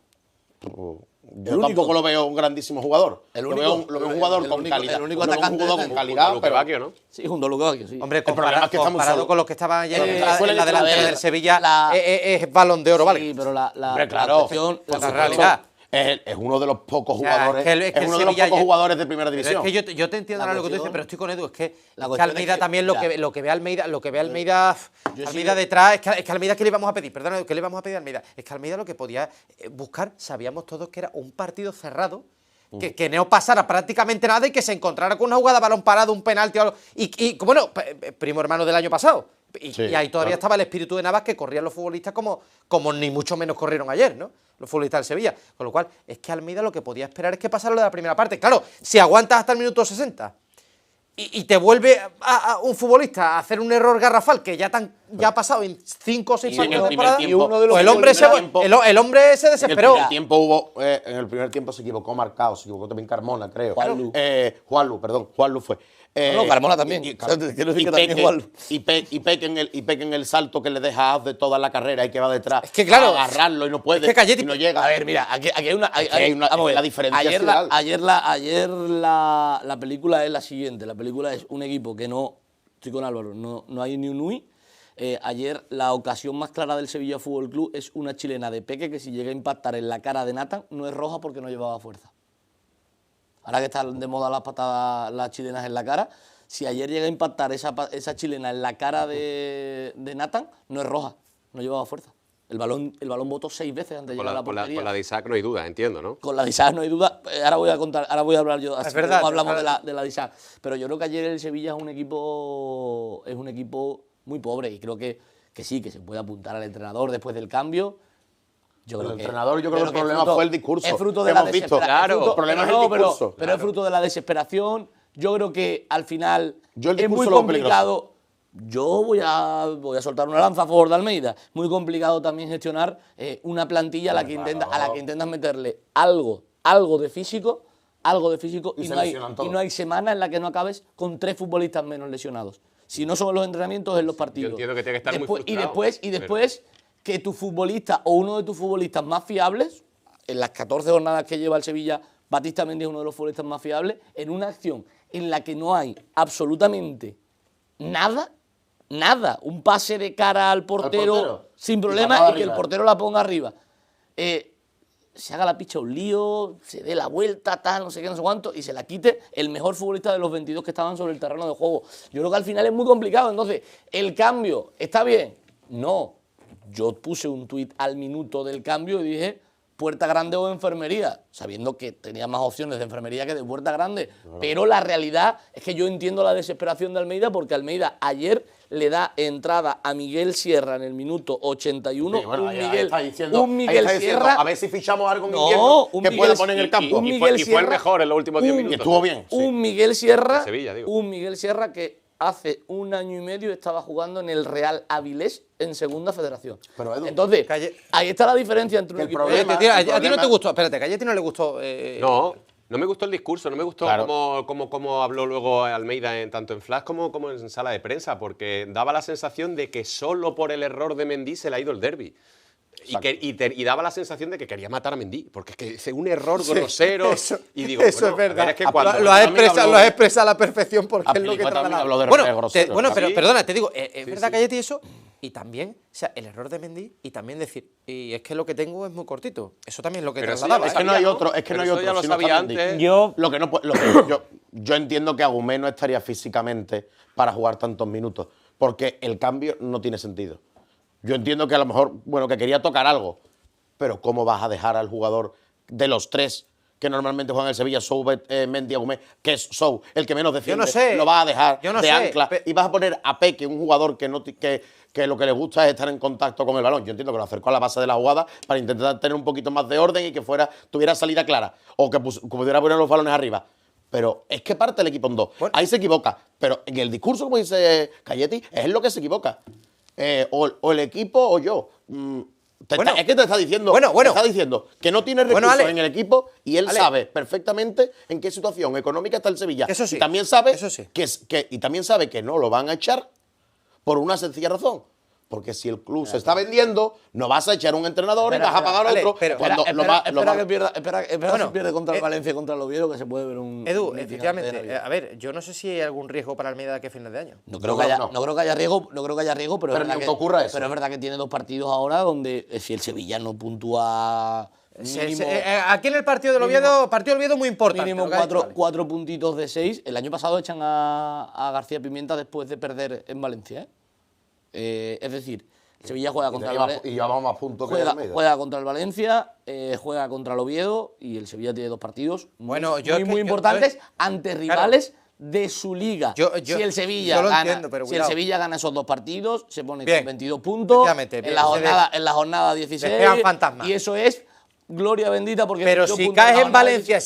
Yo tampoco lo veo un grandísimo jugador. Lo veo un jugador con calidad. El único atacante con calidad, Luque Bacchio, ¿no? Sí, junto a Luque Bacchio, sí. Hombre, problema es que está muy comparado solo. con los que estaban ayer en suele la delantera decir, del Sevilla, es balón de oro, ¿vale? Sí, pero Hombre, claro, la realidad. Es uno de los pocos O sea, jugadores. es que el uno de los Sevilla pocos ayer- jugadores de primera Pero división. es que yo te entiendo La ahora lo que tú dices, cuestión- pero estoy con Edu. Es que la cuestión Almeida es que- también mira, lo que ve Almeida, Yo Almeida sí- detrás, es que Almeida, ¿qué le vamos a pedir? Perdona, ¿qué le vamos a pedir a Almeida? Es que Almeida lo que podía buscar, sabíamos todos que era un partido cerrado, que no pasara prácticamente nada y que se encontrara con una jugada, balón parado, un penalti o algo. Y bueno, primo hermano del año pasado. Sí, y ahí todavía claro. estaba el espíritu de Navas, que corrían los futbolistas como ni mucho menos corrieron ayer, ¿no? Los futbolistas del Sevilla. Con lo cual, es que Almeida lo que podía esperar es que pasara lo de la primera parte. Claro, si aguantas hasta el minuto 60 y te vuelve a un futbolista a hacer un error garrafal que ya ha pasado en 5 o 6 Y en partidos el de primer temporada, tiempo- pues el hombre se desesperó. En el primer tiempo se equivocó Marcao, se equivocó también Carmona, creo. Juanlu. Juanlu fue. No, Carmona también. Quiero decir que también Juanlu. Y Peque en el salto que le deja a de toda la carrera y que va detrás. Es que claro, a agarrarlo y no puede. es que Calletti- y no llega. A ver, mira, aquí hay una. vamos a ver, la diferencia Ayer, es real. ayer la película es la siguiente. La película es un equipo que no. Estoy con Álvaro, no hay ni un UI. Ayer la ocasión más clara del Sevilla Fútbol Club es una chilena de Peque que si llega a impactar en la cara de Nathan no es roja porque no llevaba fuerza. Ahora que están de moda las patadas, las chilenas en la cara, si ayer llega a impactar esa chilena en la cara de Nathan, no es roja, no llevaba fuerza. El balón botó 6 veces antes de llegar a la portería. Con la de Isaac no hay duda, entiendo, ¿no? Con la de Isaac no hay duda. Ahora voy a hablar yo. Así verdad, como hablamos es verdad. de la de Isaac. Pero yo creo que ayer el Sevilla es un equipo muy pobre y creo que sí, que se puede apuntar al entrenador después del cambio. El entrenador, yo creo que el problema fue el discurso Es fruto que de la hemos visto. desesperación. Claro, el problema es el discurso. Pero es fruto de la desesperación. Yo creo que al final Yo el es muy discurso lo veo complicado. Yo voy a soltar una lanza a favor de Almeida. Muy complicado también gestionar una plantilla a la que intentas meterle algo de físico, Y y se no lesionan todos. hay semana en la que no acabes con 3 futbolistas menos lesionados. Si no son en los entrenamientos, en los partidos. Yo entiendo que tiene que estar muy frustrado, Y después que tu futbolista o uno de tus futbolistas más fiables, en las 14 jornadas que lleva el Sevilla, Batista Mendy es uno de los futbolistas más fiables, en una acción en la que no hay absolutamente nada, un pase de cara al portero sin problema patada y que el arriba. portero la ponga arriba. Se haga la picha un lío, se dé la vuelta, tal, no sé qué, no sé cuánto, y se la quite el mejor futbolista de los 22 que estaban sobre el terreno de juego. Yo creo que al final es muy complicado. Entonces, ¿el cambio está bien? No. Yo puse un tuit al minuto del cambio y dije puerta grande o enfermería, sabiendo que tenía más opciones de enfermería que de puerta grande. Pero la realidad es que yo entiendo la desesperación de Almeida, porque Almeida ayer le da entrada a Miguel Sierra en el minuto 81. Sí, bueno, un ahí Miguel, está diciendo, un Miguel ahí está diciendo, Sierra. a ver si fichamos algo en No, invierno un que Miguel- pueda poner en el campo. un Y Miguel fue el Sierra- mejor en los últimos 10 un- minutos. Y estuvo bien. sí. Un Miguel Sierra, En Sevilla, digo. un Miguel Sierra que hace 1 año y medio estaba jugando en el Real Avilés en Segunda Federación. Pero, Edu, entonces, ahí está la diferencia entre un que el equipo. problema- A ti no problema- te gustó, espérate, que a ti no le gustó. No me gustó el discurso, no me gustó Claro. cómo habló luego Almeida tanto en flash como en sala de prensa, porque daba la sensación de que solo por el error de Mendy se le ha ido el derbi. Y daba la sensación de que quería matar a Mendy, porque es que es un error grosero. Y digo, eso bueno, es verdad. a ver, es que cuando- Lo has también expresado a la perfección porque es lo que Aplicó también trata. habló de Bueno, grosero, pero sí. perdona, te digo, es verdad, Calletti, eso. Y también, o sea, el error de Mendy y también decir, y es que lo que tengo es muy cortito. Eso también es lo que Pero eso trasladaba. ya Es que no hay otro, Pero eso ya lo si no está sabía Mendy. antes. Lo que no puede- yo entiendo que Agumé no estaría físicamente para jugar tantos minutos, porque el cambio no tiene sentido. Yo entiendo que a lo mejor, bueno, que quería tocar algo, pero ¿cómo vas a dejar al jugador de los 3 que normalmente juegan en el Sevilla, Sou, Mendy, Agumé, que es Sou, el que menos defiende, Yo no sé. lo vas a dejar Yo no de sé. ancla y vas a poner a Peque, un jugador que lo que le gusta es estar en contacto con el balón? Yo entiendo que lo acercó a la base de la jugada para intentar tener un poquito más de orden y que tuviera salida clara, o que pudiera poner los balones arriba. Pero es que parte el equipo en 2. Bueno. Ahí se equivoca. Pero en el discurso, como dice Calletti, es en lo que se equivoca. O el equipo o yo. Bueno. Es que te está diciendo, Bueno. te está diciendo que no tiene recursos Ale. en el equipo y él Ale. sabe perfectamente en qué situación económica está el Sevilla. Eso sí, Y también sabe eso sí. y también sabe que no lo van a echar por una sencilla razón. Porque si el club se está vendiendo, no vas a echar un entrenador y vas a pagar otro. Espera que pierde contra el Valencia y contra el Oviedo, que se puede ver un... Edu, efectivamente, a ver, yo no sé si hay algún riesgo para Almeida que final de año. No creo que haya riesgo, pero es verdad que ocurra eso. Pero es verdad que tiene 2 partidos ahora donde si el Sevilla no puntúa... Aquí en el partido del Oviedo muy importante. Mínimo 4 puntitos de 6. El año pasado echan a García Pimienta después de perder en Valencia, es decir, el Sevilla juega contra el Valencia. Y llevamos más puntos que el Almeida. Juega contra el Valencia, juega contra el Oviedo y el Sevilla tiene 2 partidos muy importantes ante rivales de su liga. Si el Sevilla gana esos 2 partidos, se pone con 22 puntos en la jornada 16. Y eso es gloria bendita, porque... Pero si caes en Valencia,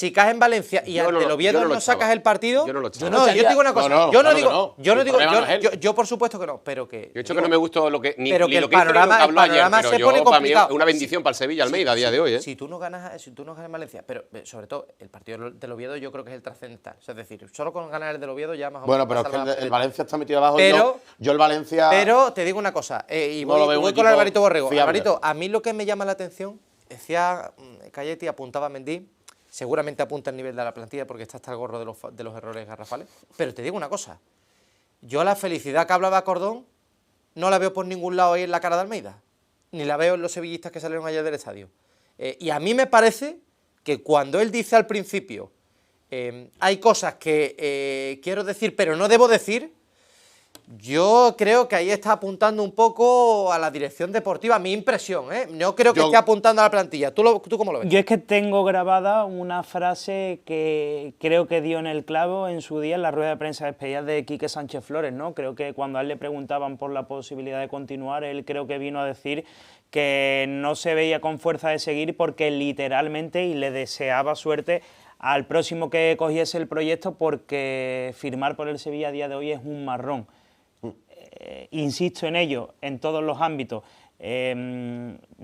y ante el Oviedo no sacas el partido... Yo no lo echaba. No, yo te digo una cosa. Yo por supuesto que no, pero que... Yo he dicho que no me gustó lo que... Ni pero que lo que hizo ni lo que habló ayer, pero se pone yo, para mí, es complicado. una bendición para el Sevilla Almeida a día de hoy, ¿eh? Si tú no ganas en Valencia, pero sobre todo el partido del Oviedo yo creo que es el trascendental. Es decir, solo con ganar el del Oviedo ya más o menos... Bueno, pero es que el Valencia está metido abajo. Pero, yo el Valencia... Pero te digo una cosa, y voy con Alvarito Borrego. Alvarito, a mí lo que me llama la atención... Decía Calletti, apuntaba a Mendy, seguramente apunta el nivel de la plantilla porque está hasta el gorro de los errores garrafales. Pero te digo una cosa, yo la felicidad que hablaba Cordón no la veo por ningún lado ahí en la cara de Almeida, ni la veo en los sevillistas que salieron ayer del estadio. Y a mí me parece que cuando él dice al principio, hay cosas que quiero decir pero no debo decir, yo creo que ahí está apuntando un poco a la dirección deportiva, mi impresión, ¿eh? No creo que esté apuntando a la plantilla. ¿Tú cómo lo ves? Yo es que tengo grabada una frase que creo que dio en el clavo en su día en la rueda de prensa despedida de Quique Sánchez Flores, ¿no? Creo que cuando a él le preguntaban por la posibilidad de continuar, él creo que vino a decir que no se veía con fuerza de seguir porque literalmente, y le deseaba suerte al próximo que cogiese el proyecto, porque firmar por el Sevilla a día de hoy es un marrón. Insisto en ello, en todos los ámbitos,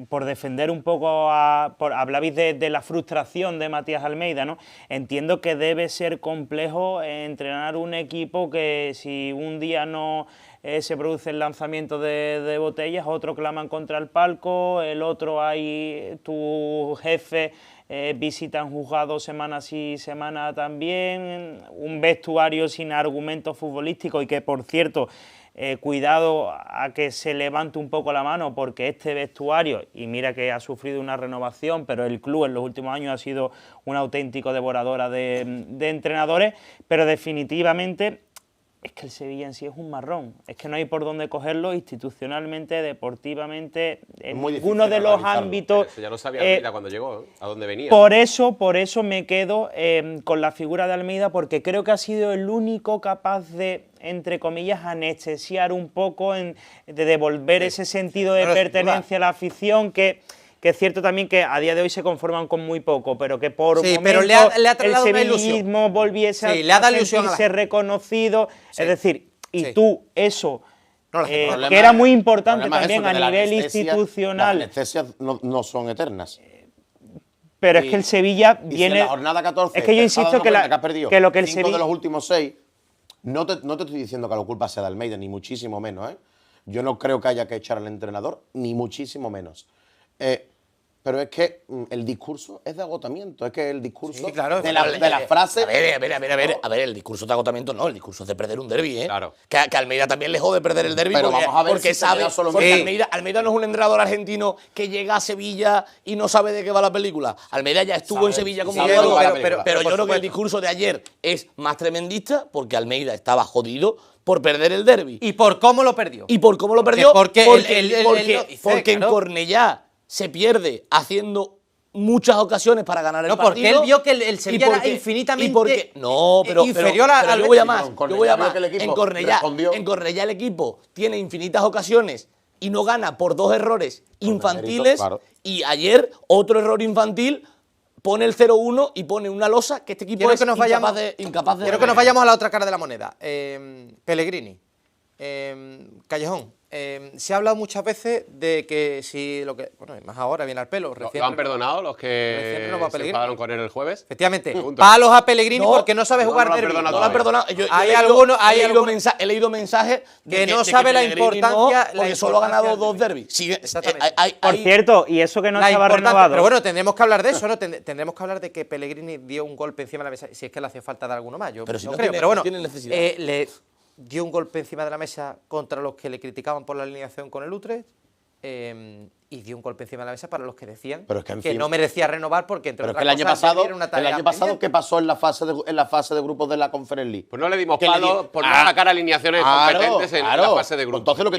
por defender un poco, hablabais de la frustración de Matías Almeida, ¿no? Entiendo que debe ser complejo entrenar un equipo que si un día no se produce el lanzamiento de botellas, otro claman contra el palco, el otro hay tu jefe visita en juzgado semana sí, semana también, un vestuario sin argumentos futbolísticos y que, por cierto, cuidado a que se levante un poco la mano porque este vestuario, y mira que ha sufrido una renovación, pero el club en los últimos años ha sido un auténtico devoradora de entrenadores, pero definitivamente es que el Sevilla en sí es un marrón, es que no hay por dónde cogerlo institucionalmente, deportivamente, en ninguno de los ámbitos. Eso ya lo sabía Almeida cuando llegó, a dónde venía. Por eso me quedo con la figura de Almeida, porque creo que ha sido el único capaz de, entre comillas, anestesiar un poco, de devolver ese sentido de pertenencia a la afición, que es cierto también que a día de hoy se conforman con muy poco, pero que por momentos pero le ha trasladado el una ilusión. sevillismo volviese a sentirse reconocido. Es decir, y tú eso, que era muy importante también a nivel institucional. Las anestesias no son eternas. Pero es que el Sevilla viene... Si en la jornada 14 es que yo insisto que lo que el 5 Sevilla... de los últimos 6, no te estoy diciendo que la culpa sea de Almeida, ni muchísimo menos, ¿eh? Yo no creo que haya que echar al entrenador, ni muchísimo menos. Pero es que el discurso es de agotamiento, es que el discurso de la frase... A ver, el discurso de agotamiento no, el discurso de perder un derbi, ¿eh? Claro. Que a Almeida también le jode perder el derbi, Pero vamos a ver porque si sabe... solo Porque Almeida no es un entrenador argentino que llega a Sevilla y no sabe de qué va la película. Almeida ya estuvo en Sevilla como jugador, pero yo creo que el discurso de ayer es más tremendista porque Almeida estaba jodido por perder el derbi. ¿Y por cómo lo perdió? Porque en Cornellá se pierde haciendo muchas ocasiones para ganar el partido. Porque él vio que el Sevilla era infinitamente inferior al yo voy a más. En Cornellá el equipo tiene infinitas ocasiones y no gana por 2 errores infantiles. Claro. Y ayer otro error infantil pone el 0-1 y pone una losa que este equipo es incapaz de... Quiero que nos vayamos a la otra cara de la moneda. Pellegrini, Callejón. se ha hablado muchas veces de que si lo que... Bueno, más ahora viene al pelo. ¿Lo han perdonado los que se enfadaron con él el jueves? Efectivamente. Palos a Pellegrini porque no sabe jugar derbi. No lo han perdonado. He leído mensajes que no sabe la importancia... Porque solo ha ganado 2 derbis. Por cierto, y eso que no estaba renovado. Pero bueno, tendremos que hablar de eso, ¿no? Tendremos que hablar de que Pellegrini dio un golpe encima de la mesa, si es que le hacía falta dar alguno más. Yo pero si no no creo. tiene, Pero bueno, tiene necesidad. le dio un golpe encima de la mesa contra los que le criticaban por la alineación con el Utrecht. Y dio un golpe encima de la mesa para los que decían que no merecía renovar porque entre otras cosas era una tarea el año pasado ¿qué pasó en la fase de grupos de la Conference League? Pues no le dimos palo por no sacar alineaciones competentes en la fase de grupos. Entonces lo que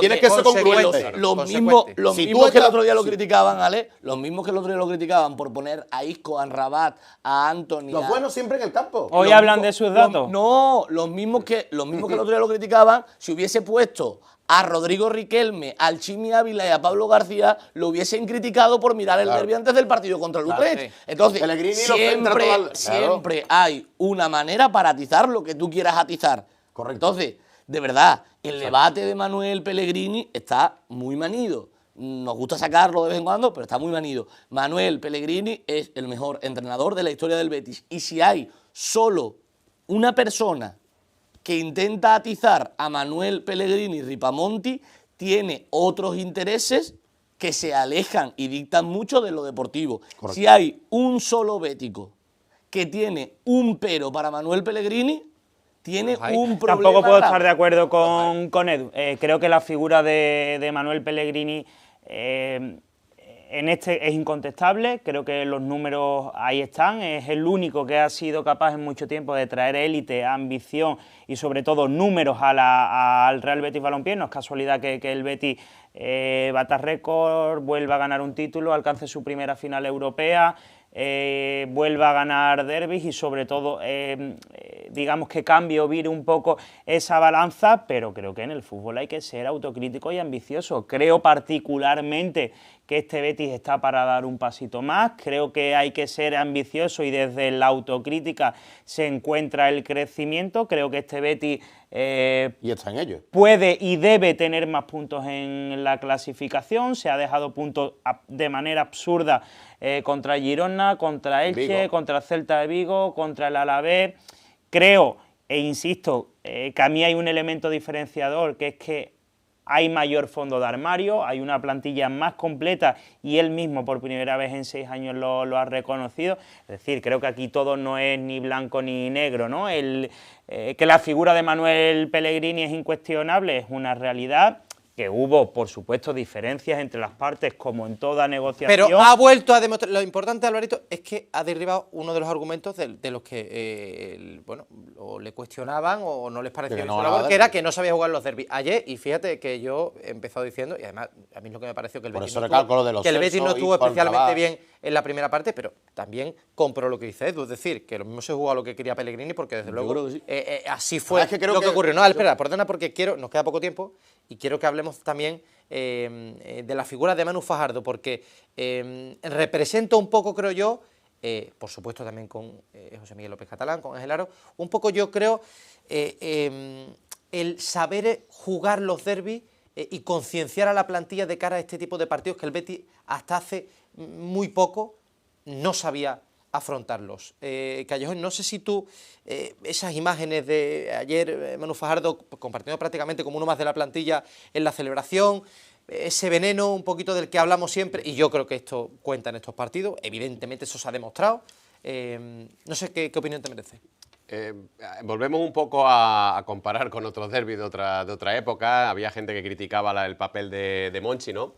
tienes que ser congruente. Los mismos que el otro día lo criticaban, Ale, los mismos que el otro día lo criticaban por poner a Isco, a Amrabat, a Antony. Los buenos siempre en el campo. Hoy hablan de sus datos. No, los mismos que el otro día lo criticaban, si hubiese puesto a Rodrigo Riquelme, al Chimi Ávila y a Pablo García, lo hubiesen criticado por mirar el derbi antes del partido contra el Utrecht. Entonces, siempre hay una manera para atizar lo que tú quieras atizar. Correcto. Entonces, de verdad, el debate de Manuel Pellegrini está muy manido. Nos gusta sacarlo de vez en cuando, pero está muy manido. Manuel Pellegrini es el mejor entrenador de la historia del Betis. Y si hay solo una persona que intenta atizar a Manuel Pellegrini Ripamonti, tiene otros intereses que se alejan y dictan mucho de lo deportivo. Correcto. Si hay un solo bético que tiene un pero para Manuel Pellegrini, tiene un problema. Tampoco puedo estar de acuerdo con Edu. Creo que la figura de Manuel Pellegrini en este es incontestable, creo que los números ahí están, es el único que ha sido capaz en mucho tiempo de traer élite, ambición y sobre todo números al Real Betis Balompié. No es casualidad que el Betis bata récord, vuelva a ganar un título, alcance su primera final europea, vuelva a ganar derbis y sobre todo digamos que cambie o vire un poco esa balanza, pero creo que en el fútbol hay que ser autocrítico y ambicioso. Creo particularmente que este Betis está para dar un pasito más, creo que hay que ser ambicioso y desde la autocrítica se encuentra el crecimiento, creo que este Betis y está en ello. Puede y debe tener más puntos en la clasificación, se ha dejado puntos de manera absurda contra Girona, contra Elche, contra Celta de Vigo, contra el Alavés. Creo e insisto que a mí hay un elemento diferenciador, que es que hay mayor fondo de armario, hay una plantilla más completa y él mismo por primera vez en 6 años lo ha reconocido. Es decir, creo que aquí todo no es ni blanco ni negro, ¿no? Que la figura de Manuel Pellegrini es incuestionable, es una realidad. Que hubo, por supuesto, diferencias entre las partes, como en toda negociación. Pero ha vuelto a demostrar. Lo importante, Alvarito, es que ha derribado uno de los argumentos de los que, bueno, o le cuestionaban o no les parecía su labor, que era que no sabía jugar los derbis. Ayer, y fíjate que yo he empezado diciendo, y además a mí lo que me pareció que el Betis no estuvo especialmente bien en la primera parte, pero también compro lo que dice Edu, es decir, que lo mismo se jugó a lo que quería Pellegrini, porque desde luego así fue lo que ocurrió. No, espera, perdona, porque nos queda poco tiempo y quiero que hablemos también de la figura de Manu Fajardo, porque representa un poco, creo yo, por supuesto también con José Miguel López Catalán, con Ángel Aro, un poco yo creo el saber jugar los derbis y concienciar a la plantilla de cara a este tipo de partidos que el Betis hasta hace muy poco no sabía afrontarlos. Callejón, no sé si tú, esas imágenes de ayer, Manu Fajardo compartiendo prácticamente como uno más de la plantilla en la celebración, ese veneno un poquito del que hablamos siempre, y yo creo que esto cuenta en estos partidos, evidentemente eso se ha demostrado. No sé qué opinión te merece. Volvemos un poco a comparar con otros derbis de otra época. Había gente que criticaba el papel de Monchi, ¿no?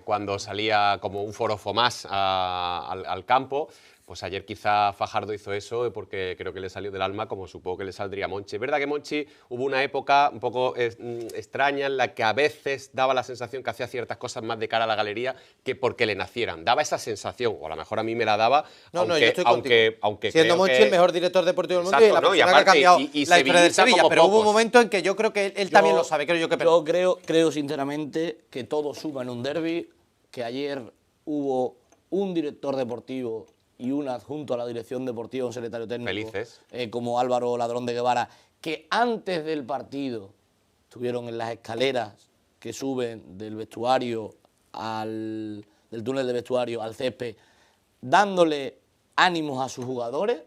Cuando salía como un forofo más al campo. Pues ayer quizá Fajardo hizo eso porque creo que le salió del alma, como supongo que le saldría a Monchi. Es verdad que Monchi hubo una época un poco extraña en la que a veces daba la sensación que hacía ciertas cosas más de cara a la galería que porque le nacieran. Daba esa sensación, o a lo mejor a mí me la daba, aunque siendo Monchi el mejor director deportivo del mundo y la persona que ha cambiado la historia del Sevilla. Pero hubo un momento en que yo creo que él también lo sabe, creo yo que... Yo creo sinceramente que todo suma en un derbi, que ayer hubo un director deportivo y un adjunto a la dirección deportiva, un secretario técnico, como Álvaro Ladrón de Guevara, que antes del partido estuvieron en las escaleras que suben del vestuario del túnel de vestuario al césped, dándole ánimos a sus jugadores.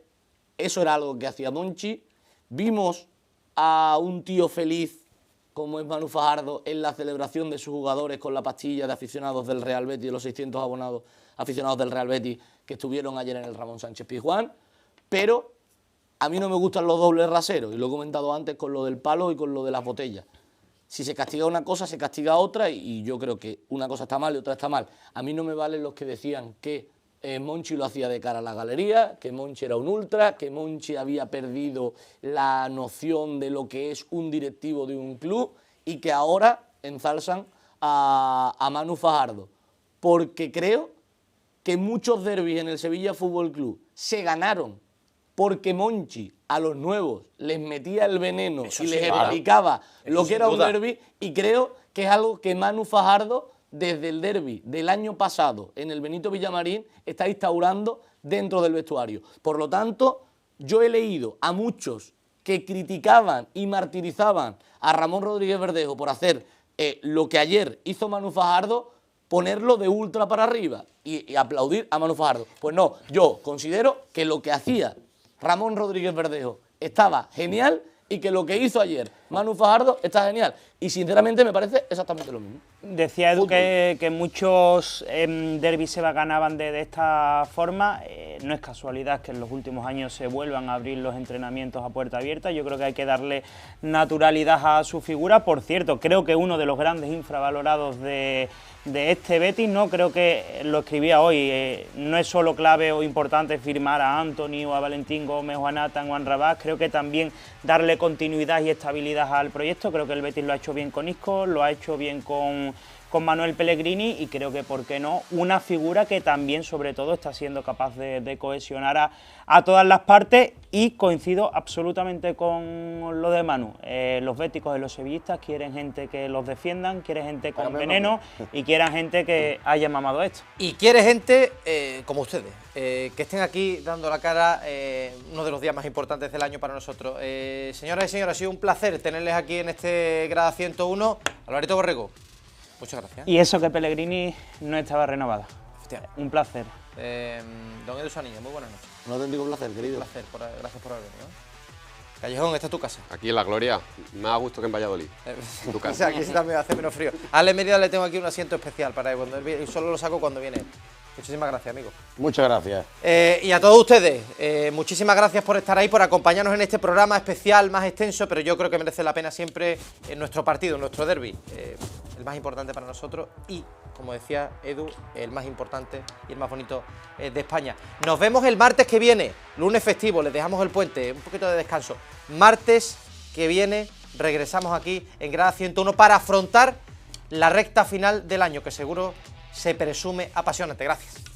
Eso era algo que hacía Monchi. Vimos a un tío feliz como es Manu Fajardo en la celebración de sus jugadores con la pastilla de aficionados del Real Betis, de los 600 abonados aficionados del Real Betis que estuvieron ayer en el Ramón Sánchez Pizjuán. Pero a mí no me gustan los dobles raseros, y lo he comentado antes con lo del palo y con lo de las botellas. Si se castiga una cosa, se castiga otra, y yo creo que una cosa está mal y otra está mal. A mí no me valen los que decían que Monchi lo hacía de cara a la galería, que Monchi era un ultra, que Monchi había perdido la noción de lo que es un directivo de un club, y que ahora ensalzan a Manu Fajardo. Porque creo que muchos derbis en el Sevilla Fútbol Club se ganaron porque Monchi a los nuevos les metía el veneno y les explicaba lo que era un derbi, y creo que es algo que Manu Fajardo desde el derbi del año pasado en el Benito Villamarín está instaurando dentro del vestuario. Por lo tanto, yo he leído a muchos que criticaban y martirizaban a Ramón Rodríguez Verdejo por hacer lo que ayer hizo Manu Fajardo, ponerlo de ultra para arriba y aplaudir a Manu Fajardo. Pues no, yo considero que lo que hacía Ramón Rodríguez Verdejo estaba genial, y que lo que hizo ayer Manu Fajardo está genial. Y sinceramente me parece exactamente lo mismo. Decía Edu que muchos derbis se ganaban de esta forma. No es casualidad que en los últimos años se vuelvan a abrir los entrenamientos a puerta abierta. Yo creo que hay que darle naturalidad a su figura. Por cierto, creo que uno de los grandes infravalorados de este Betis, ¿no? Creo que lo escribía hoy, no es solo clave o importante firmar a Anthony o a Valentín Gómez o a Nathan o a Rabás, creo que también darle continuidad y estabilidad al proyecto. Creo que el Betis lo ha hecho bien con Isco, lo ha hecho bien con Manuel Pellegrini, y creo que, ¿por qué no?, una figura que también, sobre todo, está siendo capaz de cohesionar a todas las partes. Y coincido absolutamente con lo de Manu. Los béticos y los sevillistas quieren gente que los defiendan, quieren gente con veneno y quieren gente que haya mamado esto. Y quiere gente como ustedes, que estén aquí dando la cara uno de los días más importantes del año para nosotros. Señoras y señores, ha sido un placer tenerles aquí en este Grada 101. Alvarito Borrego, muchas gracias. Y eso que Pellegrini no estaba renovada. Un placer. Don Edu Sanilla, muy buenas noches. Un auténtico placer, querido. Un placer, gracias por haber venido. Callejón, esta es tu casa. Aquí en La Gloria, más a gusto que en Valladolid. En tu casa. Aquí sí también hace menos frío. A Ale Mérida le tengo aquí un asiento especial para él, y solo lo saco cuando viene. Muchísimas gracias, amigo. Muchas gracias. Y a todos ustedes, muchísimas gracias por estar ahí, por acompañarnos en este programa especial, más extenso, pero yo creo que merece la pena siempre en nuestro partido, en nuestro derbi, el más importante para nosotros y, como decía Edu, el más importante y el más bonito de España. Nos vemos el martes que viene, lunes festivo, les dejamos el puente, un poquito de descanso. Martes que viene regresamos aquí en Grada 101 para afrontar la recta final del año, que seguro se presume apasionante. Gracias.